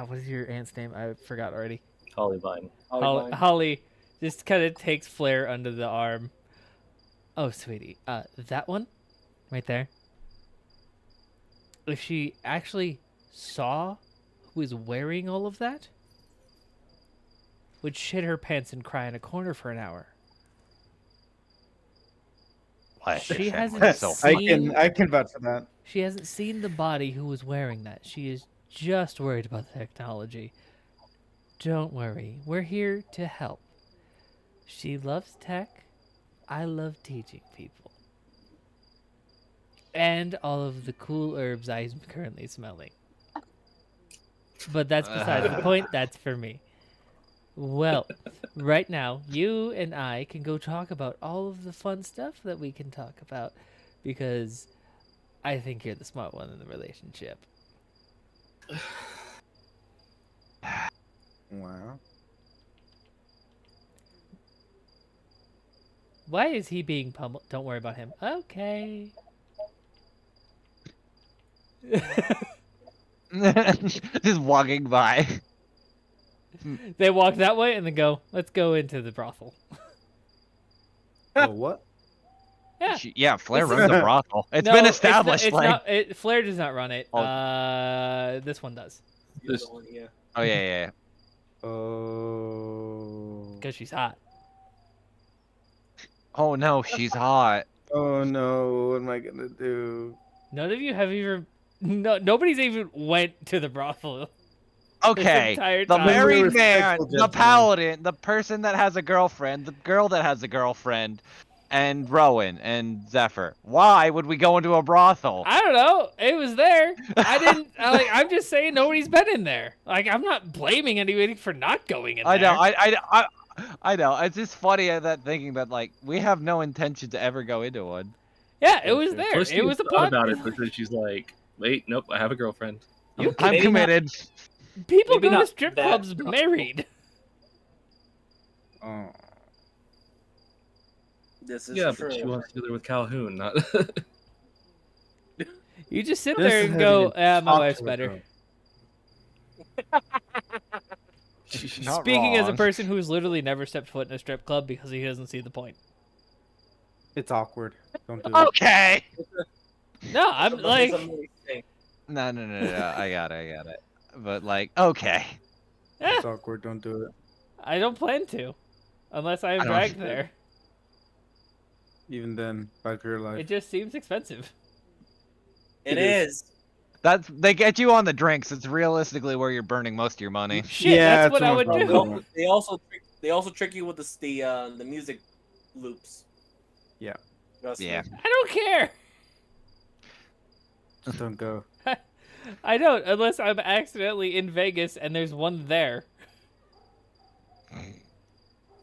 what is your aunt's name? I forgot already. Hollyvine. Holly just kind of takes Flair under the arm. Oh, sweetie, that one, right there. If she actually saw who was wearing all of that, would shit her pants and cry in a corner for an hour. Why? She hasn't So seen- I can vouch for that. She hasn't seen the body who was wearing that. She is just worried about the technology. Don't worry. We're here to help. She loves tech. I love teaching people. And all of the cool herbs I'm currently smelling. But that's besides the point. That's for me. Well, right now, you and I can go talk about all of the fun stuff that we can talk about, because I think you're the smart one in the relationship. Wow. Why is he being pummeled? Don't worry about him. Okay. Just walking by. They walk that way and then go, let's go into the brothel. Oh, what? Yeah. Yeah, Flair runs a brothel. It's No, been established. It's like, not. Flair does not run it. Oh. This one does. This- Yeah. oh yeah. Oh. Because she's hot. Oh no, she's hot. Oh no, what am I gonna do? None of you have even. No, nobody's even went to the brothel. Okay, entire the time. married Respectful man, the gentleman. paladin, the person that has a girlfriend, the girl that has a girlfriend, and Rowan and Zephyr. Why would we go into a brothel? I don't know. It was there. I didn't. I'm just saying nobody's been in there. Like, I'm not blaming anybody for not going in I there. know. I know. It's just funny that thinking that like we have no intention to ever go into one. Yeah, it was there. Felicity It was a thought plot. about it, but then she's like, "Wait, nope, I have a girlfriend." I'm maybe committed. People Maybe go to not strip that clubs brothel. married. Oh. This is Yeah, true. but she wants to go there with Calhoun, not. You just sit This there is and having go, a my talk wife's to a better. girl. Not Speaking as a wrong. person who's literally never stepped foot in a strip club because he doesn't see the point. It's awkward. Don't do it. Okay. No, I'm Somebody's like, amazing. No. I got it. But like, okay. eh, It's awkward. Don't do it. I don't plan to, unless I am I don't- dragged there. Even then, back to your life. It just seems expensive. It It is. is. They get you on the drinks. It's realistically where you're burning most of your money. Shit, Yeah, that's what I would someone's do. problem. They also trick you with the music loops. Yeah. Trust me. Yeah. I don't care. Just don't go. I don't, unless I'm accidentally in Vegas and there's one there.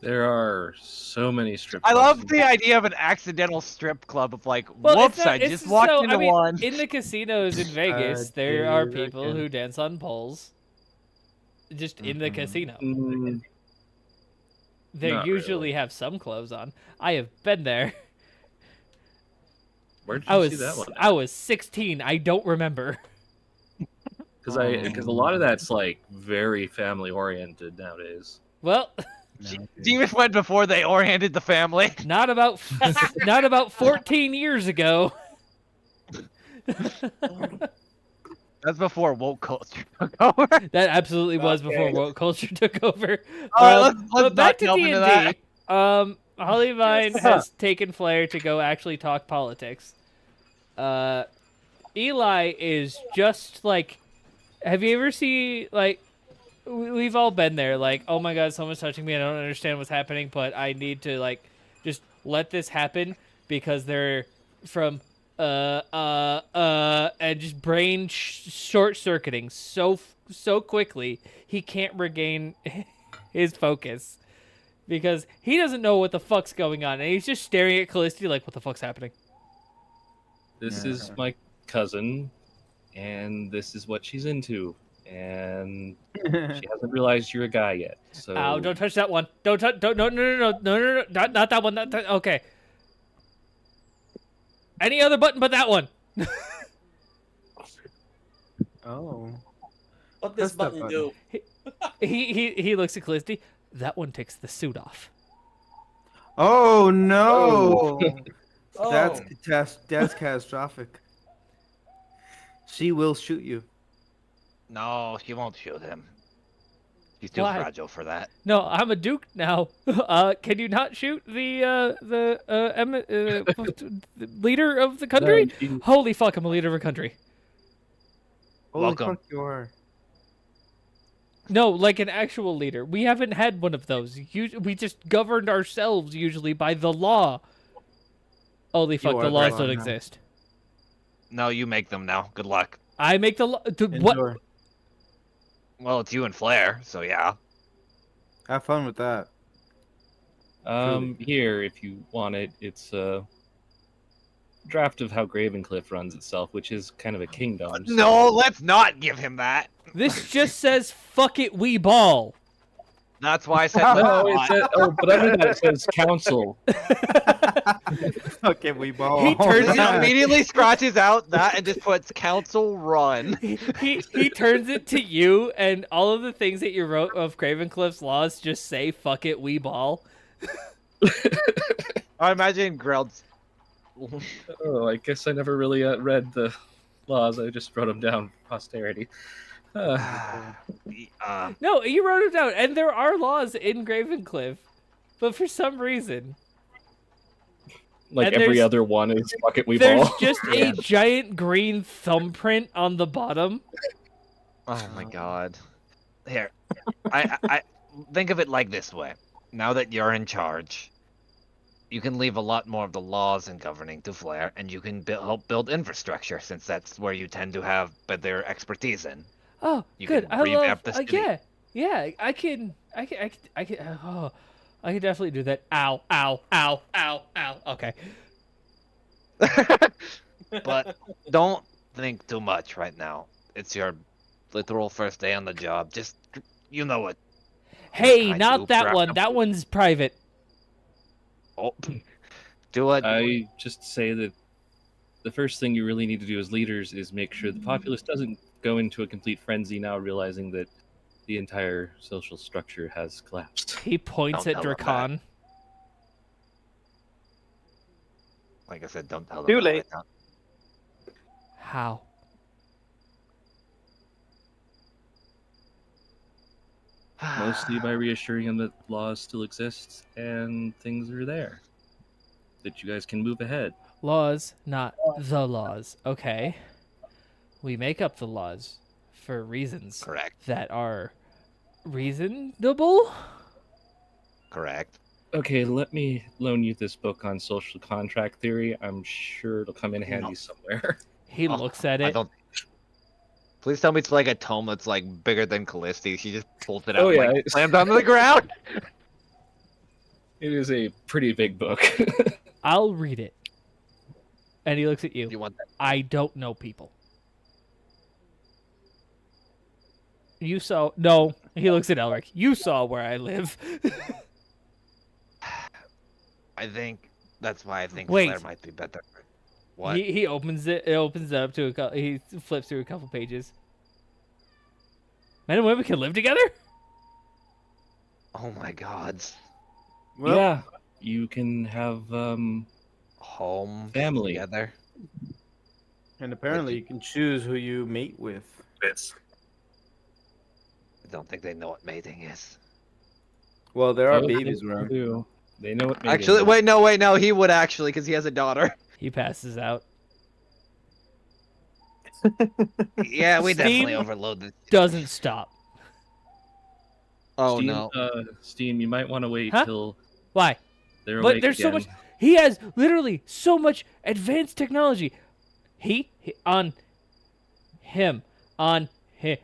There are so many strip. I clubs love in- the idea of an accidental strip club of like, Well, whoops, it's not, I it's just walked so, into I mean, one. in the casinos in Vegas, there are dude, people okay. who dance on poles. Just in the Mhm. casino. Mm, They Not usually really. have some clothes on. I have been there. where did I you see that was one? I was 16. I don't remember. Because a lot of that's like very family oriented nowadays. Well, No, Demon went before they oriented the family. not about 14 years ago. That's before woke culture took over. That absolutely was before Okay. woke culture took over. All right, let's But back not to delve D&D. into that. Hollyvine has taken Flair to go actually talk politics. Eli is just like, have you ever seen, like, we've all been there, like, oh my god, someone's touching me, I don't understand what's happening, but I need to, like, just let this happen because they're from, and just brain short-circuiting so quickly, he can't regain his focus. Because he doesn't know what the fuck's going on, and he's just staring at Callisti like, what the fuck's happening? This Yeah. is my cousin, and this is what she's into, and she hasn't realized you're a guy yet. So Ow, don't touch that one. Don't touch, don't, no, not that one, okay. Any other button but that one. Oh. What this Press that button do? He looks at Callisti. That one takes the suit off. Oh no. Oh, That's catastrophic. She will shoot you. No, she won't shoot him. She's too Why? fragile for that. No, I'm a duke now. Can you not shoot the leader of the country? No, she- Holy fuck, I'm a leader of a country. Holy Welcome. fuck, you are. No, like an actual leader. We haven't had one of those. We just governed ourselves usually by the law. Holy fuck, are the the laws law don't now. exist. No, you make them now. Good luck. I make the law. What? Enjoy. Well, it's you and Flair, so yeah. Have fun with that. Truly. Here, if you want it, it's a draft of how Gravencliff runs itself, which is kind of a kingdom. So... No, let's not give him that. This just says "fuck it, we ball." That's why I said let's No, it not. says, but under that it says council. Okay, we ball. He turns He immediately scratches out that and just puts council run. He turns it to you, and all of the things that you wrote of Cravencliff's laws just say "fuck it, we ball." I imagine Greld's. Oh, I guess I never really read the laws. I just wrote them down for posterity. No, you wrote it down, and there are laws in Gravencliff, but for some reason, like and every there's- other one is fuck it, we there's ball. just a giant green thumbprint on the bottom. Oh my god. Here, I think of it like this way. Now that you're in charge, you can leave a lot more of the laws and governing to Flair, and you can help build infrastructure, since that's where you tend to have their expertise in. Oh, You good. can I revamp love. the city. Yeah. I can. Oh, I can definitely do that. Ow! Ow! Ow! Ow! Ow! Okay. But don't think too much right now. It's your literal first day on the job. Just, you know it. Hey, Kind not of that wrap one. up. That one's private. Oh, do it. I just say that the first thing you really need to do as leaders is make sure the populace doesn't go into a complete frenzy now, realizing that the entire social structure has collapsed. He points Don't at tell him Drakon. Like I said, don't tell them. Too that late. right now. How? Mostly by reassuring them that laws still exist and things are there. That you guys can move ahead. Laws, not the laws. Okay. We make up the laws for reasons Correct. that are reasonable. Correct. Okay, let me loan you this book on social contract theory. I'm sure it'll come in handy somewhere. He Oh, looks at I it. don't. Please tell me it's like a tome that's like bigger than Callisti. She just pulls it out Oh, and yeah, like, it's- slams onto the ground. It is a pretty big book. I'll read it. And he looks at you. You want that? I don't know people. You saw. No, he looks at Elric. You saw where I live. I think that's why I think Wait. Flair might be better. What? He opens it. It opens it up to he flips through a couple pages. Men and women can live together. Oh my god. Well, yeah, you can have Home Family. together. and apparently you can choose who you mate with. I don't think they know what mating is. Well, there are Oh, babies they around. do. They know what mating Actually, is. wait, no, he would actually, because he has a daughter. He passes out. Yeah, we definitely Steam overload this. Doesn't stop. Oh Steam, no. Steam, you might want to wait Huh? till Why? they're But awake there's so again. much. He has literally so much advanced technology. He on him on him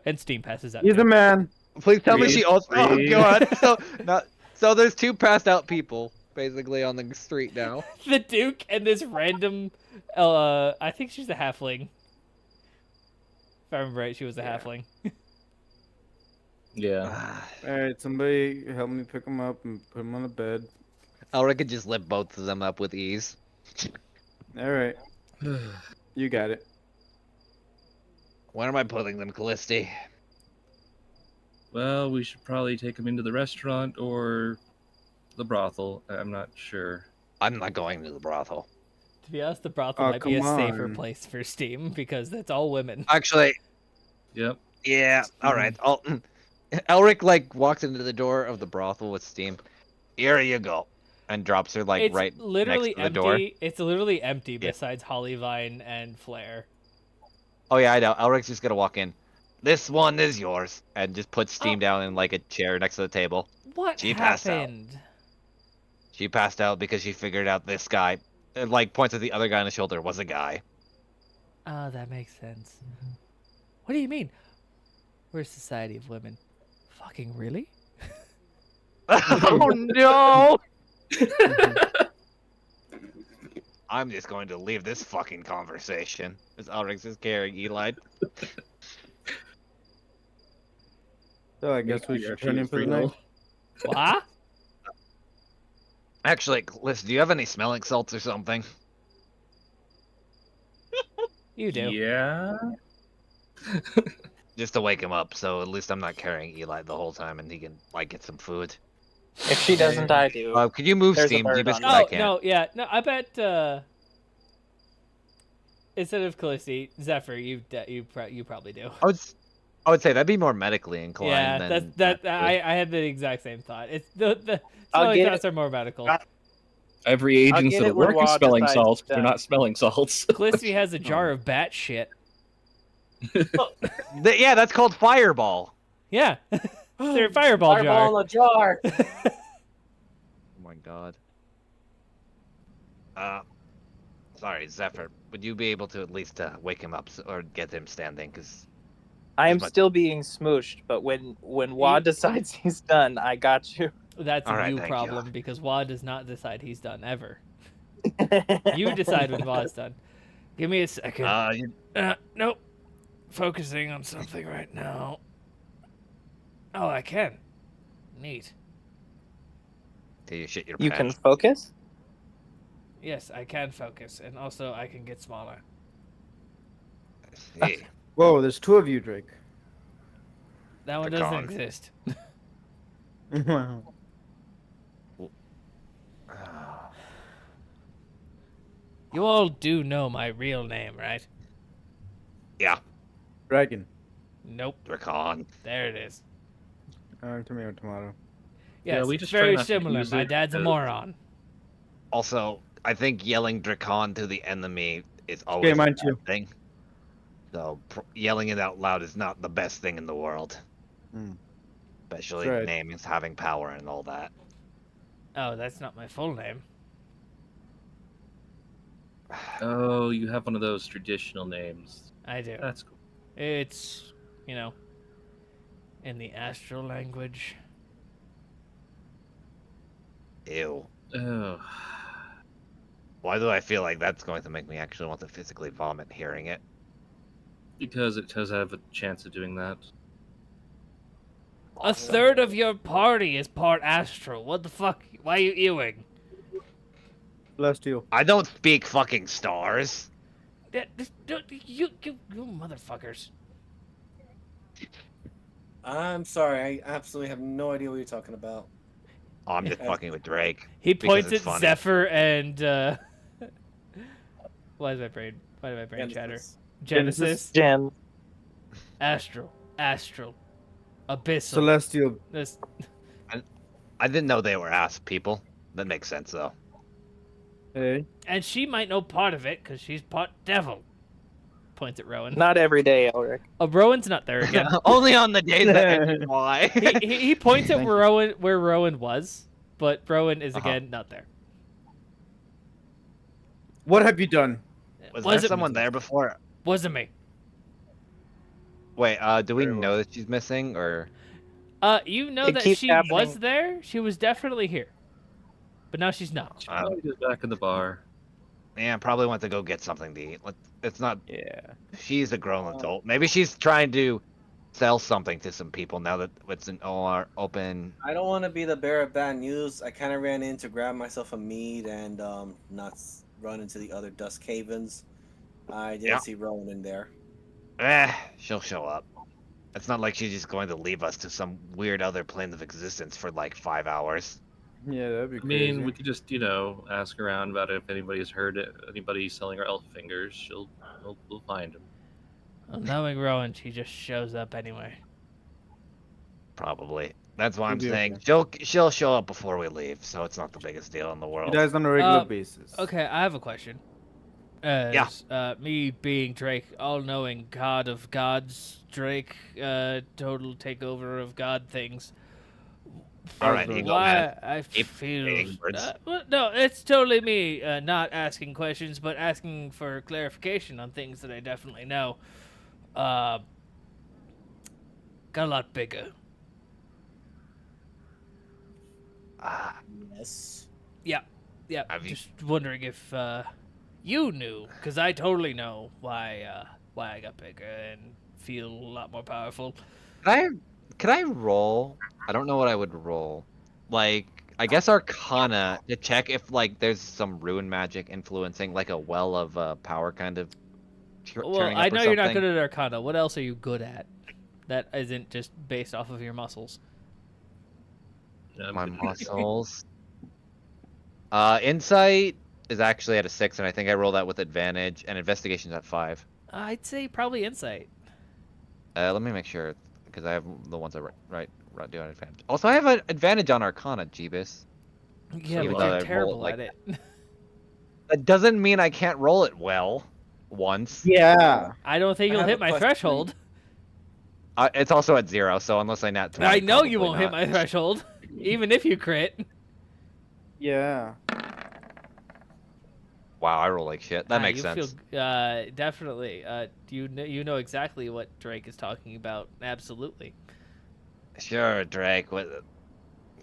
and Steam passes out. He's too. a man. Please tell me Breathe, she also. Oh breathe. god. So there's two passed out people basically on the street now. The Duke and this random. I think she's a halfling. If I remember right, she was a halfling. Yeah. All right, somebody help me pick him up and put him on the bed. Elric could just lift both of them up with ease. All right, you got it. Where am I putting them, Callisti? Well, we should probably take them into the restaurant or the brothel. I'm not sure. I'm not going to the brothel. To be honest, the brothel Oh, might be a come safer on. place for Steam because that's all women. Actually, Yep. yeah. All right. Elric like walks into the door of the brothel with Steam. Here you go, and drops her like It's right literally next to the empty. door. It's literally empty Yeah. besides Hollyvine and Flare. Oh yeah, I know. Elric's just gonna walk in. This one is yours, and just put Steam down in like a chair next to the table. What She passed out. happened? She passed out because she figured out this guy, and, like points at the other guy on the shoulder, was a guy. Oh, that makes sense. What do you mean? We're a society of women. Fucking really? Oh no! I'm just going to leave this fucking conversation. As Alrix is carrying Eli. So I guess we should turn in for the night. What? Actually, Liz, do you have any smelling salts or something? You do. Yeah. Just to wake him up, so at least I'm not carrying Eli the whole time and he can, like, get some food. If she doesn't, I do. Could you move There's a Steam, bird Deebus? on 'Cause I Oh, can't. no, yeah. No, I bet, instead of Callisti, Zephyr, you probably do. I would say that'd be more medically inclined Yeah, than I had the exact same thought. It's the I'll smelling get salts are more medical. Every I'll agents get that it when work is Wad smelling decides salts. it's They're done. not smelling salts. Callisti has a jar of bat shit. Yeah, that's called Fireball. Yeah. They're fireball jar. Fireball in a jar. Oh my god. Sorry, Zephyr. Would you be able to at least wake him up or get him standing? Because I am As much- still being smooshed, but when Wad decides he's done, I got you. That's All a right, you thank problem because Wad does not decide he's done ever. You decide when Wad's done. Give me a second. Nope. Focusing on something right now. Oh, I can. Neat. do you shit your You pants? can focus? Yes, I can focus, and also I can get smaller. Hey. Whoa, there's two of you, Drake. That one Pecan. doesn't exist. Wow. You all do know my real name, right? Yeah, Dragon. Nope. Dracon. There it is. Tomato, tomato. Yes, we it's just try very not to similar. use My it dad's a because- moron. Also, I think yelling Dracon to the enemy is always mine a bad too. thing. So yelling it out loud is not the best thing in the world. Hmm. Especially That's right. names having power and all that. Oh, that's not my full name. Oh, you have one of those traditional names. I do. That's cool. It's, in the astral language. Ew. Oh. Why do I feel like that's going to make me actually want to physically vomit hearing it? Because it does have a chance of doing that. A third of your party is part astral. What the fuck? Why are you ewing? Celestial. I don't speak fucking stars. You motherfuckers. I'm sorry, I absolutely have no idea what you're talking about. Oh, I'm just fucking with Drake. He Because points it's at funny. Zephyr and why did my brain chatter? Genesis. Gem. Astral. Abyssal. Celestial. This I didn't know they were ass people. That makes sense though. Hey. and she might know part of it because she's part devil. Points at Rowan. Not every day, Elric. Rowan's not there again. Only on the days that ended why. he points at Thank you. where Rowan was, but Rowan is Uh-huh. again not there. What have you done? Was Was there it- someone there before? Wasn't me. Wait, do we know that she's missing or? You know It that keeps she happening. was there. She was definitely here, but now she's not. She probably goes back in the bar. Yeah, probably went to go get something to eat. It's not. Yeah. She's a grown adult. Maybe she's trying to sell something to some people now that it's an OR open. I don't want to be the bearer of bad news. I kind of ran in to grab myself a mead and run into the other Dusk Havens. I didn't Yeah. see Rowan in there. She'll show up. It's not like she's just going to leave us to some weird other plane of existence for like 5 hours. Yeah, that'd be I crazy. mean, we could just, ask around about it. If anybody's heard it, anybody selling our elf fingers, we'll find them. Well, knowing Rowan, she just shows up anyway. Probably. That's why I'm Maybe saying okay. she'll show up before we leave, so it's not the biggest deal in the He world. dies on a regular Uh, basis. Okay, I have a question. Me being Drake, all-knowing god of gods, Drake, total takeover of god things. All right, Eagle Why Man. I Keep feel saying words. well, no, it's totally me not asking questions, but asking for clarification on things that I definitely know. got a lot bigger. Yes. Yeah, yeah. Have you- Just wondering if you knew, because I totally know why I got bigger and feel a lot more powerful. Could I roll? I don't know what I would roll. Like, I guess Arcana to check if like there's some rune magic influencing, like a well of power kind of Well, turning I up or know you're not something. good at Arcana. What else are you good at that isn't just based off of your muscles? Yeah, I'm My good at that. muscles. Insight is actually at a 6, and I think I roll that with advantage, and investigation's at 5. I'd say probably Insight. Let me make sure, because I have the ones I do on advantage. Also, I have an advantage on Arcana, Jeebus. Yeah, Even but though you're I roll it terrible like at it. that doesn't mean I can't roll it well once. Yeah. I don't think I you'll have hit a my question. threshold. It's also at 0, so unless I nat 20, I know you probably won't hit not. my threshold, even if you crit. Yeah. Wow, I roll like shit. That makes you sense. feel definitely. You know exactly what Drake is talking about. Absolutely. Sure, Drake.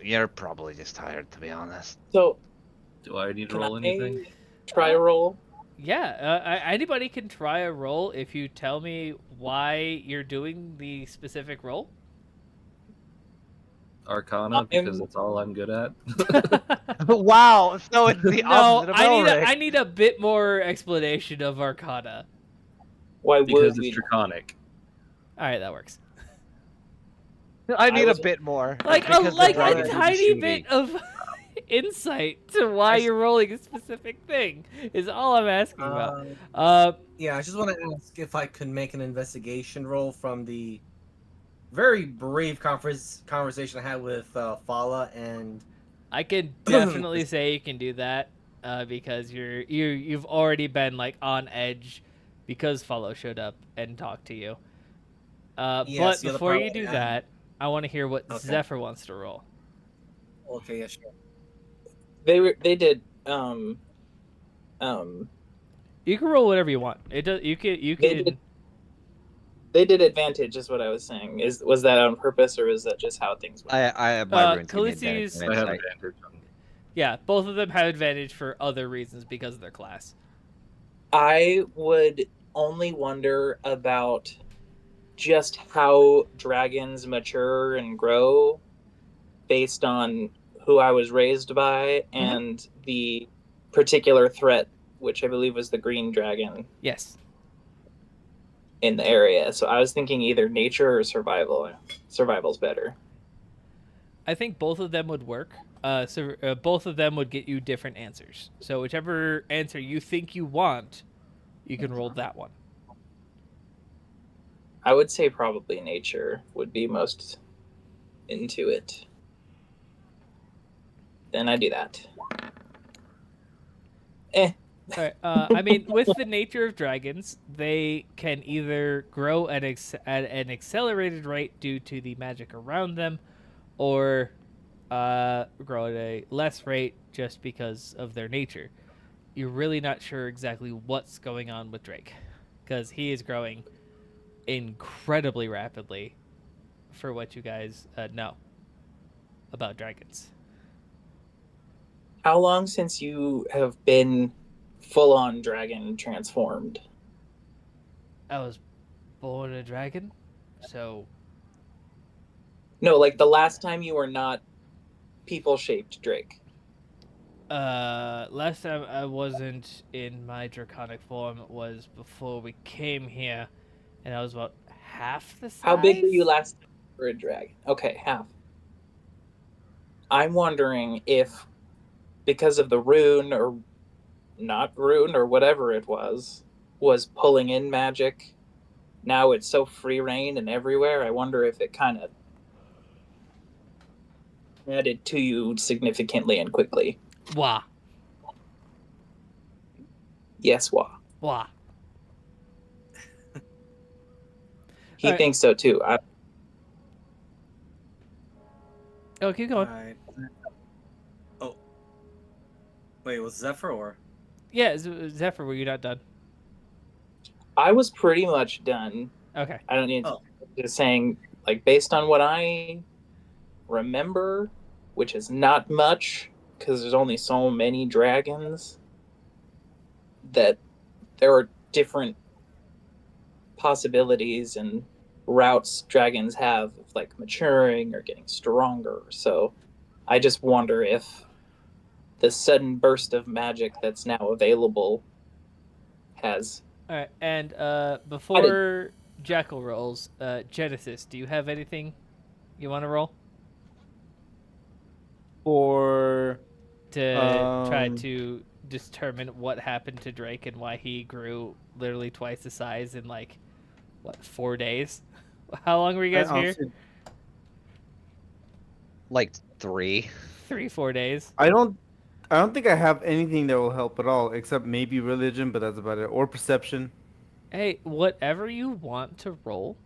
You're probably just tired, to be honest. So Do I need to can roll I anything? try a roll? Yeah, anybody can try a roll if you tell me why you're doing the specific roll. Arcana, because that's all I'm good at. Wow, so it's the No, opposite of I Elric. need a bit more explanation of Arcana. Why Because would it's we? draconic. All right, that works. I need a was- bit more. Like because the like a dragon is tiny shooty. bit of insight to why you're rolling a specific thing is all I'm asking about. Yeah, I just want to ask if I could make an investigation roll from the very brave conversation I had with Fala and I can definitely say you can do that because you've already been like on edge because Follow showed up and talked to you. Yes, But the other before part you was do I that, I want to hear what Okay. Zephyr wants to roll. Okay, yeah, sure. They did um You can roll whatever you want. It does. You They can. they did advantage is what I was saying. Was that on purpose or is that just how things went? I my runes give me Khaleesi's- advantage. I have Insight. advantage on. Yeah, both of them have advantage for other reasons because of their class. I would only wonder about just how dragons mature and grow based on who I was raised by and the particular threat, which I believe was the green dragon Yes. in the area. So I was thinking either nature or survival. Survival's better. I think both of them would work. Both of them would get you different answers. So whichever answer you think you want, you can roll that one. I would say probably nature would be most into it. Then I do that. All right. I mean, with the nature of dragons, they can either grow at an accelerated rate due to the magic around them, or grow at a less rate just because of their nature. You're really not sure exactly what's going on with Drake, because he is growing incredibly rapidly for what you guys know about dragons. How long since you have been full on dragon transformed? I was born a dragon, so No, like the last time you were not people shaped Drake. last time I wasn't in my draconic form was before we came here, and I was about half the size. How big were you last time for a dragon? Okay, half. I'm wondering if because of the rune or not rune or whatever it was pulling in magic. Now it's so free reign and everywhere. I wonder if it kind of added to you significantly and quickly. Wah. Yes, Wah. Wah. He Alright. thinks so too. Oh, keep going. Alright. Oh. Wait, was Zephyr or? Yeah, Zephyr, were you not done? I was pretty much done. Okay. I don't need Oh. just saying like based on what I remember, which is not much because there's only so many dragons, that there are different possibilities and routes dragons have of like maturing or getting stronger. So I just wonder if the sudden burst of magic that's now available has All right, and added. before Jackal rolls, Genesis, do you have anything you want to roll For to try um, to determine what happened to Drake and why he grew literally twice the size in like what 4 days? How long were you I guys here? honestly, Like 3. 3 4 days. I don't think I have anything that will help at all, except maybe religion, but that's about it, or perception. Hey, whatever you want to roll,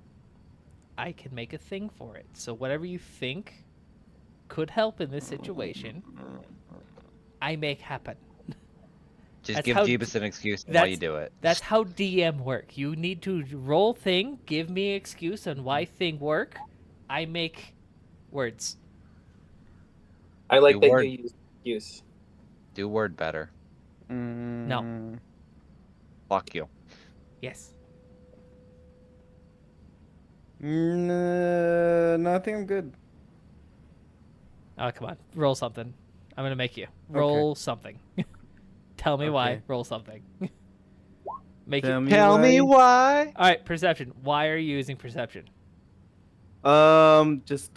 I can make a thing for it. So whatever you think could help in this situation, I make happen. Just That's give how Jeebus an excuse on why you that's do it. that's how DM work. You need to roll thing, give me excuse on why thing work. I make words. I Do like that you word. use use. Do word better. No. Mm, Fuck you. Yes. no, I think I'm good. Oh, come on. Roll something. I'm going to make you. Okay, Roll something. Tell me why. okay. Roll something. Make it. Tell me Tell me why. why. All right, perception. Why are you using perception? Just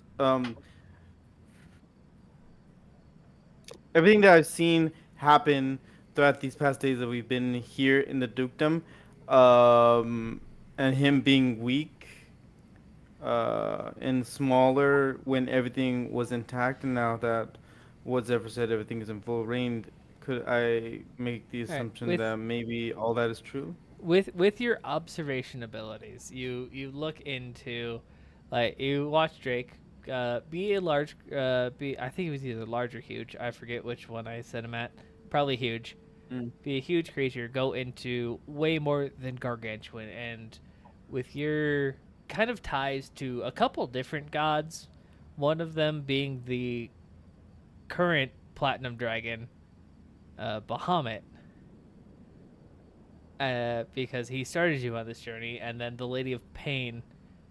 everything that I've seen happen throughout these past days that we've been here in the dukedom, and him being weak, and smaller when everything was intact, and now that what's ever said everything is in full reign, could I make the All right. assumption that maybe all that is true? With your observation abilities, you look into, like you watch Drake, be a large, be I think it was either large or huge. I forget which one I said him at. Probably huge. Mm. Be a huge creature. Go into way more than gargantuan, and with your kind of ties to a couple different gods, one of them being the current platinum dragon, Bahamut, because he started you on this journey, and then the Lady of Pain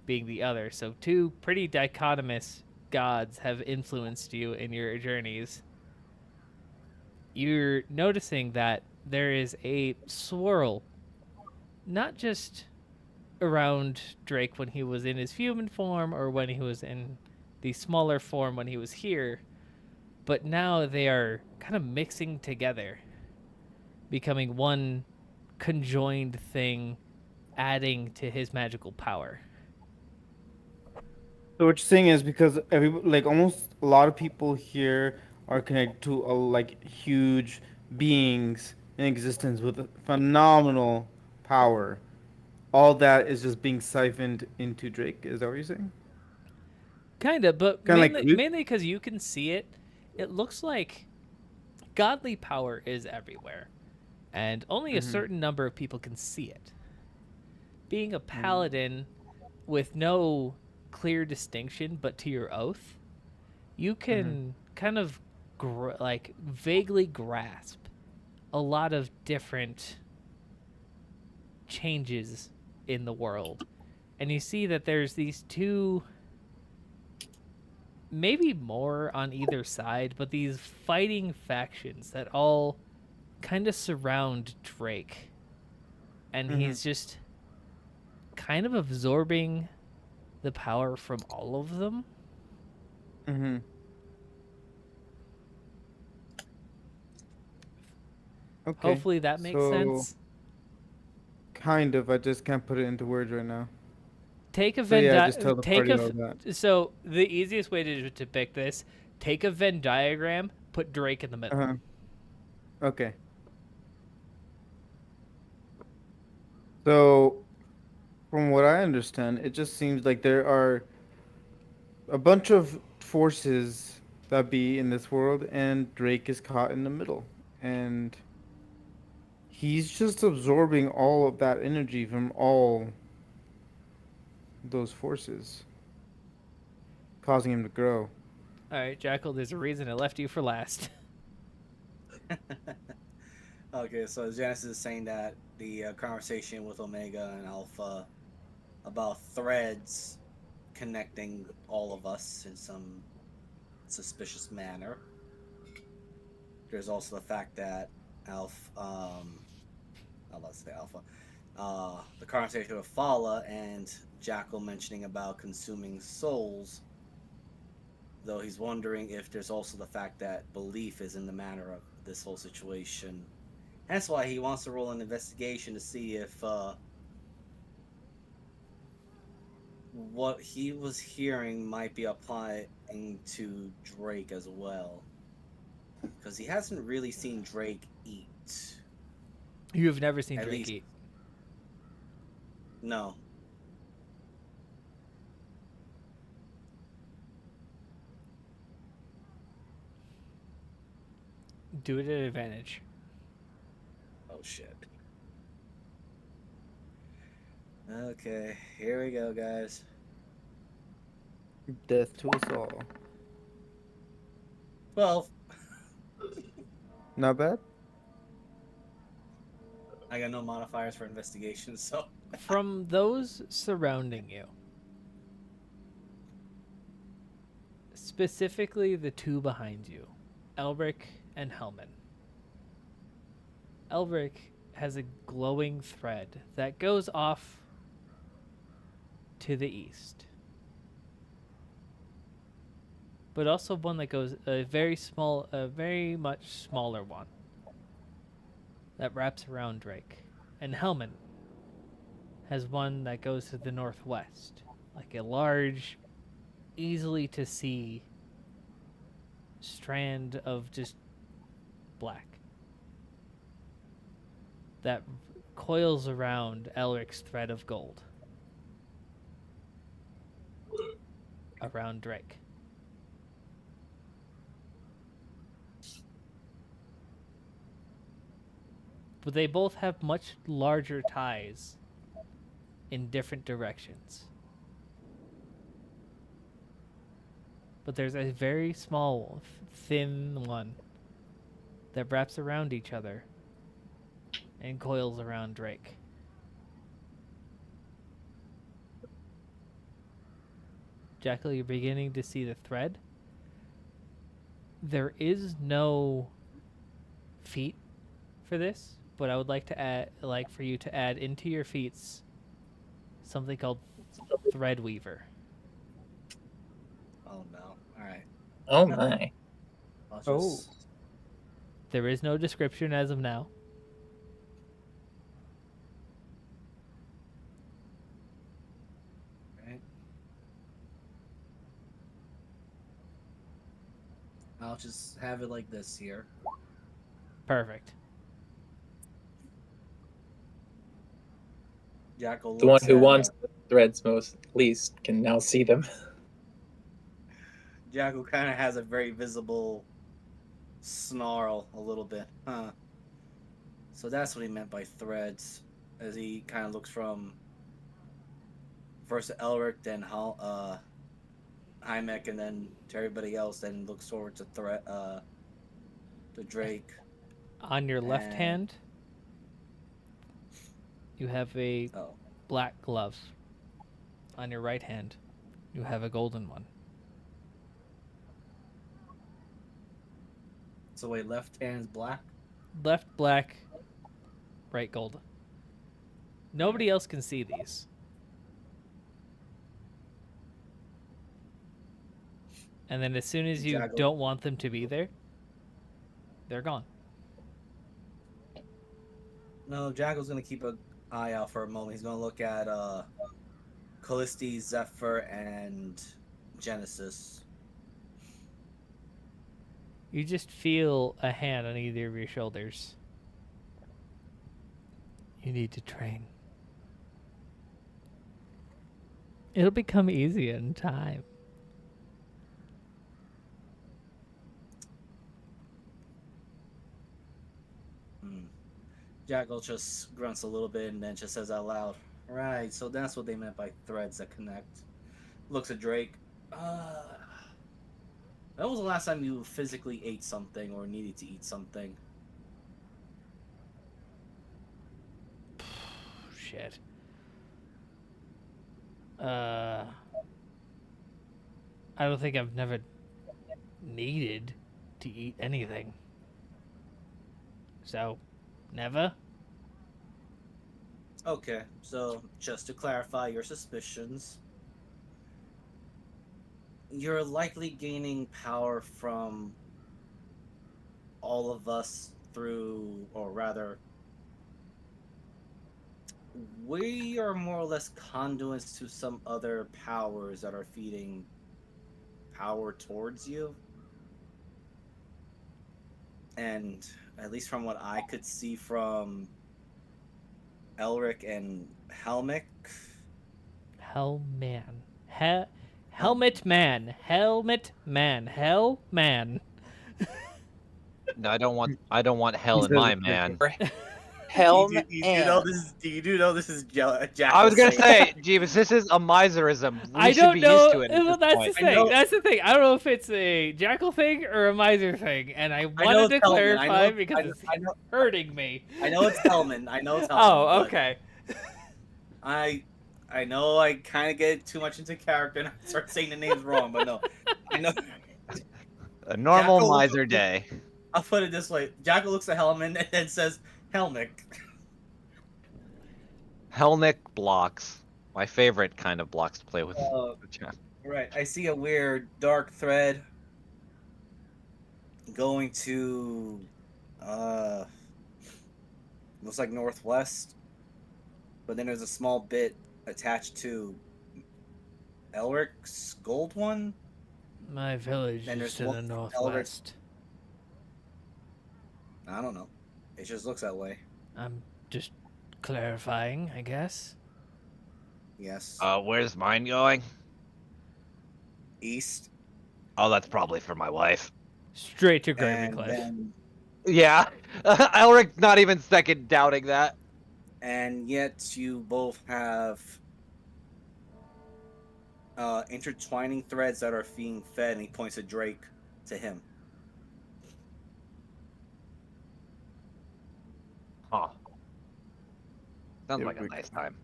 being the other. So two pretty dichotomous gods have influenced you in your journeys. You're noticing that there is a swirl, not just around Drake when he was in his human form or when he was in the smaller form when he was here, but now they are kind of mixing together, becoming one conjoined thing, adding to his magical power. So what you're saying is because like almost a lot of people here are connected to like huge beings in existence with phenomenal power. All that is just being siphoned into Drake. Is that what you're saying? Kinda, but Kind of like mainly because you can see it. It looks like godly power is everywhere, and only a mm-hmm, certain number of people can see it. Being a mm-hmm, paladin with no clear distinction, but to your oath, you mm-hmm, can kind of like vaguely grasp a lot of different changes in the world, and you see that there's these two, maybe more on either side, but these fighting factions that all kind of surround Drake. And mm-hmm, he's just kind of absorbing the power from all of them. mm-hmm. Okay, Hopefully that makes so sense. kind of. I just can't put it into words right now. Take a So yeah, just tell the take party a all that. so the easiest way to depict this, take a Venn diagram, put Drake in the middle. Uh-huh. Okay. So from what I understand, it just seems like there are a bunch of forces that be in this world, and Drake is caught in the middle, and he's just absorbing all of that energy from all those forces. causing him to grow. All right, Jackal. There's a reason I left you for last. Okay, so Genesis is saying that the conversation with Omega and Alpha about threads connecting all of us in some suspicious manner. There's also the fact that let's say Alpha, the conversation with Fala and Jackal mentioning about consuming souls, though he's wondering if there's also the fact that belief is in the matter of this whole situation. That's why he wants to roll an investigation to see if what he was hearing might be applying to Drake as well. Because he hasn't really seen Drake eat. You've never seen At Drake least- eat. No. Do it at advantage. Oh shit. Okay, here we go, guys. Death to us all. 12. Not bad. I got no modifiers for investigation, so. From those surrounding you, specifically the two behind you, Elric and Helman. Elric has a glowing thread that goes off to the east, but also one that goes a very much smaller one that wraps around Drake. And Helman has one that goes to the northwest, like a large, easily to see strand of just black that coils around Elric's thread of gold around Drake. But they both have much larger ties in different directions. But there's a very small, thin one that wraps around each other and coils around Drake. Jackal, you're beginning to see the thread. There is no feat for this, but I would like to for you to add into your feats something called Threadweaver. Oh no. Alright. Oh my. I'll Oh. just. There is no description as of now. Right. I'll just have it like this here. Perfect. Jackal The one looks who at, wants the threads most least can now see them. Jackal kind of has a very visible snarl a little bit. Huh. So that's what he meant by threads. As he kind of looks from first to Elric, then Hymek, and then to everybody else, then looks forward to to Drake. On your left And- hand, you have a Oh. black glove. On your right hand, you have a golden one. So wait, left hand's black? Left black, right gold. Nobody else can see these. And then as soon as you Jackal. don't want them to be there, they're gone. No, Jackal's gonna keep an eye out for a moment. He's gonna look at Callisti, Zephyr, and Genesis. You just feel a hand on either of your shoulders. You need to train. It'll become easy in time. Jackal just grunts a little bit and then just says out loud, "Right, so that's what they meant by threads that connect." Looks at Drake. When was the last time you physically ate something or needed to eat something? Shit. I don't think I've never needed to eat anything. So, never? Okay, so just to clarify your suspicions, you're likely gaining power from all of us through, or rather, we are more or less conduits to some other powers that are feeding power towards you. And at least from what I could see from Elric and Helmick, Hellman. Hel- Helmet man. Helmet man. Hell man. No, I don't want hell in my man. Helm you do know and this is you do know this is Jackal I was gonna saying say, Jeeves, this is a miserism. We I should don't be know. used to it at Well, this that's point. the I thing. know- That's the thing. I don't know if it's a jackal thing or a miser thing, and I know wanted it's to Hellman. clarify because it's I know hurting me. I know it's Hellman. I know it's Hellman. Oh, but okay. I know I kind of get too much into character and I start saying the names wrong, but no, I know. A normal Jackal looks- miser day. I'll put it this way: Jackal looks at Hellman and then says Helmick. Helnick blocks. My favorite kind of blocks to play with. Right, I see a weird dark thread going to looks like northwest, but then there's a small bit attached to Elric's gold one. My village And is there's to the one for northwest. I don't know. It just looks that way. I'm just clarifying, I guess. Yes. Where's mine going? East. Oh, that's probably for my wife. Straight to And Gravencliff. then, Yeah, Elric's not even second doubting that. and yet you both have intertwining threads that are being fed, and he points at Drake to him. Huh. Sounds Yeah, like a we- nice time.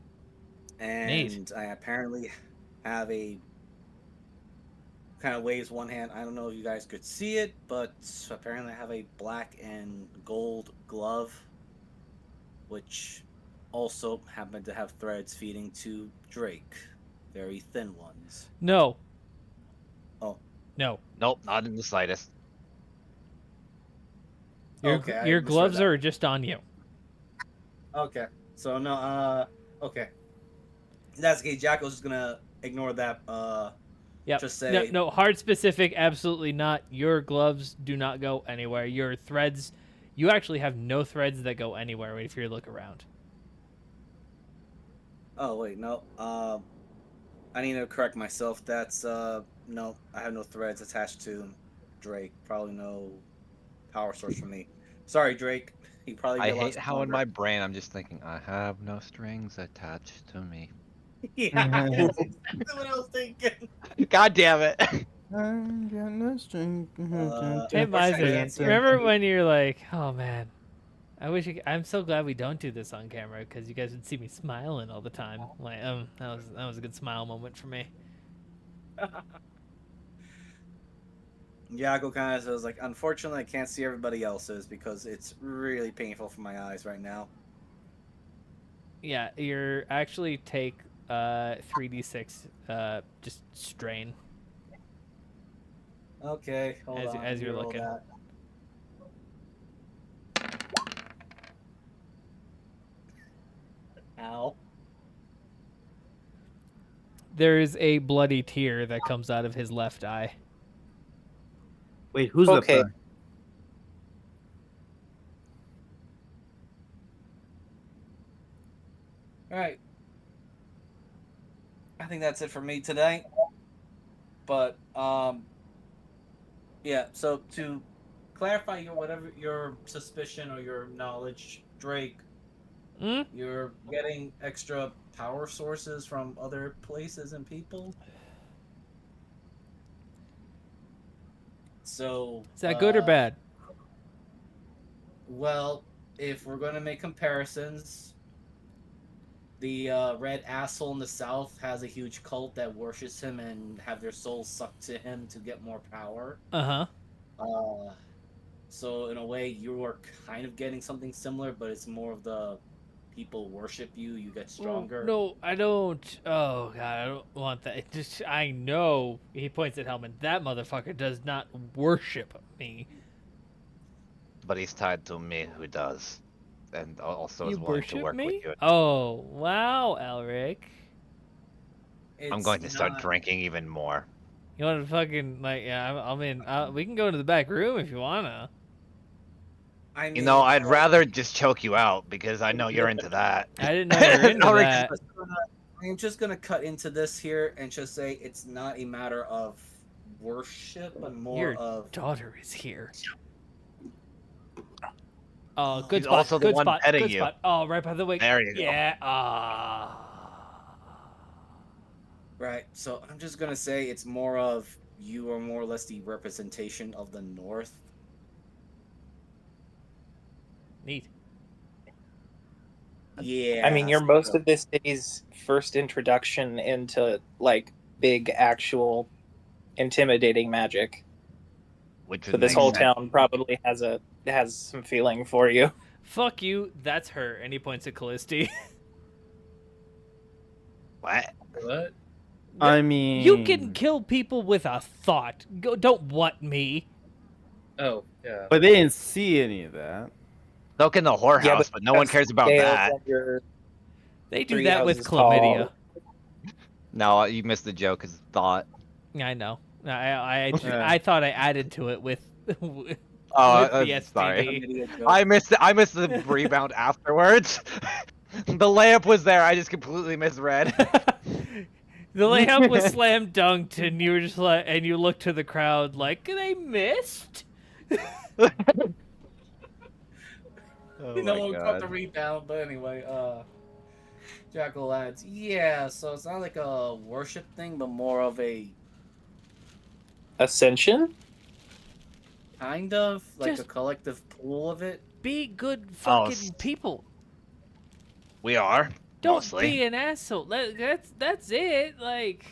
And Neat. I apparently have a kind of waves one hand. I don't know if you guys could see it, but apparently I have a black and gold glove, which also happened to have threads feeding to Drake. Very thin ones. No. Oh. No. Nope, not in the slightest. Okay, I Your misread gloves that. are just on you. Okay. So no, okay. In that case, Jackal's just gonna ignore that. Yep. Just say No, hard specific, absolutely not. Your gloves do not go anywhere. Your threads, you actually have no threads that go anywhere if you look around. Oh wait, no. I need to correct myself. That's no, I have no threads attached to Drake. Probably no power source for me. Sorry, Drake. You probably I get hate lost how in longer. my brain I'm just thinking, I have no strings attached to me. Yeah, that's exactly what I was thinking. God damn it. I got no string. Hey, Unfortunately, I Miser, can't see remember when you're like, oh man, I'm so glad we don't do this on camera because you guys would see me smiling all the time. Like, that was a good smile moment for me. Yago kind of says like, unfortunately, I can't see everybody else's because it's really painful for my eyes right now. Yeah, you're actually take 3d6 just strain. Okay, hold on. As you're reroll looking. that. Ow. There's a bloody tear that comes out of his left eye. Wait, who's Okay. the All right. I think that's it for me today. But yeah. So to clarify your whatever your suspicion or your knowledge, Drake, Hmm? you're getting extra power sources from other places and people. So Is that good or bad? Well, if we're gonna make comparisons, the red asshole in the south has a huge cult that worships him and have their souls sucked to him to get more power. Uh-huh. So in a way, you are kind of getting something similar, but it's more of the people worship you, you get stronger. No, I don't. Oh god, I don't want that. It just I know. He points at Hellman. That motherfucker does not worship me. But he's tied to me who does. And also You is willing to worship work with me? you. Oh wow, Elric. I'm going to start drinking even more. You want to fucking like? Yeah, I'm in. We can go to the back room if you wanna. I mean, You know, I'd rather just choke you out because I know you're into that. I didn't know you were into Elric that. I'm just gonna cut into this here and just say it's not a matter of worship, but more Your of daughter is here. Oh, good He's spot. also the Good one spot. petting Good you. spot. Oh, right by the way. There you go. Yeah. right. So I'm just gonna say it's more of you are more or less the representation of the North. Neat. Yeah. I mean, you're most of this city's first introduction into like big, actual, intimidating magic. Which So would this make whole sense. town probably has some feeling for you. Fuck you. That's her. And he points at Callisti. What? What? I mean, You can kill people with a thought. Go. Don't what me. Oh, yeah. but they didn't see any of that. So can the whorehouse, but no one cares about that. They do Three that with houses chlamydia. tall. No, you missed the joke because thought. I know. I thought I added to it with with Oh, the STD. sorry. I missed the rebound afterwards. The layup was there. I just completely misread. The layup was slam dunked, and you were just like, and you looked to the crowd like they missed. Oh no my one caught God. the rebound, but anyway, Jackal lads. Yeah, so it's not like a worship thing, but more of a Ascension? kind of like Just a collective pool of it. Be good fucking people. We are. Don't mostly. be an asshole. That's it. Like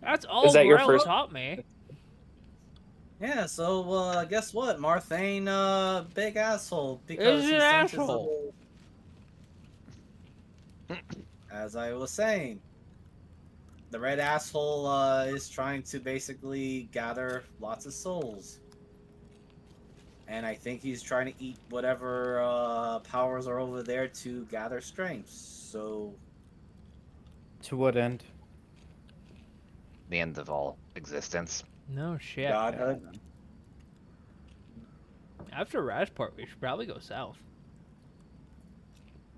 that's all Is that your Morello first- taught me. Yeah, so guess what? Marthane, big asshole because Is he an sent his asshole. little... As I was saying, the red asshole is trying to basically gather lots of souls. And I think he's trying to eat whatever powers are over there to gather strength. So, To what end? The end of all existence. No shit. Godhood. After Rashport, we should probably go south.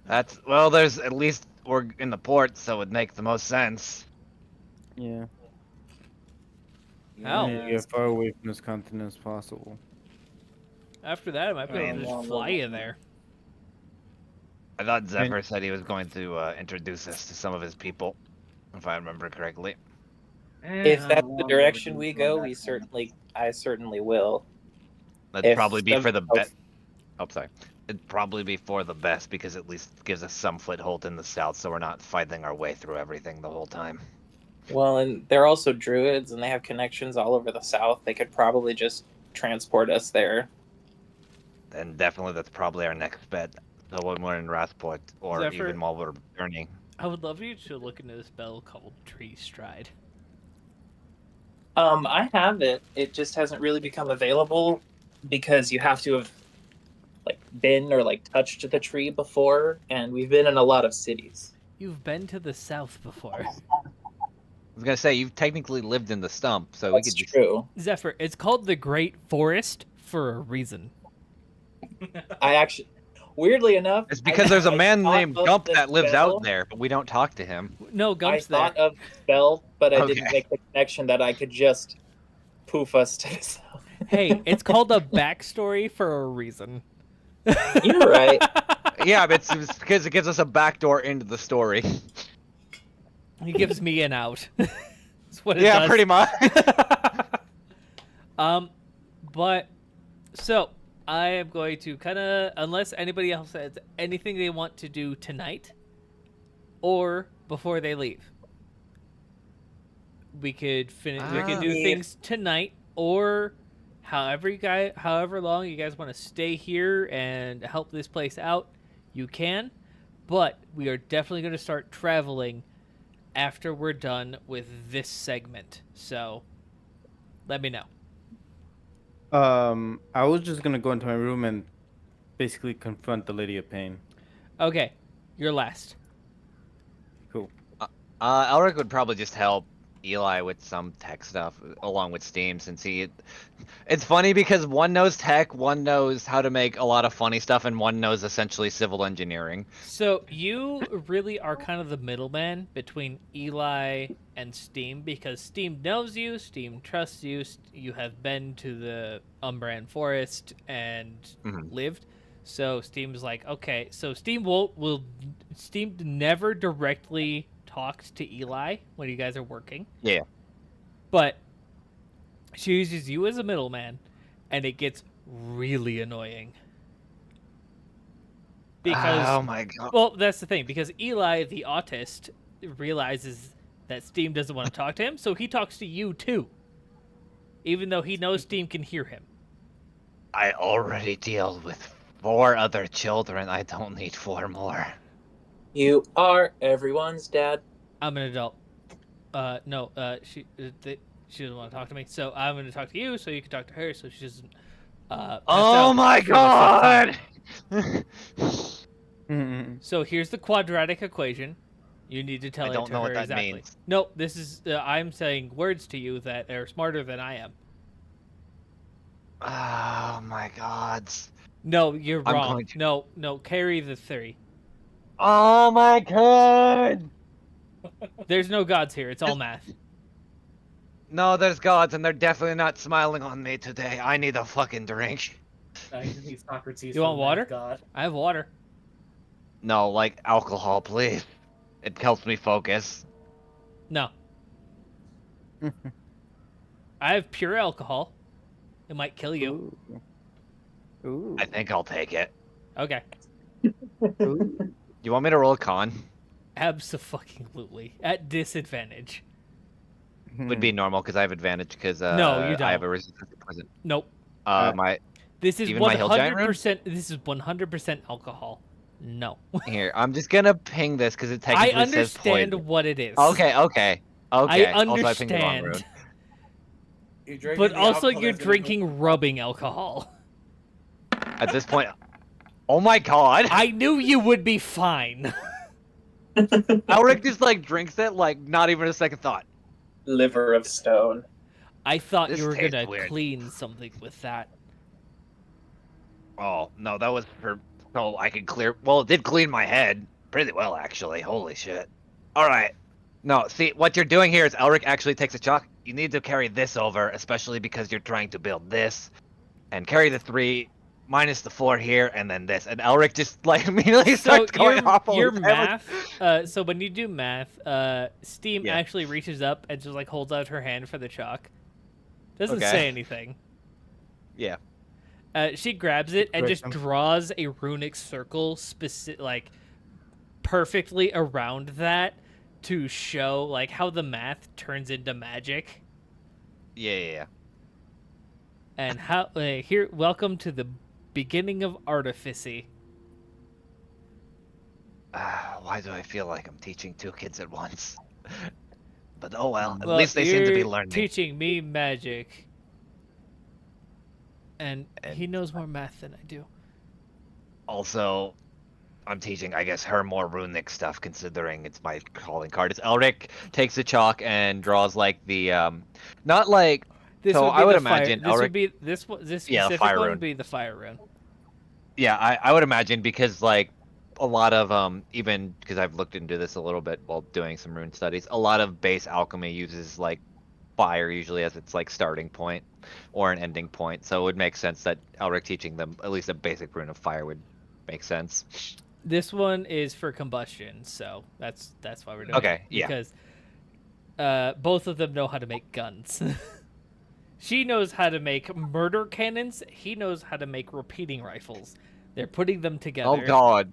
That's well. There's at least we're in the port, so it would make the most sense. Yeah. Hell. We need to get far away from this continent as possible. After that, I might be able to just fly you there. I thought Zephyr said he was going to introduce us to some of his people, if I remember correctly. If that's the direction we go, I certainly will. That'd If probably be for the something best. Oh, sorry. It'd probably be for the best because at least gives us some foothold in the south, so we're not fighting our way through everything the whole time. Well, and they're also druids, and they have connections all over the south. They could probably just transport us there. Then definitely that's probably our next bet. So when we're in Rathport, or Zephyr? even while we're journeying. I would love you to look into this spell called Tree Stride. I have it. It just hasn't really become available because you have to have been or touched the tree before, and we've been in a lot of cities. You've been to the south before. I was gonna say you've technically lived in the stump, so we That's could just. true. Zephyr, it's called the Great Forest for a reason. I actually, weirdly enough, It's because there's a man thought named of Gump the that lives spell. out there, but we don't talk to him. No, I Gump's there. thought of the spell, but I didn't Okay. make the connection that I could just poof us to the south. Hey, it's called a backstory for a reason. You're right. Yeah, but it's because it gives us a backdoor into the story. He gives me an out. That's what it Yeah, does. pretty much. But so I am going to kind of, unless anybody else has anything they want to do tonight or before they leave, we could finish. We could do things tonight, or however long you guys want to stay here and help this place out, you can. But we are definitely going to start traveling after we're done with this segment. So let me know. I was just gonna go into my room and basically confront the Lady of Pain. Okay, you're last. Cool. Elric would probably just help Eli with some tech stuff along with Steam, since it's funny because one knows tech, one knows how to make a lot of funny stuff, and one knows essentially civil engineering. So you really are kind of the middleman between Eli and Steam, because Steam knows you, Steam trusts you, you have been to the Umbran Forest and lived. So Steam's like, okay, so Steam Steam never directly talked to Eli when you guys are working. Yeah. But she uses you as a middleman, and it gets really annoying. Because, oh my god. Well, that's the thing. Because Eli, the autist, realizes that Steam doesn't want to talk to him, so he talks to you too. Even though he knows Steam can hear him. I already deal with 4 other children. I don't need 4 more. You are everyone's dad. I'm an adult. No, she doesn't want to talk to me, so I'm going to talk to you, so you can talk to her, so she doesn't. Oh my god! So here's the quadratic equation. You need to tell I it don't to know her what that exactly. means. No, this is I'm saying words to you that are smarter than I am. Oh my god. No, you're I'm wrong. going to- No, carry the 3. Oh my god! There's no gods here. It's all math. No, there's gods, and they're definitely not smiling on me today. I need a fucking drink. Socrates. You want water? God. I have water. No, like alcohol, please. It helps me focus. No. I have pure alcohol. It might kill you. Ooh. I think I'll take it. Okay. Ooh. You want me to roll a con? Abso-fucking-lutely. At disadvantage. Would be normal because I have advantage because No, you don't. I have a resistance to poison. Nope. This is even my hill giant rune? 100%. This is 100% alcohol. No. Here, I'm just gonna ping this because it I technically says understand poison. what it is. Okay. I Also, I pinged the wrong rune. understand. But also, you're drinking rubbing alcohol. At this point, oh my god! I knew you would be fine. Elric just like drinks it like not even a second thought. Liver of stone. I thought This you were tastes gonna weird. clean something with that. Oh no, that was for so I could clear. Well, it did clean my head pretty well actually. Holy shit! All right. No, see what you're doing here is Elric actually takes a chalk. You need to carry this over, especially because you're trying to build this, and carry the 3 minus the 4 here, and then this. And Elric just like immediately starts going off. on your his head. math. So when you do math, Steam Yeah. actually reaches up and just like holds out her hand for the chalk. Doesn't Okay. say anything. Yeah. She grabs it and just Correct. draws a runic circle, like perfectly around that to show like how the math turns into magic. Yeah. And how here, welcome to the beginning of artificy. Why do I feel like I'm teaching 2 kids at once? But oh well, at Well, least they seem to be you're learning. teaching me magic. And he knows more math than I do. Also, I'm teaching, I guess, her more runic stuff, considering it's my calling card. It's Elric takes the chalk and draws like the not like. This So would be I would the fire- imagine this would Elric- be this Yeah, specific fire one rune. would be the fire rune. Yeah, I would imagine because like a lot of even because I've looked into this a little bit while doing some rune studies, a lot of base alchemy uses like fire usually as its like starting point or an ending point. So it would make sense that Elric teaching them at least a basic rune of fire would make sense. This one is for combustion, so that's why we're doing Okay, it. yeah. Because both of them know how to make guns. She knows how to make murder cannons. He knows how to make repeating rifles. They're putting them together. Oh god.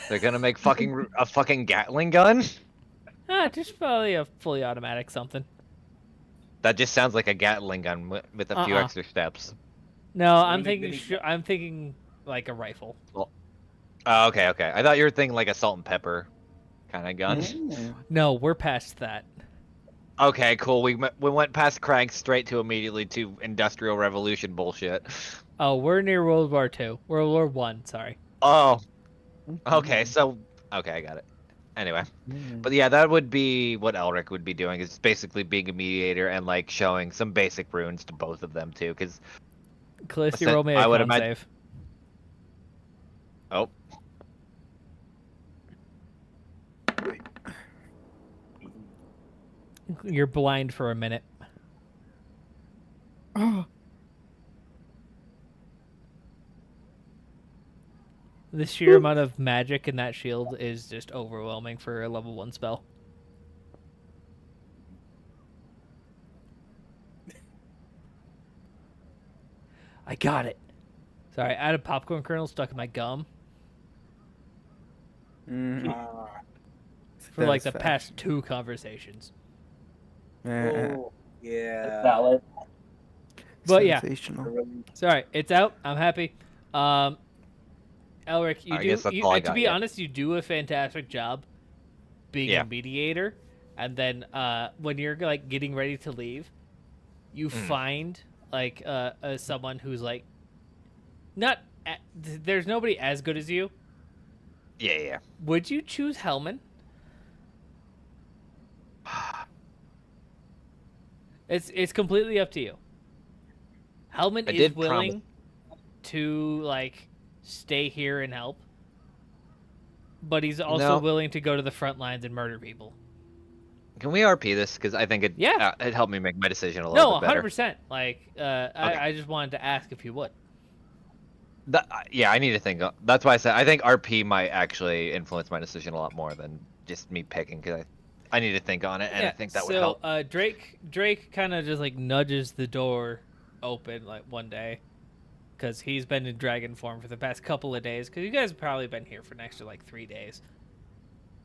They're gonna make a fucking Gatling gun? Just probably a fully automatic something. That just sounds like a Gatling gun with a few extra steps. No, So I'm we make thinking. mini- I'm thinking like a rifle. Well, oh, okay. I thought you were thinking like a salt and pepper kind of gun. No, we're past that. Okay, cool. We went past cranks straight to immediately to Industrial Revolution bullshit. Oh, we're near World War II. World War One. Sorry. Oh, okay. So, okay, I got it. Anyway, but yeah, that would be what Elric would be doing. Is basically being a mediator and like showing some basic runes to both of them too. Because Callisti, roll me a I would con imagine. save. Oh, You're blind for a minute. The sheer amount of magic in that shield is just overwhelming for a level 1 spell. I got it. Sorry, I had a popcorn kernel stuck in my gum for like the past 2 conversations. Oh, yeah. Valid. But yeah, Sensational. sorry, it's out. I'm happy. Elric, I guess that's all I to got, be yeah. honest, you do a fantastic job being Yeah. a mediator. And then when you're like getting ready to leave, you find like someone who's like there's nobody as good as you. yeah. Would you choose Hellman? It's completely up to you. Hellman I is did willing to like stay here and help, but he's also No. willing to go to the front lines and murder people. Can we RP this? Because I think it it helped me make my decision a little No, bit better. 100%. Like, I just wanted to ask if you would. Yeah, I need to think. That's why I said I think RP might actually influence my decision a lot more than just me picking. Because I need to think on it, and I think that would help. Drake kind of just like nudges the door open like one day, because he's been in dragon form for the past couple of days. Because you guys have probably been here for an extra like 3 days.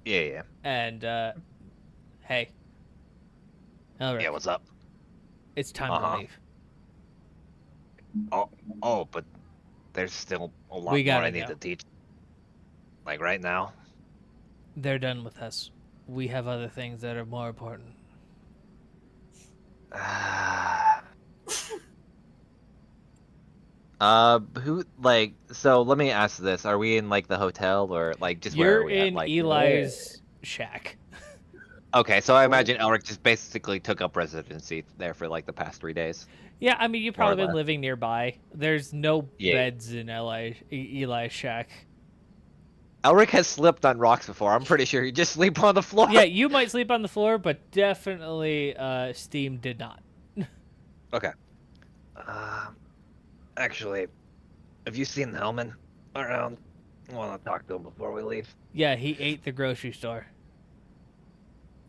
Yeah. And hey, Elric, Yeah, what's up? it's time to leave. Oh, but there's still a lot We more I gotta need go. to teach. Like right now. They're done with us. We have other things that are more important. Who like? So let me ask this: are we in like the hotel or like just where are You're we at? in Like, Eli's shack. okay, so I imagine Elric just basically took up residency there for like the past 3 days. Yeah, I mean, you've More or probably been less. living nearby. There's no Yeah. beds in Eli's shack. Elric has slipped on rocks before. I'm pretty sure he just sleep on the floor. Yeah, you might sleep on the floor, but definitely Steam did not. Okay. Actually, have you seen Hellman around? I want to talk to him before we leave. Yeah, he ate the grocery store.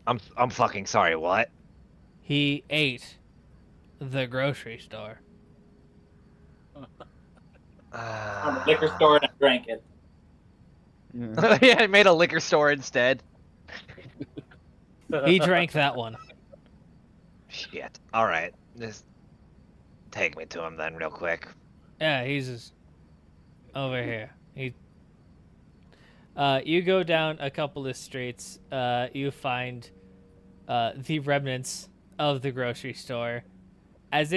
I'm fucking sorry. What? He ate the grocery store. On the liquor store and I drank it. Yeah, I made a liquor store instead. He drank that one. Shit. All right, just take me to him then, real quick. Yeah, he's just over here. You go down a couple of streets. You find the remnants of the grocery store. As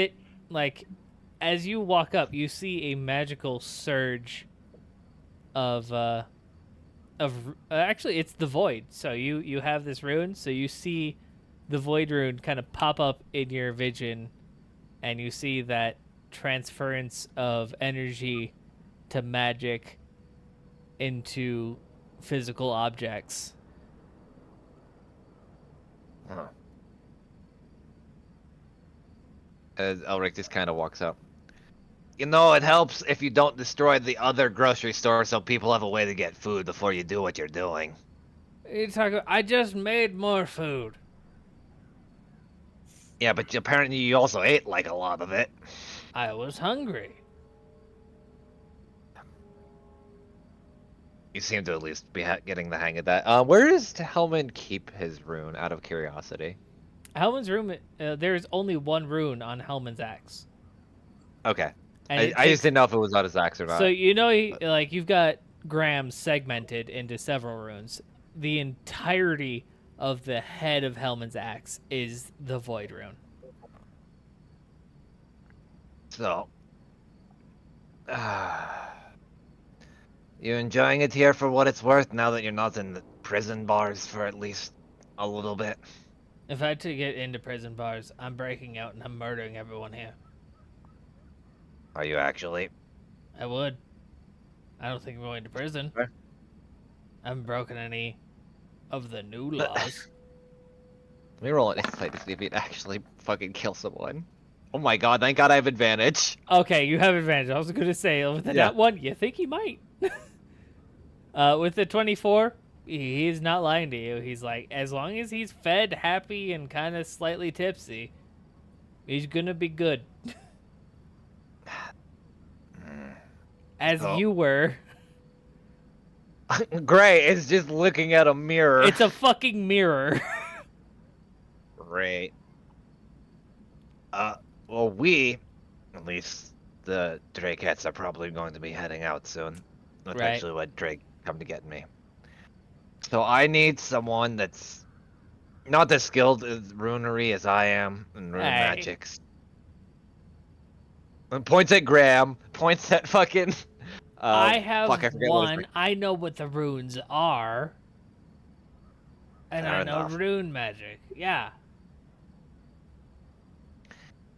you walk up, you see a magical surge of actually it's the void. So you have this rune. So you see the void rune kind of pop up in your vision, and you see that transference of energy to magic into physical objects. Huh. As Elric just kind of walks up. You know, it helps if you don't destroy the other grocery store so people have a way to get food before you do what you're doing. I just made more food. Yeah, but apparently you also ate like a lot of it. I was hungry. You seem to at least be getting the hang of that. Where does Hellman keep his rune? Out of curiosity. Hellman's rune. There's only one rune on Hellman's axe. Okay. And I just didn't know if it was on his axe or not. So like you've got Graham segmented into several runes. The entirety of the head of Hellman's axe is the Void rune. So, you enjoying it here for what it's worth now that you're not in the prison bars for at least a little bit? If I had to get into prison bars, I'm breaking out and I'm murdering everyone here. Are you actually? I would. I don't think I'm going to prison. Sure. I haven't broken any of the new laws. Let me roll an insight to see if he'd actually fucking kill someone. Oh my god, thank god I have advantage. Okay, you have advantage. I was going to say, with that one, you think he might. With the 24, he's not lying to you. He's like, as long as he's fed, happy, and kind of slightly tipsy, he's going to be good. As you were. Great, it's just looking at a mirror. It's a fucking mirror. Great. Well, we, at least the Drakeheads, are probably going to be heading out soon. That's Right. actually what Drake come to get me. So I need someone that's not as skilled as runery as I am in rune magics. And points at Graham, points at fucking... I have fuck, I forget what his one. I know what the runes are. And Fair I know enough. rune magic. Yeah.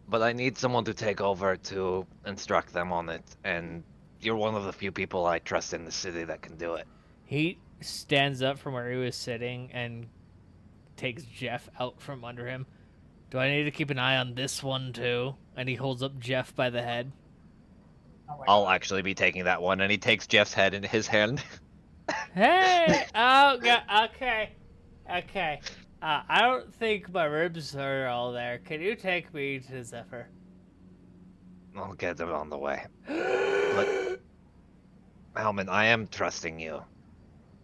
But I need someone to take over to instruct them on it, and you're one of the few people I trust in the city that can do it. He stands up from where he was sitting and takes Jeff out from under him. Do I need to keep an eye on this one too? And he holds up Jeff by the head. I'll actually be taking that one, and he takes Jeff's head in his hand. Hey! Oh, okay. Okay. I don't think my ribs are all there. Can you take me to Zephyr? I'll get them on the way. But, Hellman, I am trusting you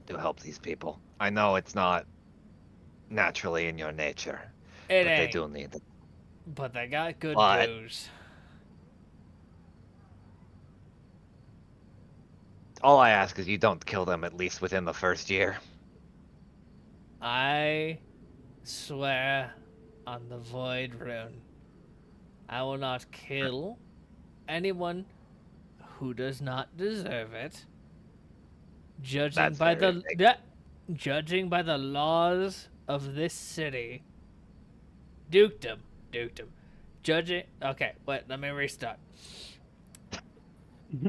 to help these people. I know it's not naturally in your nature, It but ain't. they do need it. But they got good But- news. All I ask is you don't kill them at least within the first year. I swear on the Void rune, I will not kill anyone who does not deserve it. Judging judging by the laws of this city. Dukedom. Judging. Okay, wait. Let me restart.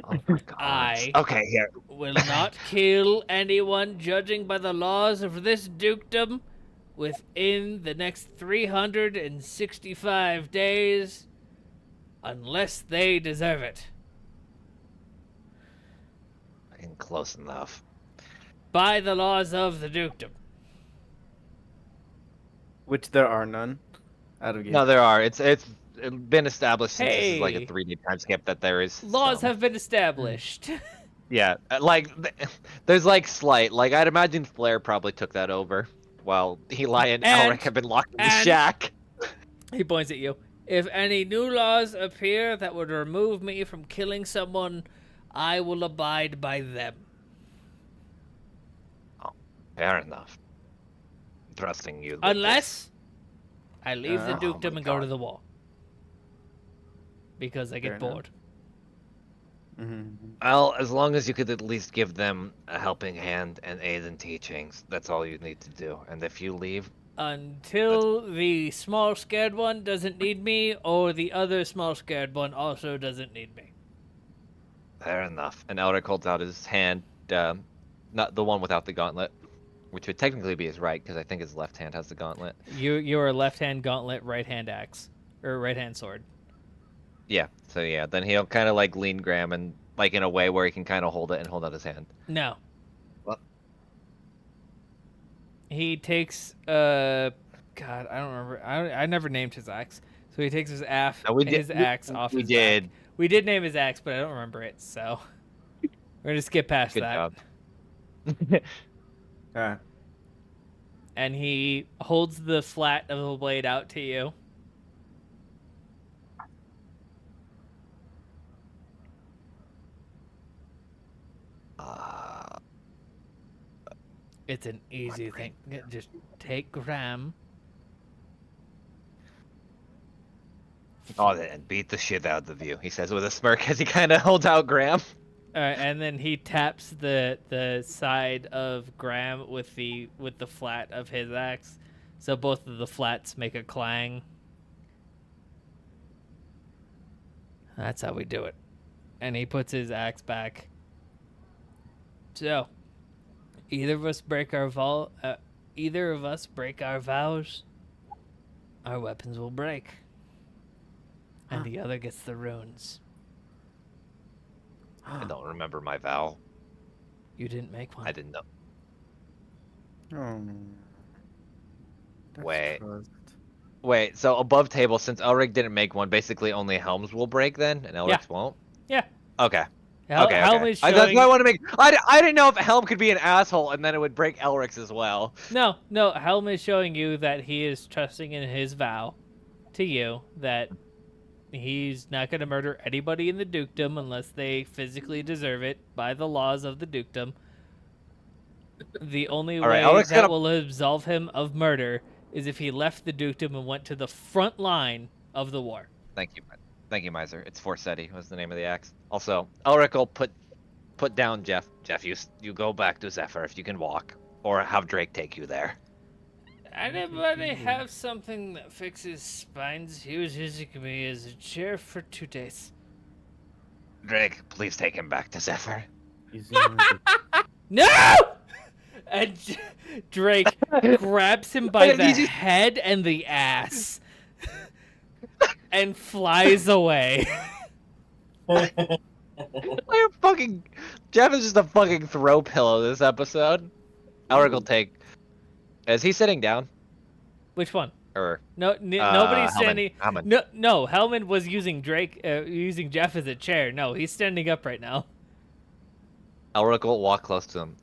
Oh my god. I Okay, here. will not kill anyone judging by the laws of this dukedom within the next 365 days unless they deserve it. Fucking close enough. By the laws of the dukedom. Which there are none. Out of game. No, there are. It's been established since this is like a Hey. 3D time skip that there is Laws some. have been established. Yeah, like there's like slight. Like I'd imagine Flair probably took that over while Eli and And- Elric have been locked in the and- shack. He points at you. If any new laws appear that would remove me from killing someone, I will abide by them. Fair enough. I'm trusting you. with Unless I leave the Oh dukedom my and go to God. the wall. Because I Fair get enough. bored. Mhm. this. Well, as long as you could at least give them a helping hand and aid in teachings, that's all you need to do. And if you leave, Until the small scared one doesn't need me, or the other small scared one also doesn't need me. fair enough. And Elric holds out his hand, not the one without the gauntlet, which would technically be his right, because I think his left hand has the gauntlet. You're a left hand gauntlet, right hand axe. Or right hand sword. Yeah, so yeah, then he'll kind of like lean Graham and like in a way where he can kind of hold it and hold out his hand. No. What? He takes God, I don't remember. I never named his axe. So he takes his No, we did. his axe off We his did. back. We did name his axe, but I don't remember it. So we're gonna skip past Good that. job. Alright. And he holds the flat of the blade out to you. It's an easy thing. Just take Graham. Oh, and beat the shit out of you, he says with a smirk as he kind of holds out Graham. And then he taps the side of Graham with the flat of his axe, so both of the flats make a clang. That's how we do it. And he puts his axe back. So, either of us break our vows, our weapons will break, and the other gets the runes. I don't remember my vow. You didn't make one. I didn't know. Oh. That's Wait. trust. Wait, so above table, since Elric didn't make one, basically only Helms will break then, and Elric's won't? Yeah. Okay. Helm is That's showing. why I want to make. I didn't know if Helm could be an asshole and then it would break Elric's as well. No. Helm is showing you that he is trusting in his vow to you that he's not going to murder anybody in the dukedom unless they physically deserve it by the laws of the dukedom. The only All right, way Elric's that gonna- will absolve him of murder is if he left the dukedom and went to the front line of the war. Thank you, Miser. It's Forseti was the name of the axe. Also, Elric will put down Jeff. Jeff, you go back to Zephyr if you can walk, or have Drake take you there. Anybody have something that fixes spines? He was using me as a chair for 2 days. Drake, please take him back to Zephyr. No! And Drake grabs him by the head and the ass and flies away. Jeff is just a fucking throw pillow this episode. Elric will take. Is he sitting down? Which one? Or nobody's Hellman. standing. Hellman. No. Hellman was using using Jeff as a chair. No, he's standing up right now. Elric will walk close to him.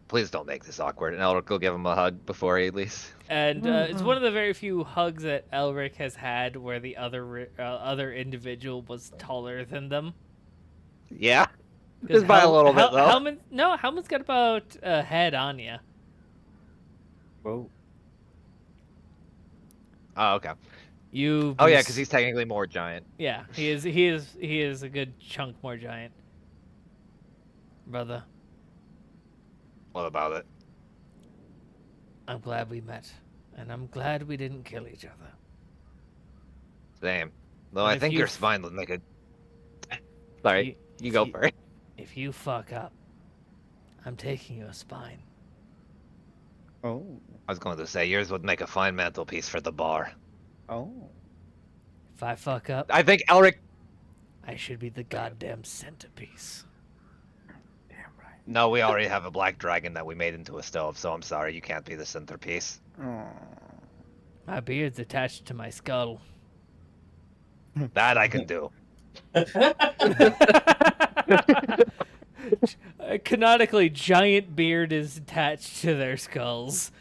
Please don't make this awkward. And Elric will give him a hug before he leaves. And it's one of the very few hugs that Elric has had where the other individual was taller than them. Yeah, just by a little bit though. Hellman's got about a head on you. Whoa. Oh, okay. Oh yeah, because he's technically more giant. Yeah, he is a good chunk more giant. Brother. What about it? I'm glad we met, and I'm glad we didn't kill each other. Same. Though I think your spine would make a. Sorry, you go first. If you fuck up, I'm taking your spine. Oh. I was going to say yours would make a fine mantelpiece for the bar. Oh. If I fuck up, I think Elric. I should be the goddamn centerpiece. No, we already have a black dragon that we made into a stove, so I'm sorry, you can't be the centerpiece. Oh. My beard's attached to my skull. That I can do. Canonically, giant beard is attached to their skulls.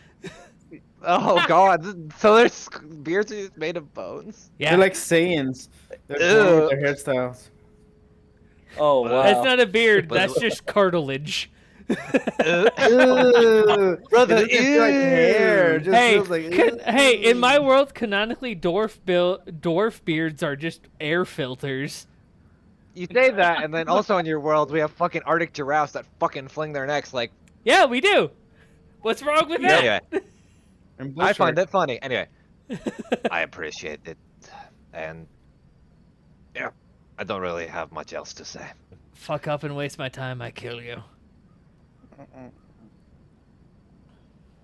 Oh god, so their beards are made of bones? Yeah. They're like Saiyans. They're born with their hairstyles. Oh wow. That's not a beard, that's just cartilage. Brother, It just feels like hair. It just feels like, hey, in my world, canonically, dwarf beards are just air filters. You say that, and then also in your world, we have fucking Arctic giraffes that fucking fling their necks like... Yeah, we do. What's wrong with that? Anyway, I find it funny. Anyway, I appreciate it. And, yeah, I don't really have much else to say. Fuck up and waste my time, I kill you.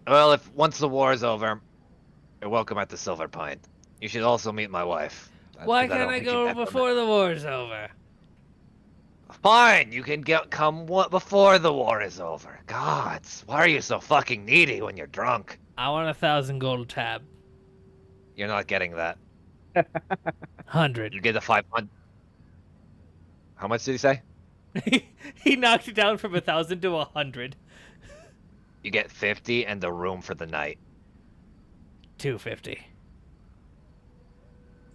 Well, if once the war is over, you're welcome at the Silver Pine. You should also meet my wife. Why can't I go before the war's over? Fine, you can come before the war is over. Gods, why are you so fucking needy when you're drunk? I want 1,000 gold tab. You're not getting that. 100. You get the 500. How much did he say? He knocked it down from 1,000 to 100. You get 50 and the room for the night. 250.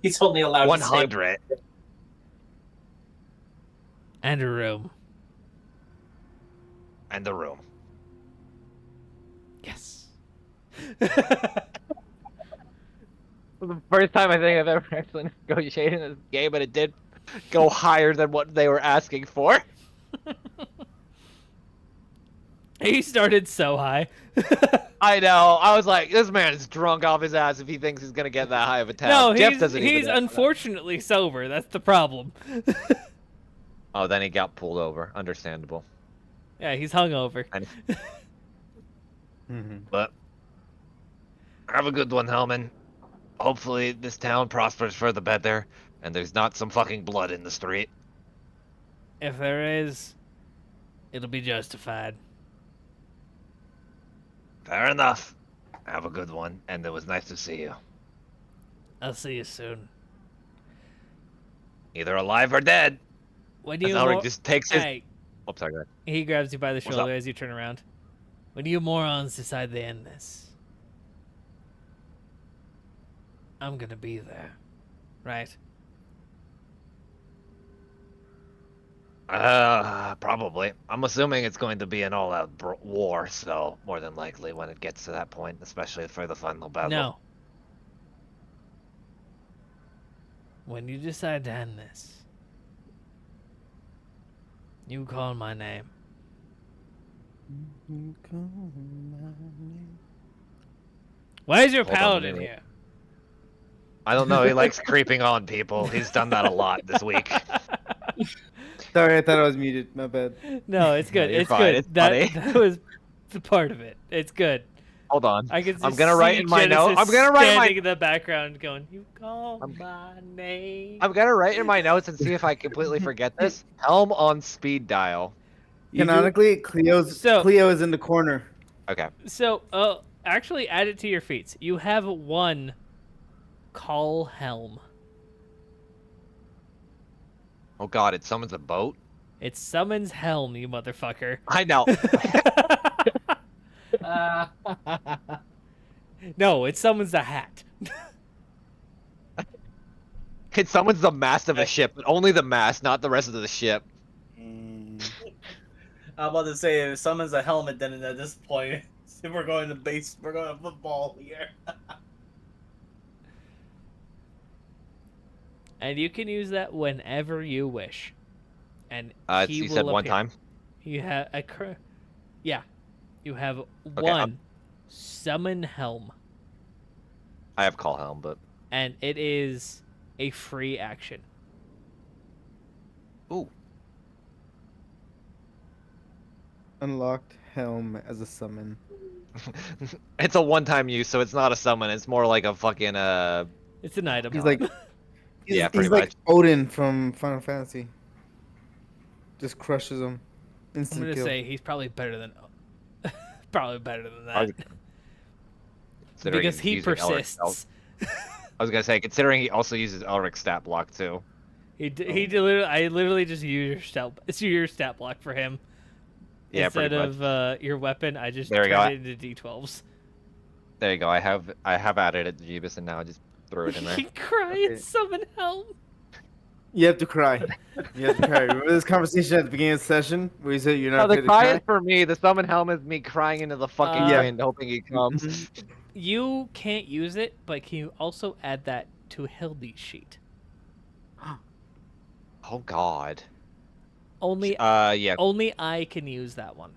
He's only allowed to stay. 100. And a room. And the room. Yes. The first time I think I've ever actually negotiated in this game, but it did go higher than what they were asking for. He started so high. I know. I was like, this man is drunk off his ass if he thinks he's gonna get that high of a tab. No, Jeff doesn't he's even. unfortunately sober. That's the problem. Oh, then he got pulled over. Understandable. Yeah, he's hungover. But have a good one, Hellman. Hopefully this town prospers for the better, and there's not some fucking blood in the street. If there is, it'll be justified. Fair enough. Have a good one, and it was nice to see you. I'll see you soon. Either alive or dead. When As you Elric just takes his. Hey, Oh, sorry, go ahead. he grabs you by the What's shoulder up? as you turn around. When you morons decide to end this, I'm gonna be there, right? Probably. I'm assuming it's going to be an all-out war, so more than likely when it gets to that point, especially for the final battle. No. When you decide to end this, you call my name. Why is your Hold on, paladin let me- here? I don't know. He likes creeping on people. He's done that a lot this week. Sorry, I thought I was muted. My bad. No, it's good. No, you're it's fine. good. It's that funny. that was the part of it. It's good. Hold on. I can. I'm just gonna write see in my note. Genesis I'm gonna write standing my. in the background, going, "You call my name." I'm gonna write in my notes and see if I completely forget this. Helm on speed dial. Canonically, Cleo is in the corner. Okay. So, actually, add it to your feats. You have one. Call helm. Oh God! It summons a boat. It summons helm, you motherfucker. I know. No, it summons a hat. It summons the mast of a ship, but only the mast, not the rest of the ship. I'm about to say if someone's a helmet, then at this point, we're going to football here. And you can use that whenever you wish. And he you will said one appear. time. You have yeah. You have Okay, one summon helm, I have call helm, but and it is a free action. ooh, Unlocked Helm as a summon. it's a one-time use, so it's not a summon. It's more like a fucking It's an item. He's like, Yeah, pretty he's like much. Odin from Final Fantasy. Just crushes him. I'm Instant gonna kill. say he's probably better than probably better than I that was- considering because he's he using Elric's persists. I was gonna say, considering he also uses Elric's stat block too. I literally just use your stat block for him. Yeah, Instead pretty much. of your weapon, I just There we turn go. it into D12s. There you go. I have added it to Jeebus, and now I just threw it in there. You cry Okay. and summon helm. You have to cry. You have to cry. Remember this conversation at the beginning of the session where you said you're No, not the afraid to cry cry? is for me. The summon helm is me crying into the fucking Yeah. wind, hoping he comes. You can't use it, but can you also add that to Hildy's sheet? Oh God. Only Yeah. only I can use that one.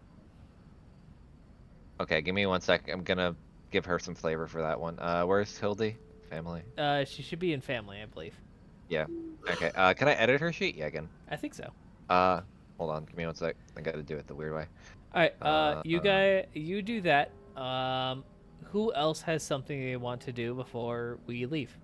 Okay, give me 1 sec. I'm gonna give her some flavor for that one. Where's Hildy? Family. She should be in family, I believe. Yeah. Okay. Can I edit her sheet? Yeah, again. I think so. Hold on. Give me 1 sec. I gotta do it the weird way. All right. You do that. Who else has something they want to do before we leave?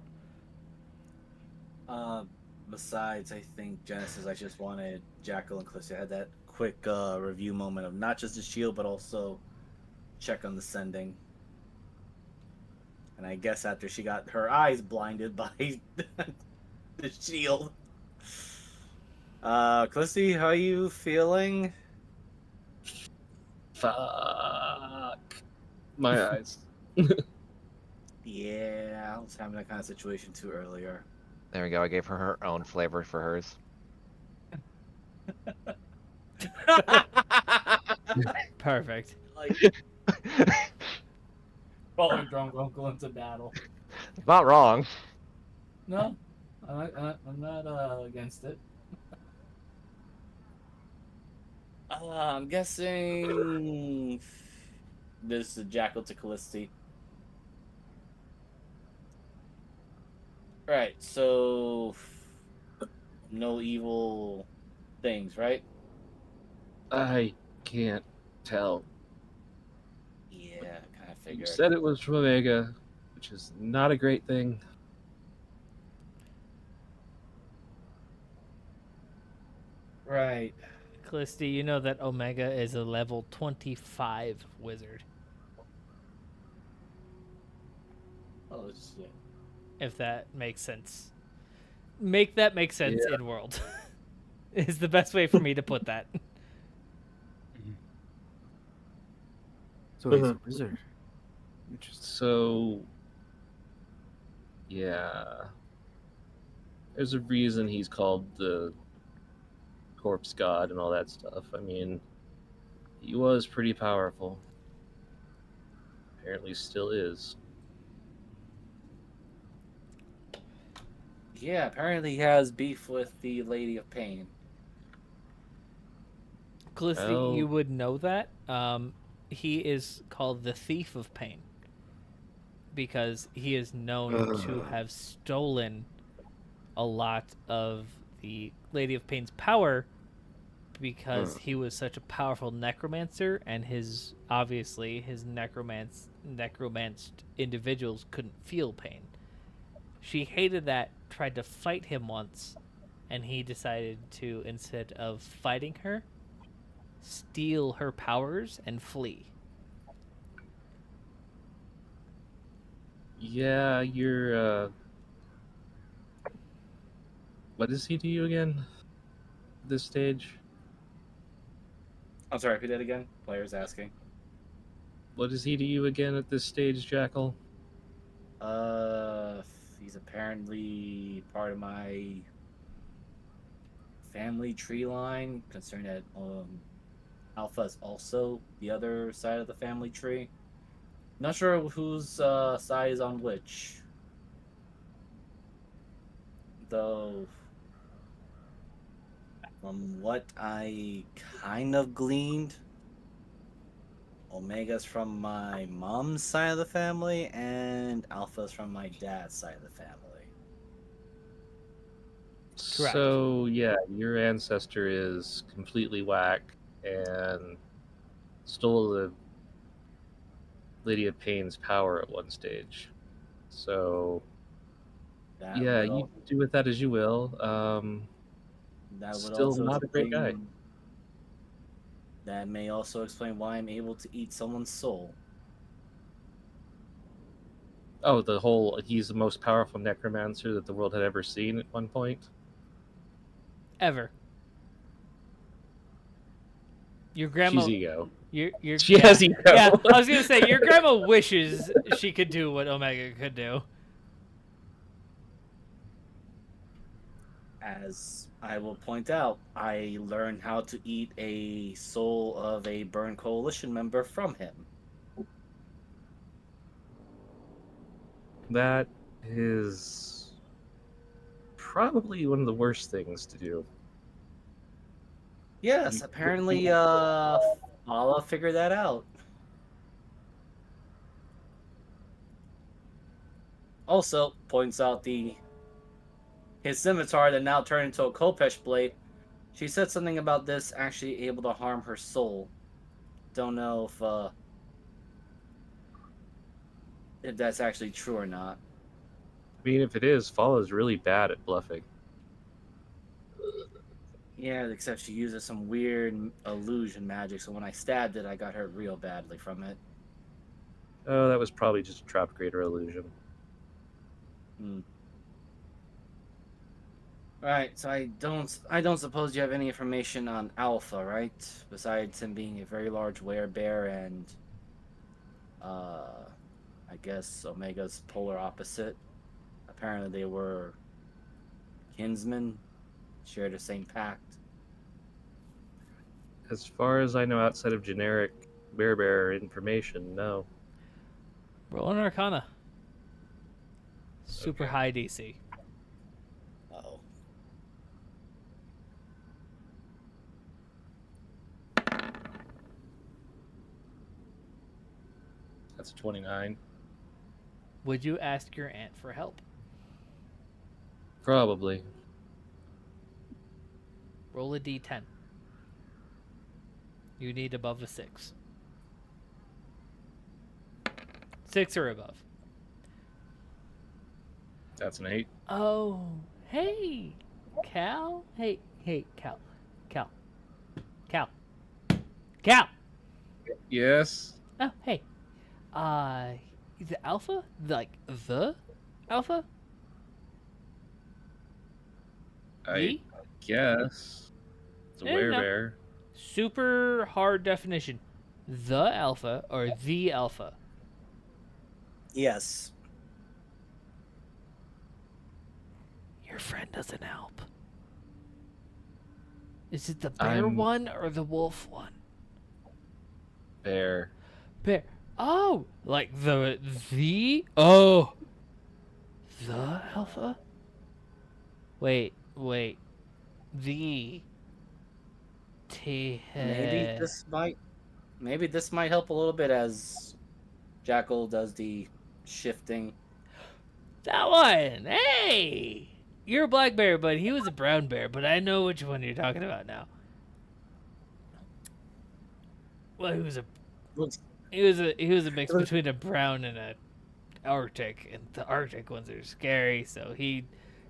Besides, I think Genesis, I just wanted Jackal and Callisto had that quick review moment of not just the shield, but also check on the sending. And I guess after she got her eyes blinded by the shield. Callisti, how are you feeling? Fuck. My eyes. Yeah, I was having that kind of situation too earlier. There we go. I gave her her own flavor for hers. Perfect. Like, Following drunk uncle into battle. It's not wrong. No, I'm not against it. I'm guessing this is Jackal to Callisti. Right, so no evil things, right? I can't tell. Yeah, kind of You figured. said it was from Omega, which is not a great thing. Right. Callisti, you know that Omega is a level 25 wizard. Oh shit. If that makes sense. Make that make sense in world. Is the best way for me to put that. So he's a wizard. Interesting. So, yeah. There's a reason he's called the corpse god and all that stuff. I mean, he was pretty powerful. Apparently still is. Yeah, apparently he has beef with the Lady of Pain. Callisti, Well- you would know that. He is called the Thief of Pain because he is known to have stolen a lot of the Lady of Pain's power because he was such a powerful necromancer, and his necromanced individuals couldn't feel pain. She hated that, tried to fight him once, and he decided to, instead of fighting her, steal her powers and flee. Yeah, you're, what does he do you again? This stage? I'm sorry, repeat that again. Player's asking. What does he do you again at this stage, Jackal? He's apparently part of my family tree line, considering that Alpha is also the other side of the family tree. Not sure whose side is on which. Though, from what I kind of gleaned, Omega's from my mom's side of the family, and Alpha's from my dad's side of the family. Correct. So, yeah, your ancestor is completely whack and stole the Lady of Pain's power at one stage. So, That yeah, would you al- do with that as you will. that would Still also not a great guy. explain. That may also explain why I'm able to eat someone's soul. Oh, the whole he's the most powerful necromancer that the world had ever seen at one point. Ever. Your grandma. She's ego. Your She has ego. Yeah, I was gonna say your grandma wishes she could do what Omega could do. As I will point out, I learned how to eat a soul of a Burn Coalition member from him. That is probably one of the worst things to do. Yes, apparently, Fala figured that out. Also, points out his scimitar that now turned into a Kopesh blade. She said something about this actually able to harm her soul. Don't know if that's actually true or not. I mean, if it is, Fall is really bad at bluffing. Yeah, except she uses some weird illusion magic, so when I stabbed it, I got hurt real badly from it. Oh, that was probably just a drop greater illusion. Right, so I don't suppose you have any information on Alpha, right? Besides him being a very large werebear and I guess Omega's polar opposite. Apparently they were kinsmen, shared the same pact. As far as I know, outside of generic bear information, no. Roll an Arcana. Super Okay. high DC. Uh-oh. That's a 29. Would you ask your aunt for help? Probably. Roll a D10. You need above a 6. 6 or above. That's an 8. Oh, hey, Cal. Hey, Cal. Yes. Oh, hey. The Alpha? Like the Alpha? I guess. It's a I don't know. werebear. Super hard definition. The Alpha or the Alpha? Yes. Your friend doesn't help. Is it the bear one or the wolf one? Bear. Bear. Oh, like the Alpha? Wait. The T. Maybe this might help a little bit as Jackal does the shifting. That one. Hey, you're a black bear, but he was a brown bear. But I know which one you're talking about now. Well, he was a mix between a brown and a Arctic, and the Arctic ones are scary. So he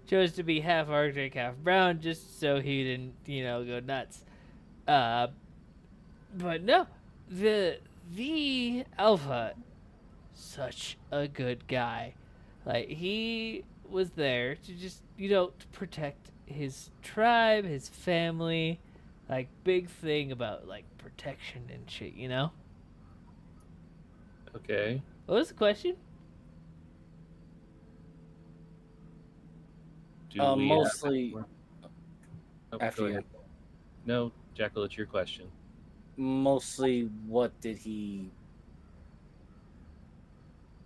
chose to be half Arctic, half brown, just so he didn't, go nuts. But no, the Alpha, such a good guy. Like, he was there to just, to protect his tribe, his family. Like, big thing about, like, protection and shit, Okay. What was the question? Do we Mostly have... after go you. ahead. No, Jackal, it's your question. Mostly, what did he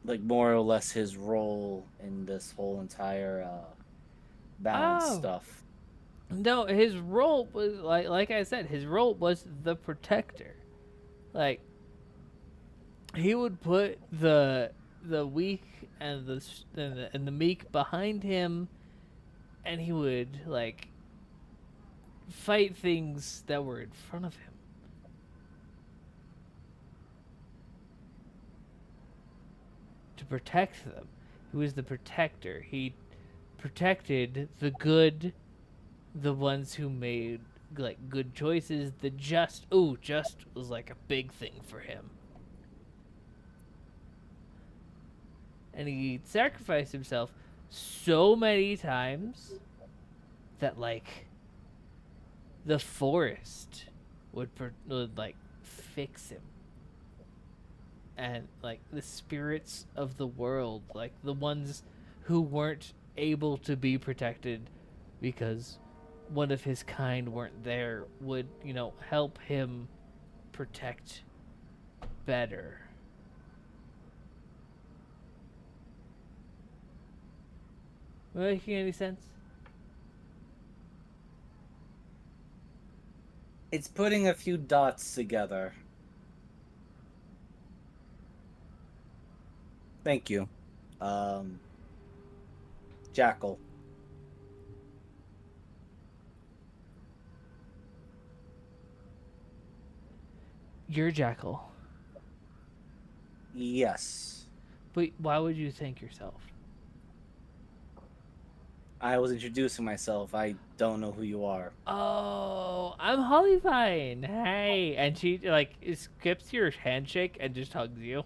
like? More or less, his role in this whole entire balance stuff. No, his role was like I said, his role was the protector. Like, he would put the weak and the meek behind him, and he would like fight things that were in front of him. To protect them. He was the protector. He protected the good, the ones who made like good choices. The just was like a big thing for him. And he sacrificed himself so many times that like the forest would like fix him. And like the spirits of the world, like the ones who weren't able to be protected because one of his kind weren't there, would, help him protect better. Making any sense? It's putting a few dots together. Thank you. Jackal. You're Jackal. Yes. But why would you thank yourself? I was introducing myself. I don't know who you are. Oh, I'm Hollyvine. Hey. And she, like, skips your handshake and just hugs you.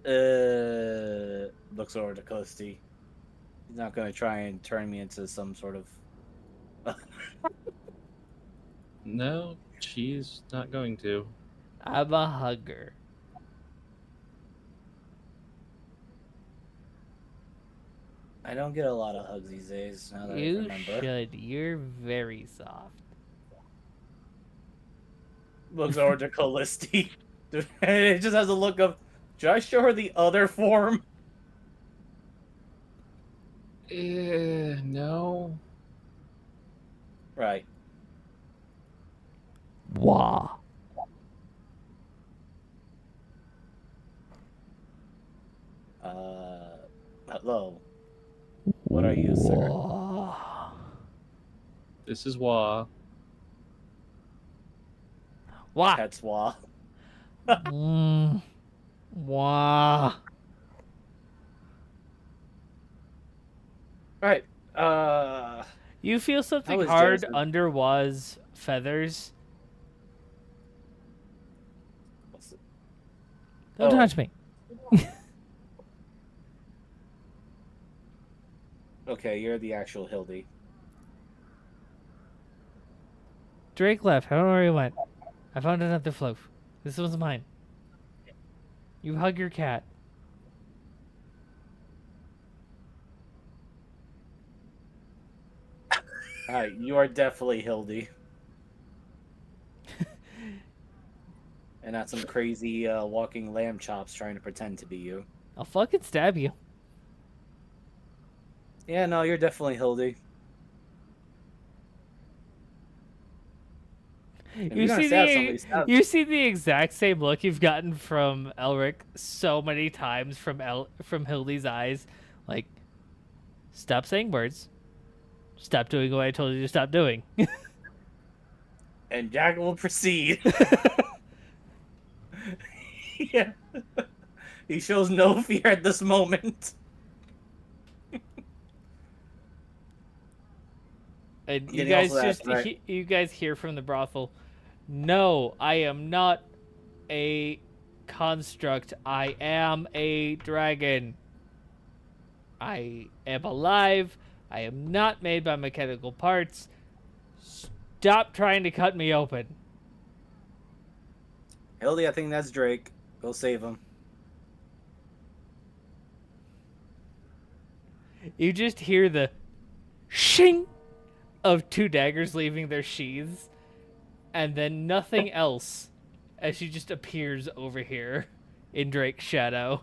Looks over to Coasty. He's not gonna try and turn me into some sort of. No, she's not going to. I'm a hugger. I don't get a lot of hugs these days. Now that I You remember. should. You're very soft. Looks over to Callisti. And it just has a look of. Should I show her the other form? No. Right. Wah. Hello. What are you, sir? Wah. This is Wah. Wah. Petswa. Wah. Right. You feel something How is hard Genesis? under Wah's feathers. What's it? Don't Oh. touch me. Okay, you're the actual Hildy. Drake left. I don't know where he went. I found another floof. This one's mine. You hug your cat. Alright, you are definitely Hildy. And not some crazy walking lamb chops trying to pretend to be you. I'll fucking stab you. Yeah, no, you're definitely Hildy. If You you're gonna see stab the somebody, stab you see the exact same look you've gotten from Elric so many times from Hildy's eyes, like, stop saying words, stop doing what I told you to stop doing. And Jack will proceed. Yeah. He shows no fear at this moment. And you Getting guys off of that, just right. you guys hear from the brothel, no, I am not a construct. I am a dragon. I am alive. I am not made by mechanical parts. Stop trying to cut me open. Hildy, I think that's Drake. Go save him. You just hear the shing of two daggers leaving their sheaths, and then nothing else as she just appears over here in Drake's shadow.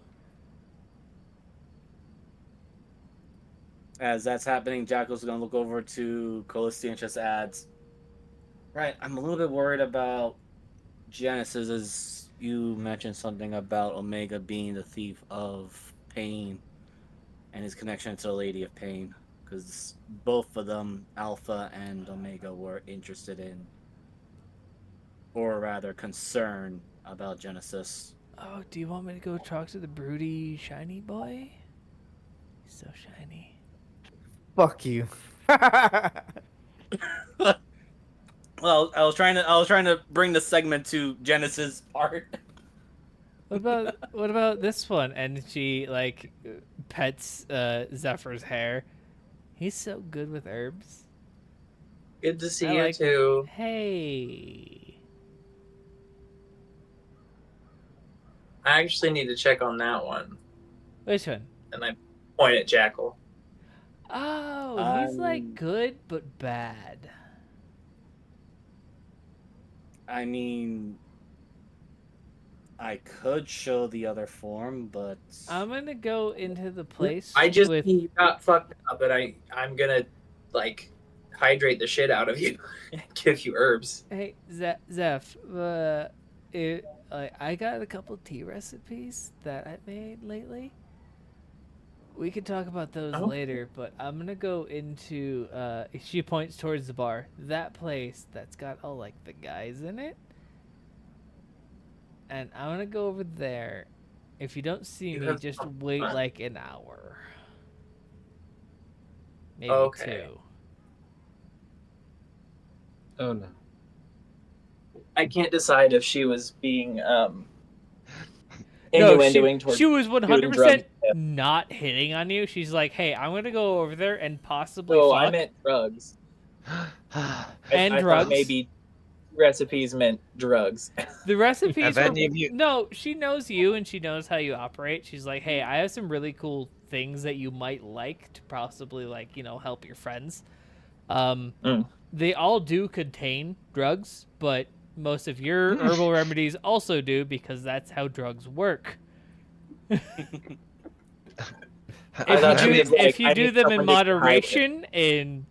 As that's happening, Jackal's gonna look over to Callisti and just adds, right, I'm a little bit worried about Genesis, as you mentioned something about Omega being the thief of pain and his connection to the Lady of Pain. Because both of them, Alpha and Omega, were interested in, or rather concerned about Genesis. Oh, do you want me to go talk to the broody shiny boy? He's so shiny. Fuck you. Well, I was trying to bring the segment to Genesis part. What about this one? And she like pets Zephyr's hair. He's so good with herbs. Good to see I you like- too. Hey. I actually need to check on that one. Which one? And I point at Jackal. Oh, he's like good but bad. I mean, I could show the other form, but I'm gonna go into the place. I just with... you got fucked up, but I'm gonna like hydrate the shit out of you and give you herbs. Hey, Zeph, I got a couple tea recipes that I made lately. We could talk about those later, but I'm gonna go into. She points towards the bar. That place that's got all like the guys in it, and I'm gonna go over there. If you don't see me, just wait like an hour, maybe two. Oh no. I can't decide if she was being No, innuendoing towards she was doing drugs. 100% not hitting on you. She's like, hey, I'm going to go over there and possibly No, fuck. I meant drugs. And I drugs. thought maybe recipes meant drugs. The recipes Have were... any of you- No, she knows you and she knows how you operate. She's like, hey, I have some really cool things that you might like to possibly, like, help your friends. Mm. They all do contain drugs, but most of your herbal remedies also do because that's how drugs work. I thought she was like, If you I do need them in someone to hide with. moderation in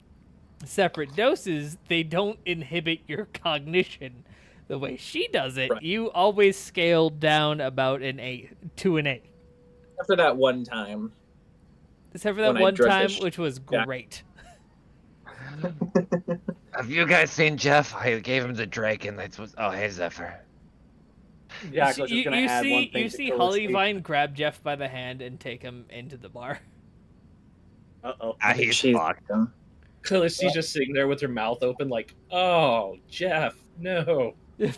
separate doses, they don't inhibit your cognition. The way she does it, Right. you always scale down about an 8 to an 8. Except for that one time. Except for that When I one drugged time, the which was Yeah. great. Have you guys seen Jeff? I gave him the drake and that's oh hey Zephyr. Jack was just gonna add one thing You to see Felicity. Hollyvine grab Jeff by the hand and take him into the bar. Uh-oh. He's She's fucked. Felicity's just sitting there with her mouth open, like, "Oh, Jeff, no."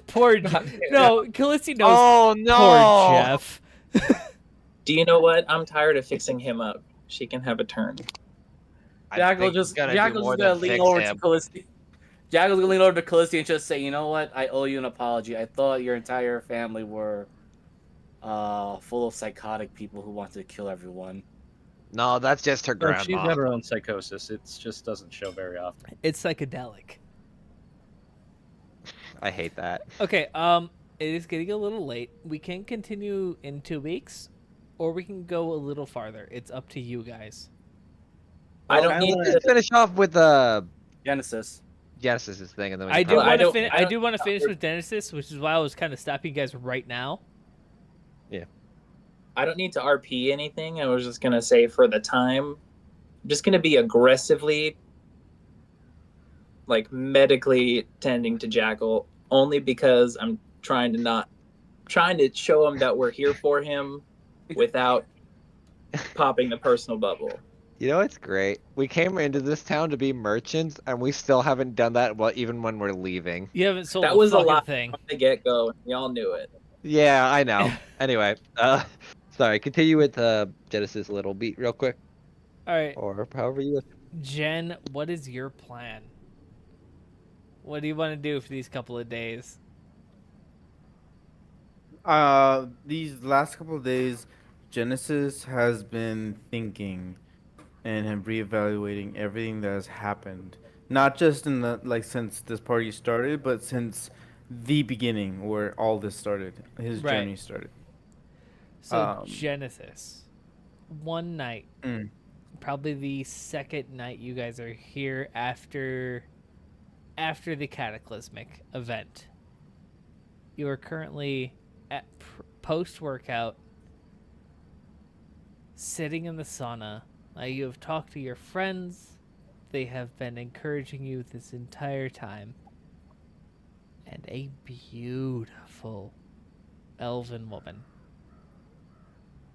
Poor no, Khaleesi knows. Oh no! Poor Jeff. Do you know what? I'm tired of fixing him up. She can have a turn. Jackal just gonna lean over to Callisti. Jackal's gonna lean over to Callisti and just say, "You know what? I owe you an apology. I thought your entire family were full of psychotic people who wanted to kill everyone." No, that's just her No, grandma. she's got her own psychosis. It just doesn't show very often. It's psychedelic. I hate that. Okay, it is getting a little late. We can continue in 2 weeks, or we can go a little farther. It's up to you guys. I don't need Let's to finish off with Genesis. Genesis thing, and then we I can do probably- want to don't- finish. I I don't- do want to finish with Genesis, which is why I was kind of stopping you guys right now. I don't need to RP anything. I was just gonna say for the time, I'm just gonna be aggressively, like medically tending to Jackal, only because I'm trying to show him that we're here for him, without popping the personal bubble. You know what's great? We came into this town to be merchants, and we still haven't done that. Well, even when we're leaving. You haven't sold That a was a fucking lot thing. from the get go. We all knew it. Yeah, I know. Anyway, sorry. Continue with Genesis a little beat real quick, All right, or however you. Jen, what is your plan? What do you want to do for these couple of days? These last couple of days, Genesis has been thinking and have reevaluating everything that has happened. Not just in the since this party started, but since the beginning where all this started. His Right. journey started. So Genesis, one night, Mm. probably the second night you guys are here after the cataclysmic event. You are currently at post workout, sitting in the sauna. You have talked to your friends. They have been encouraging you this entire time. And a beautiful elven woman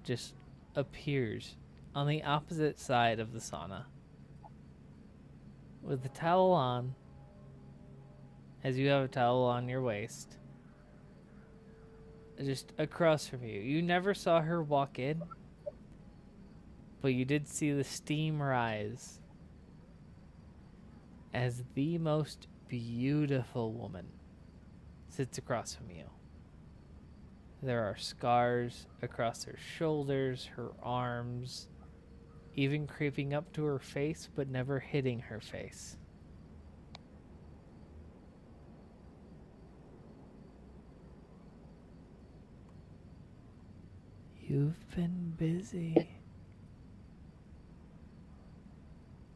just appears on the opposite side of the sauna with the towel on, as you have a towel on your waist, just across from you. You never saw her walk in, but you did see the steam rise as the most beautiful woman sits across from you. There are scars across her shoulders, her arms, even creeping up to her face, but never hitting her face. You've been busy.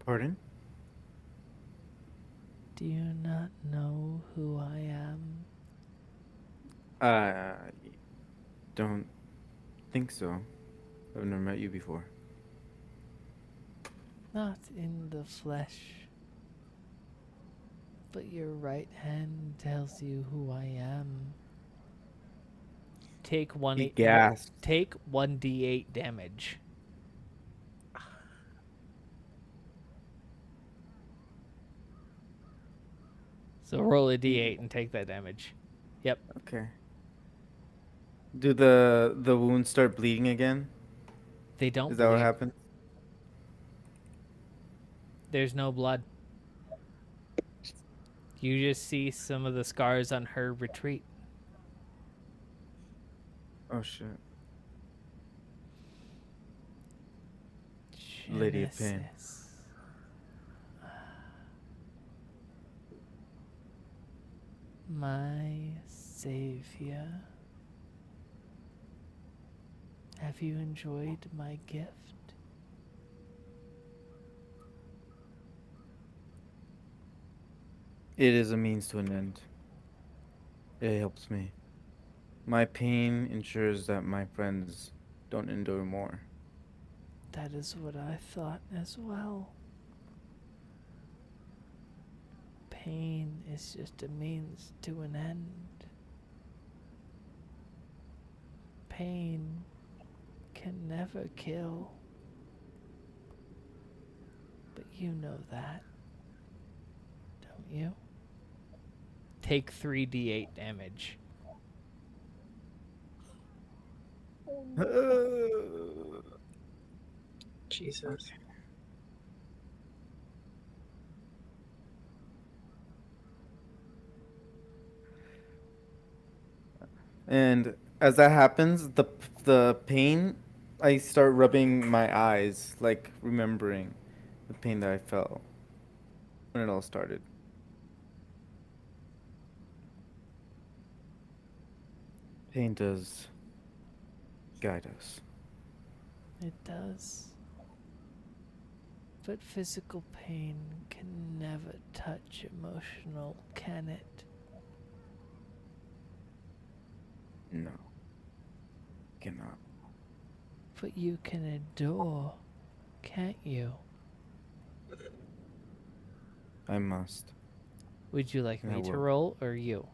Pardon? Do you not know who I am? Don't think so. I've never met you before. Not in the flesh. But your right hand tells you who I am. Take He gasped. Take 1d8 damage. So roll a d8 and take that damage. Yep. Okay. Do the wounds start bleeding again? They don't Is that what bleed. happens? There's no blood. You just see some of the scars on her retreat. Oh shit. Lady of Pain. Genesis. My savior. Have you enjoyed my gift? It is a means to an end. It helps me. My pain ensures that my friends don't endure more. That is what I thought as well. Pain is just a means to an end. Pain can never kill. But you know that, don't you? Take 3d8 damage. Jesus. And as that happens, the pain, I start rubbing my eyes, like remembering the pain that I felt when it all started. Pain does guide us. It does. But physical pain can never touch emotional, can it? No, cannot. But you can endure, can't you? I must. Would you like And I me to will. roll or you?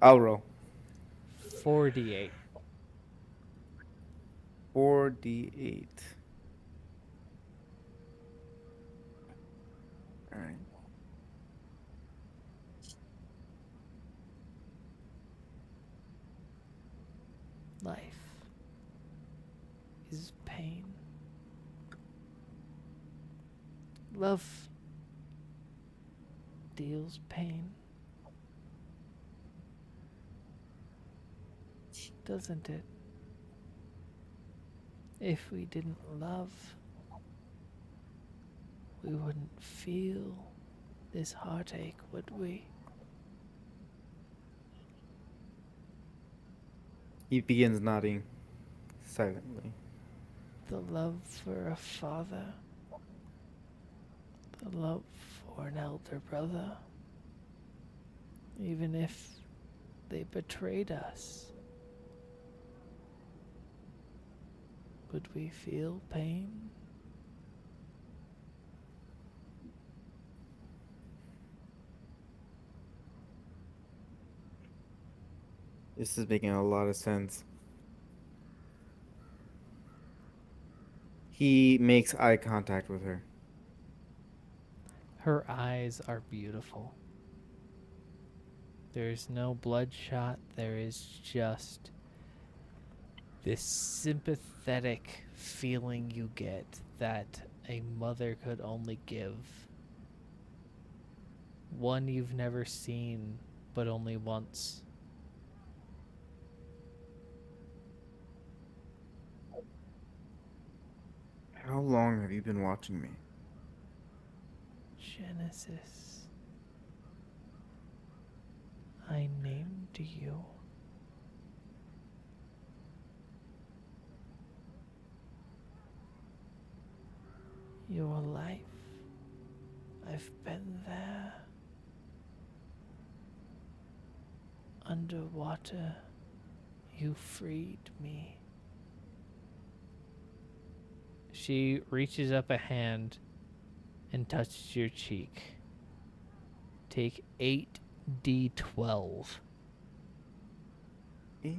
I'll roll. 4d8. 4d8. All right. Life is pain. Love deals pain, doesn't it? If we didn't love, we wouldn't feel this heartache, would we? He begins nodding silently. The love for a father, the love for an elder brother, even if they betrayed us. Would we feel pain? This is making a lot of sense. He makes eye contact with her. Her eyes are beautiful. There's no bloodshot, there is just this sympathetic feeling you get that a mother could only give. One you've never seen, but only once. How long have you been watching me? Genesis, I named you. Your life, I've been there. Underwater, you freed me. She reaches up a hand and touches your cheek. Take 8d12. 8d12.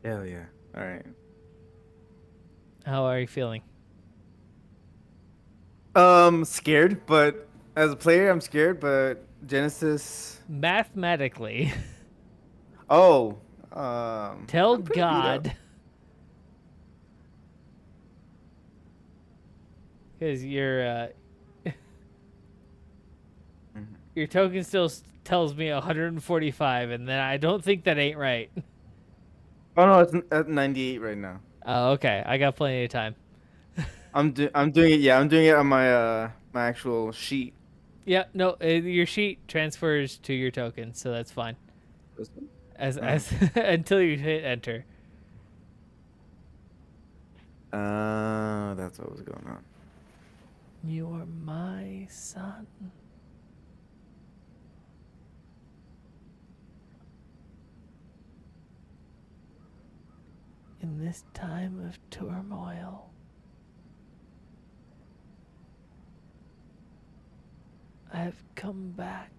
Hell yeah. All right. How are you feeling? Scared, but as a player, I'm scared. But Genesis. Mathematically, Oh. tell I'm pretty beat up. God. Because your token still tells me 145, and then I don't think that ain't right. Oh no, it's at 98 right now. Oh, okay. I got plenty of time. I'm doing it. Yeah, I'm doing it on my my actual sheet. Yeah, no, your sheet transfers to your token, so that's fine. As until you hit enter. That's what was going on. You are my son. In this time of turmoil, I have come back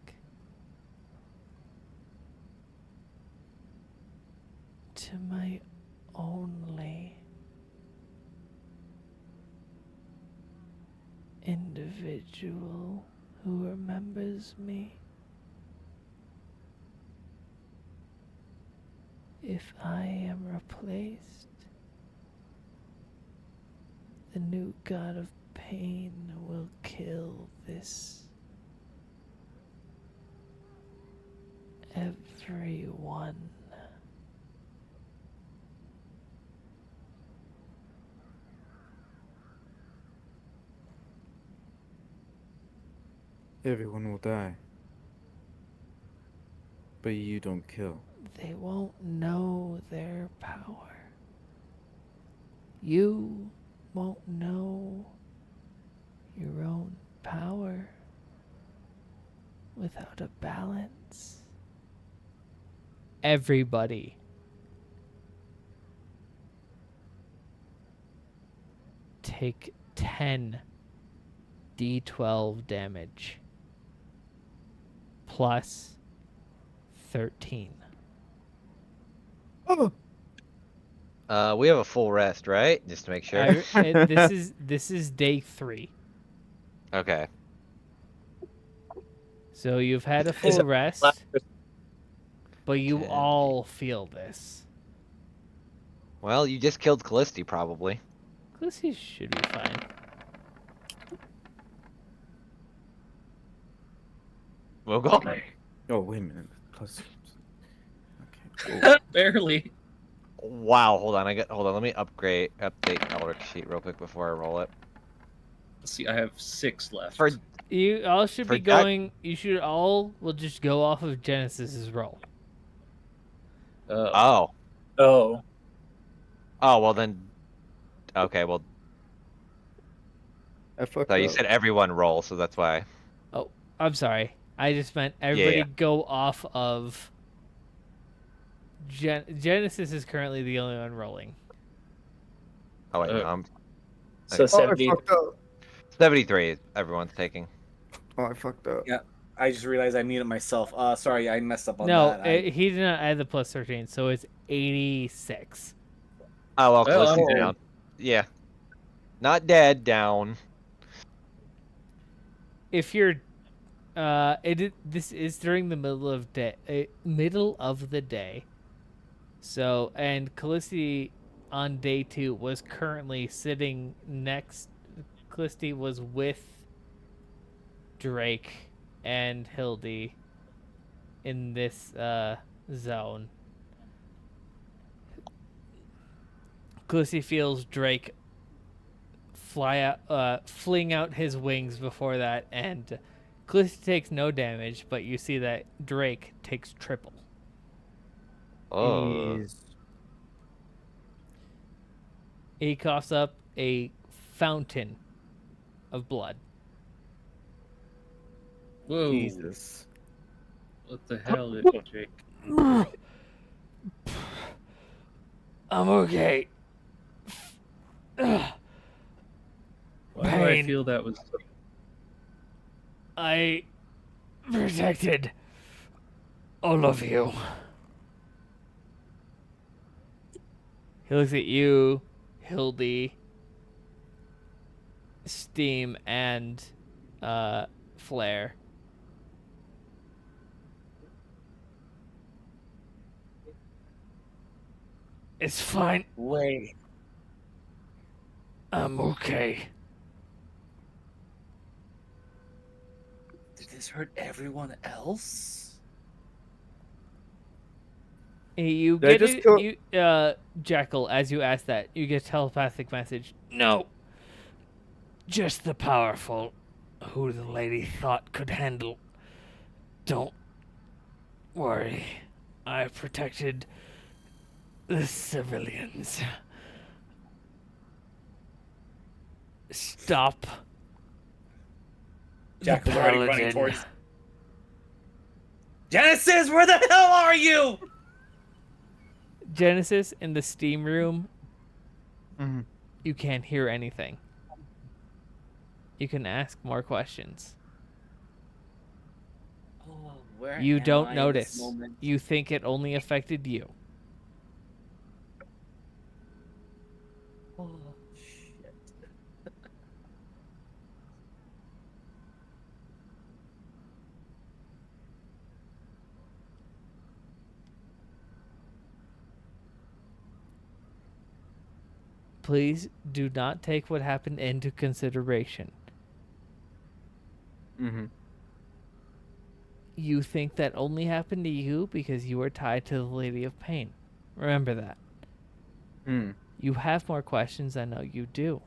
to my only individual who remembers me. If I am replaced, the new god of pain will kill this everyone. Everyone will die, but you don't kill. They won't know their power. You won't know your own power without a balance. Everybody. Take 10 D12 damage plus 13. Oh. We have a full rest, right? Just to make sure. This is day 3. Okay. So you've had a Is full it rest, last- but you 10. all feel this. Well, you just killed Callisti, probably. This should be fine. We'll go. Oh wait a minute. Plus. Okay. Barely. Wow. Hold on. Hold on. Let me update Elric sheet real quick before I roll it. Let's see, I have 6 left. For You all should be For that- going. You should all will just go off of Genesis's roll. Oh. Oh, Oh. Well then. Okay. Well. I fucked So up. you said everyone roll, so that's why. Oh, I'm sorry. I just meant everybody Yeah. go off of. Genesis is currently the only one rolling. Oh wait. No, I'm so Oh, I 70. fucked up. 73. Everyone's taking. Oh, I fucked up. Yeah, I just realized I muted myself. Sorry, I messed up on No, that. he did not add the plus 13, so it's 86. Oh well, Well, Callisti's I'm- down. Yeah. Not dead. Down. If you're, this is during the middle of the day. So, and Callisti on day 2 was currently sitting next. Callisti was with Drake and Hildy in this zone. Callisti feels Drake fling out his wings before that, and Callisti takes no damage, but you see that Drake takes triple. Oh. He coughs up a fountain of blood. Whoa. Jesus. What the hell did Jake? I'm okay. Why do I Pain. feel that was... I protected all of you. He looks at you, Hildy, Steam, and Flare. It's fine. Wait. I'm okay. Did this hurt everyone else? You Did I get just it, kill? you Jackal, as you ask that, you get a telepathic message. No. Just the powerful, who the lady thought could handle. Don't worry. I protected the civilians. Stop. Jack the was already running paladin. towards. Genesis, where the hell are you? Genesis, in the steam room, Mhm. you can't hear anything. You can ask more questions. Oh, where You am don't I in notice. this moment? You think it only affected you. Oh, shit. Please do not take what happened into consideration. Mhm. You think that only happened to you because you were tied to the Lady of Pain. Remember that. Hmm. You have more questions, I know you do.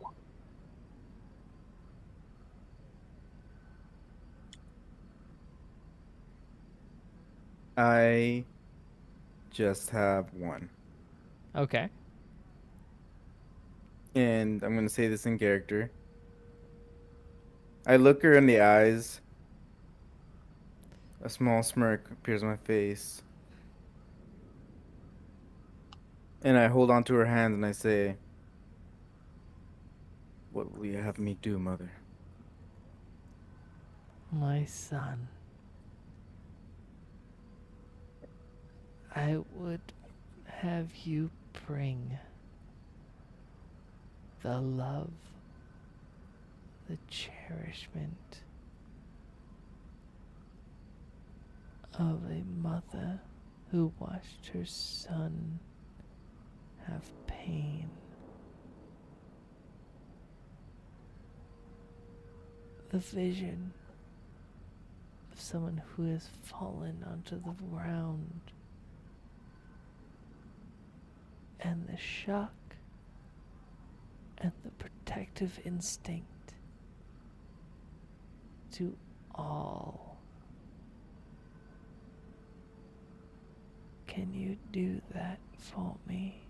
I just have one, Okay. and I'm gonna say this in character. I look her in the eyes. A small smirk appears on my face, and I hold onto her hand and I say, "What will you have me do, mother?" My son. I would have you bring the love, the cherishment of a mother who watched her son have pain. The vision of someone who has fallen onto the ground, and the shock and the protective instinct to all. Can you do that for me?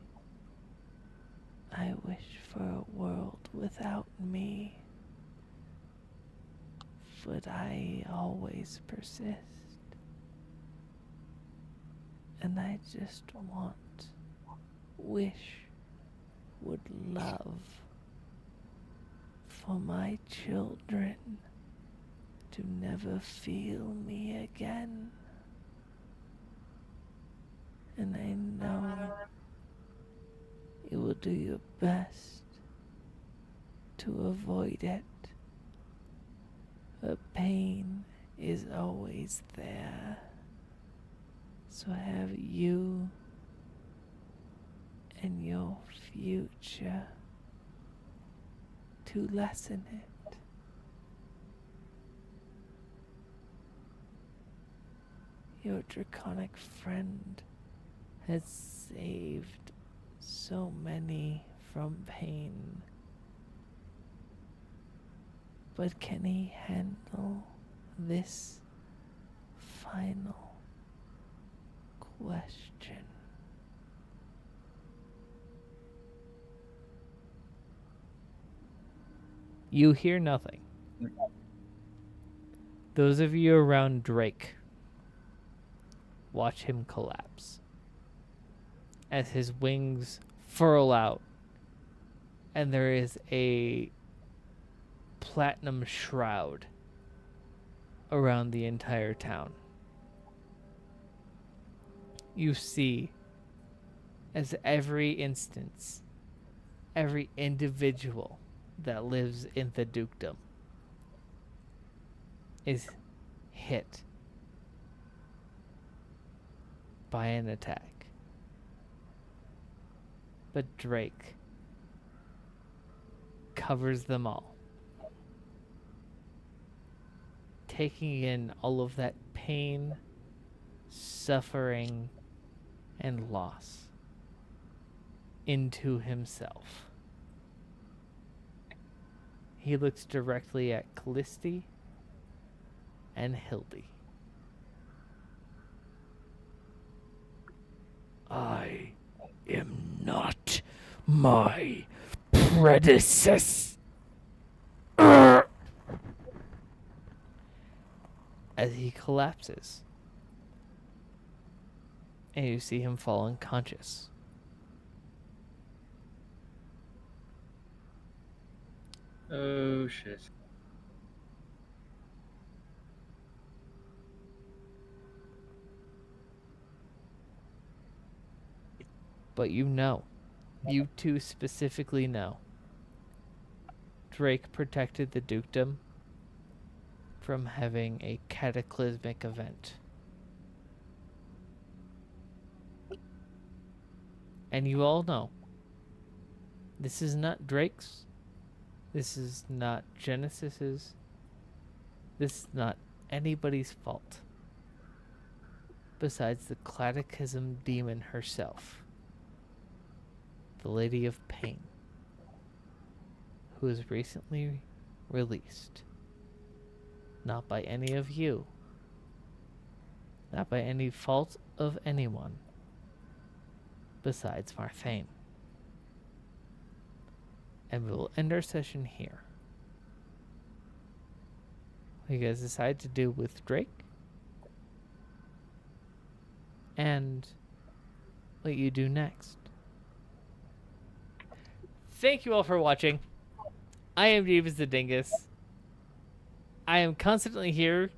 I wish for a world without me, but I always persist. And I just would love for my children to never feel me again. And I know you will do your best to avoid it. But pain is always there. So have you and your future to lessen it. Your draconic friend has saved so many from pain. But can he handle this final question? You hear nothing. Those of you around Drake watch him collapse as his wings furl out, and there is a platinum shroud around the entire town. You see as every instance, every individual that lives in the dukedom is hit by an attack. But Drake covers them all, taking in all of that pain, suffering, and loss into himself. He looks directly at Callisti and Hildy. I am not my predecessor. As he collapses, and you see him fall unconscious. Oh shit. But you two specifically know, Drake protected the dukedom from having a cataclysmic event. And you all know, this is not Drake's, this is not Genesis's, this is not anybody's fault, besides the Cataclysm demon herself, the Lady of Pain, who was recently released. Not by any of you, not by any fault of anyone besides Marthane. And we will end our session here. What you guys decide to do with Drake, and what you do next. Thank you all for watching. I am Jeeves the Dingus. I am constantly here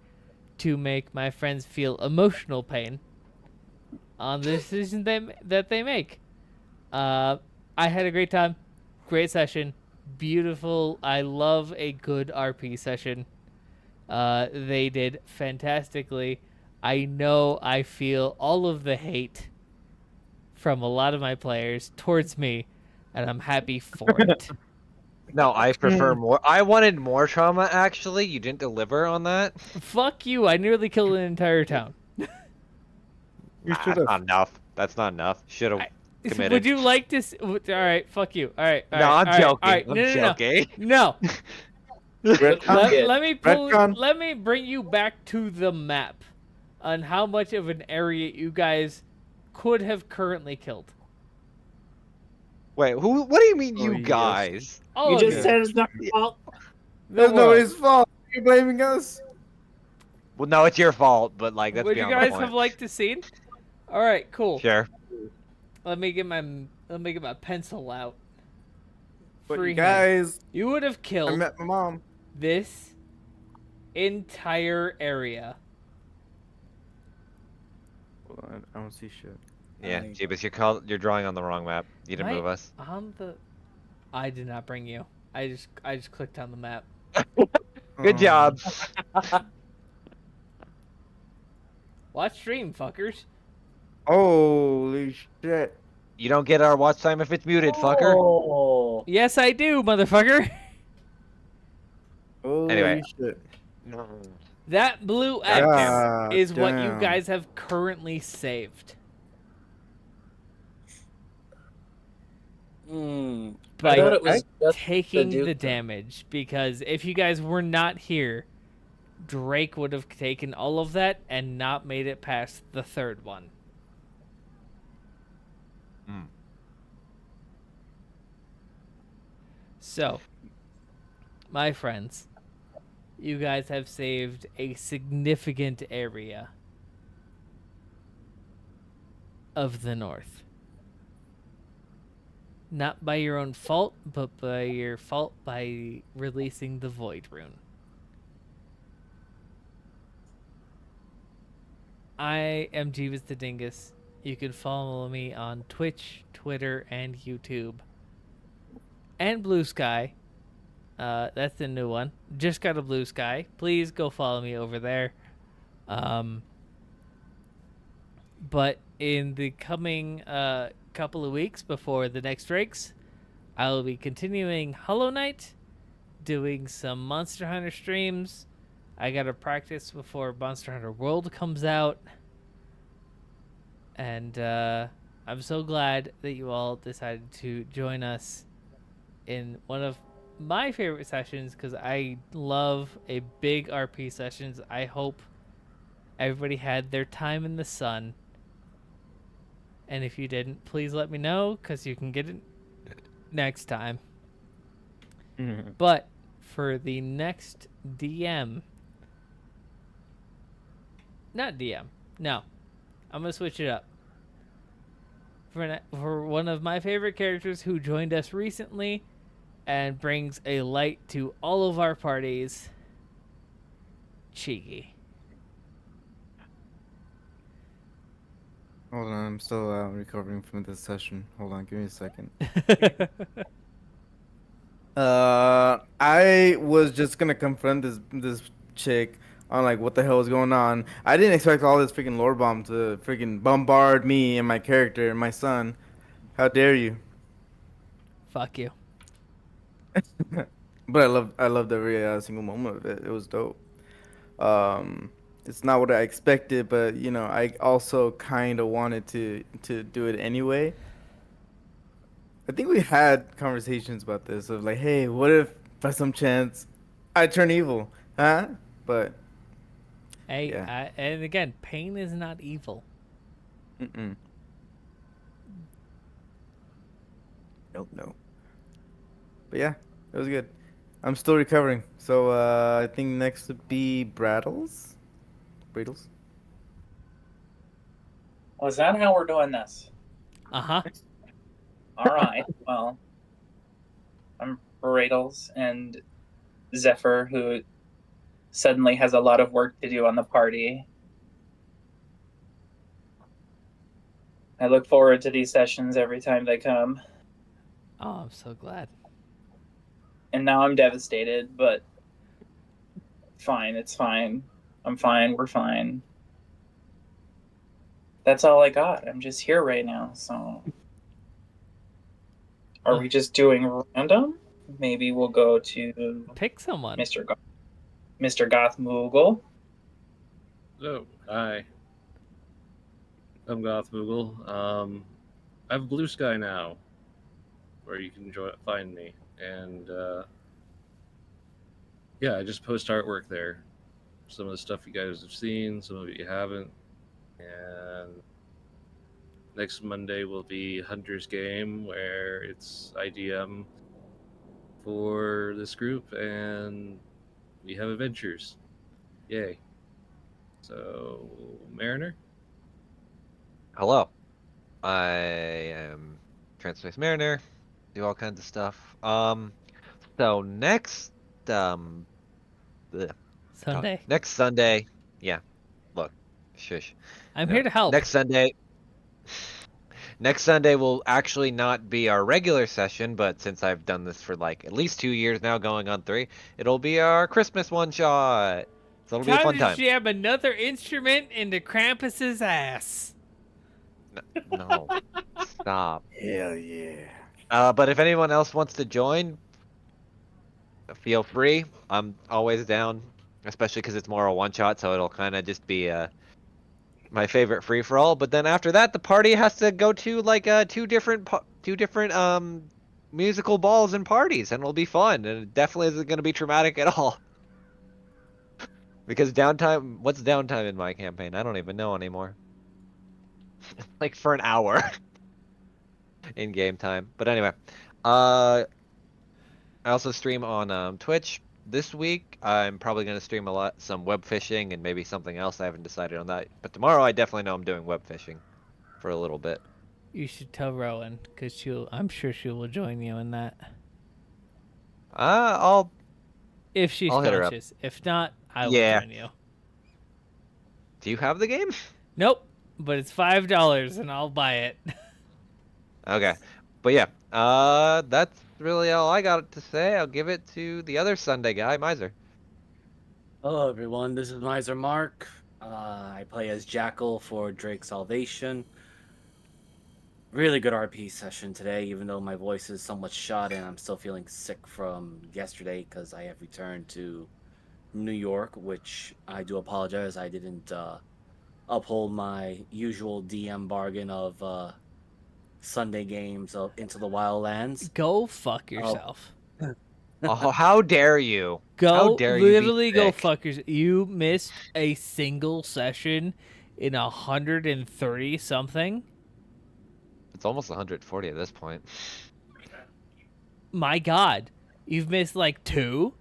to make my friends feel emotional pain on the decisions that they make. I had a great time. Great session. Beautiful. I love a good RP session. They did fantastically. I know I feel all of the hate from a lot of my players towards me, and I'm happy for it. No, I prefer more. I wanted more trauma, actually. You didn't deliver on that. Fuck you. I nearly killed an entire town. You That's should have. not enough. That's not enough. Should have committed. Would you like to... All right, fuck you. All right, all No, right, I'm all right, joking. all right. I'm No, joking. No. Retcon. Let me bring you back to the map on how much of an area you guys could have currently killed. Wait, who? What do you mean, Oh, you yes. guys? All You of just you. said it's not your fault. The It's world. nobody's fault. You're blaming us. Well, no, it's your fault, but like that's Would you beyond guys the have point. liked to seen? All right, cool. Sure. Let me get my pencil out. But you Freehand. guys, You would have I killed met my mom. this entire area. Hold on, I don't see shit. Yeah, I- Jeebus, you're drawing on the wrong map. You didn't Right move us. on the. I did not bring you. I just clicked on the map. Good job. Watch stream, fuckers. Holy shit. You don't get our watch time if it's muted, fucker. Oh. Yes, I do, motherfucker. Holy Anyway. shit. That blue X God is what you damn. guys have currently saved. I By thought it was just taking the the Duke. damage, because if you guys were not here, Drake would have taken all of that and not made it past the third one. Hmm. So, my friends, you guys have saved a significant area of the North. Not by your own fault, but by your fault by releasing the Void Rune. I am Jeeves the Dingus. you can follow me on Twitch, Twitter, and YouTube. And Blue Sky. That's the new one. Just got a Blue Sky. Please go follow me over there. But in the coming couple of weeks before the next breaks, I will be continuing Hollow Knight, doing some Monster Hunter streams. I gotta practice before Monster Hunter World comes out. And I'm so glad that you all decided to join us in one of my favorite sessions, because I love a big RP sessions. I hope everybody had their time in the sun. And if you didn't, please let me know, because you can get it next time. But for the next DM, not DM, no, I'm gonna switch it up. For one of my favorite characters who joined us recently and brings a light to all of our parties, Cheeky. Hold on, I'm still recovering from this session. Hold on, give me a second. I was just gonna confront this chick on like what the hell is going on. I didn't expect all this freaking lore bomb to freaking bombard me and my character and my son. How dare you? Fuck you. But I loved every single moment of it. It was dope. It's not what I expected, but you know, I also kind of wanted to do it anyway. I think we had conversations about this of like, hey, what if by some chance I turn evil, huh? But Hey, yeah, and again, pain is not evil. mm-mm. Nope, no. But yeah, it was good. I'm still recovering, so I think next would be Brattles. Bradles. Was that how we're doing this? Uh-huh. All right. Well, I'm Bradles and Zephyr, who suddenly has a lot of work to do on the party. I look forward to these sessions every time they come. Oh, I'm so glad. And now I'm devastated, but fine, it's fine. I'm fine, we're fine. That's all I got. I'm just here right now, so. Are we just doing random? Maybe we'll go to Pick someone. Mr. Goth Moogle. So, hi. I'm Goth Moogle. I have Blue Sky now, where you can find me, and yeah, I just post artwork there. Some of the stuff you guys have seen, some of it you haven't, and next Monday will be Hunter's Game, where it's IDM for this group, and we have adventures. Yay! So, Mariner. Hello. I am Transpace Mariner. Do all kinds of stuff. So next ugh, God. Sunday. Next Sunday. Yeah. Look. Shush. I'm No. here to help. Next Sunday. Next Sunday will actually not be our regular session, but since I've done this for like at least 2 years now, going on 3, it'll be our Christmas one shot. So it'll be a Time fun to time. jam another instrument into Krampus's ass. No. Stop. Hell yeah. But if anyone else wants to join, feel free. I'm always down, especially because it's more a one shot, so it'll kind of just be my favorite free for all. But then after that, the party has to go to like two different musical balls and parties, and it'll be fun. And it definitely isn't going to be traumatic at all. Because downtime, what's downtime in my campaign? I don't even know anymore. Like for an hour in game time. But anyway, I also stream on Twitch. This week, I'm probably going to stream some web fishing and maybe something else. I haven't decided on that. But tomorrow, I definitely know I'm doing web fishing for a little bit. You should tell Rowan, because I'm sure she will join you in that. If she's I'll hit her up. conscious. If not, I will Yeah. join you. Do you have the game? Nope. but it's $5 and I'll buy it. Okay. But yeah, that's really all I got to say. I'll give it to the other Sunday guy, Miser. Hello, everyone. This is Miser Mark. I play as Jackal for Drake Salvation. Really good RP session today, even though my voice is somewhat shot and I'm still feeling sick from yesterday because I have returned to New York, which I do apologize. I didn't uphold my usual DM bargain of Sunday games of Into the Wildlands. Go fuck Oh, yourself. Oh, how dare you? How Go dare you be literally go sick? fuck yourself. You missed a single session in 130 something. It's almost 140 at this point. My God, you've missed like 2.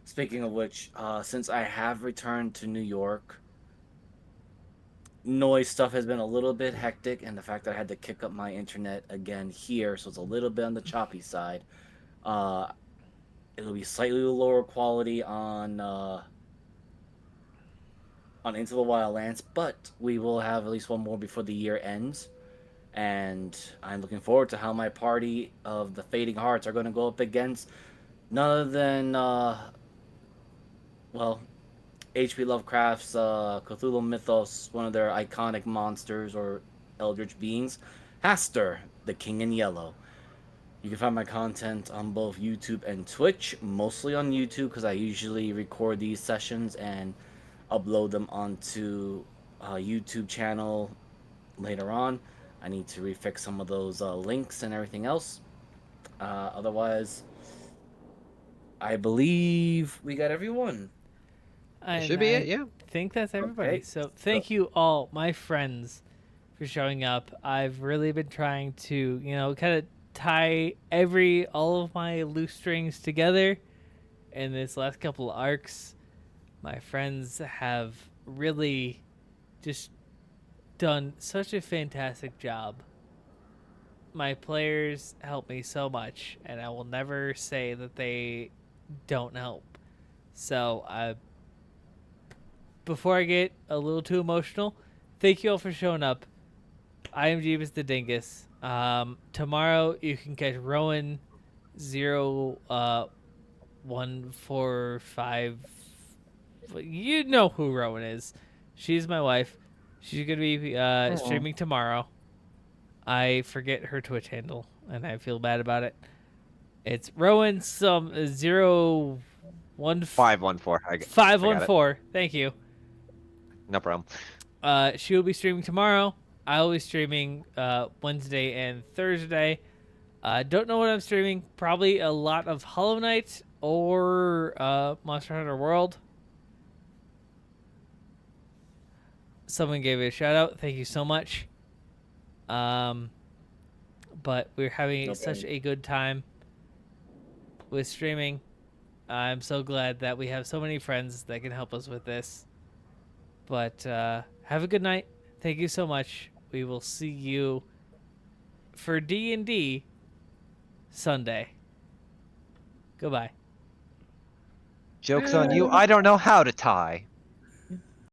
Speaking of which, since I have returned to New York, noise stuff has been a little bit hectic, and the fact that I had to kick up my internet again here, so it's a little bit on the choppy side. It'll be slightly lower quality on Into the Wildlands, but we will have at least one more before the year ends. And I'm looking forward to how my party of the Fading Hearts are going to go up against none other than, well, H.P. Lovecraft's Cthulhu Mythos, one of their iconic monsters or eldritch beings, Hastur, the King in Yellow. You can find my content on both YouTube and Twitch, mostly on YouTube because I usually record these sessions and upload them onto a YouTube channel later on. I need to refix some of those links and everything else. Otherwise, I believe we got everyone. And should be it, yeah. think that's everybody. Okay. So thank you all, my friends, for showing up. I've really been trying to, kind of tie all of my loose strings together in this last couple of arcs. My friends have really just done such a fantastic job. My players help me so much, and I will never say that they don't help. So, before I get a little too emotional, thank you all for showing up. I am Jeebus the Dingus. Tomorrow you can catch Rowan 0145. You know who Rowan is. She's my wife. She's gonna be streaming tomorrow. I forget her Twitch handle, and I feel bad about it. It's Rowan 514. 514. Thank you. No problem. She will be streaming tomorrow. I will be streaming Wednesday and Thursday. Don't know what I'm streaming. Probably a lot of Hollow Knight or Monster Hunter World. Someone gave it a shout out. Thank you so much. But we're having such a good time with streaming. I'm so glad that we have so many friends that can help us with this. But have a good night. Thank you so much. We will see you for D&D Sunday. Goodbye. Joke's on you. I don't know how to tie.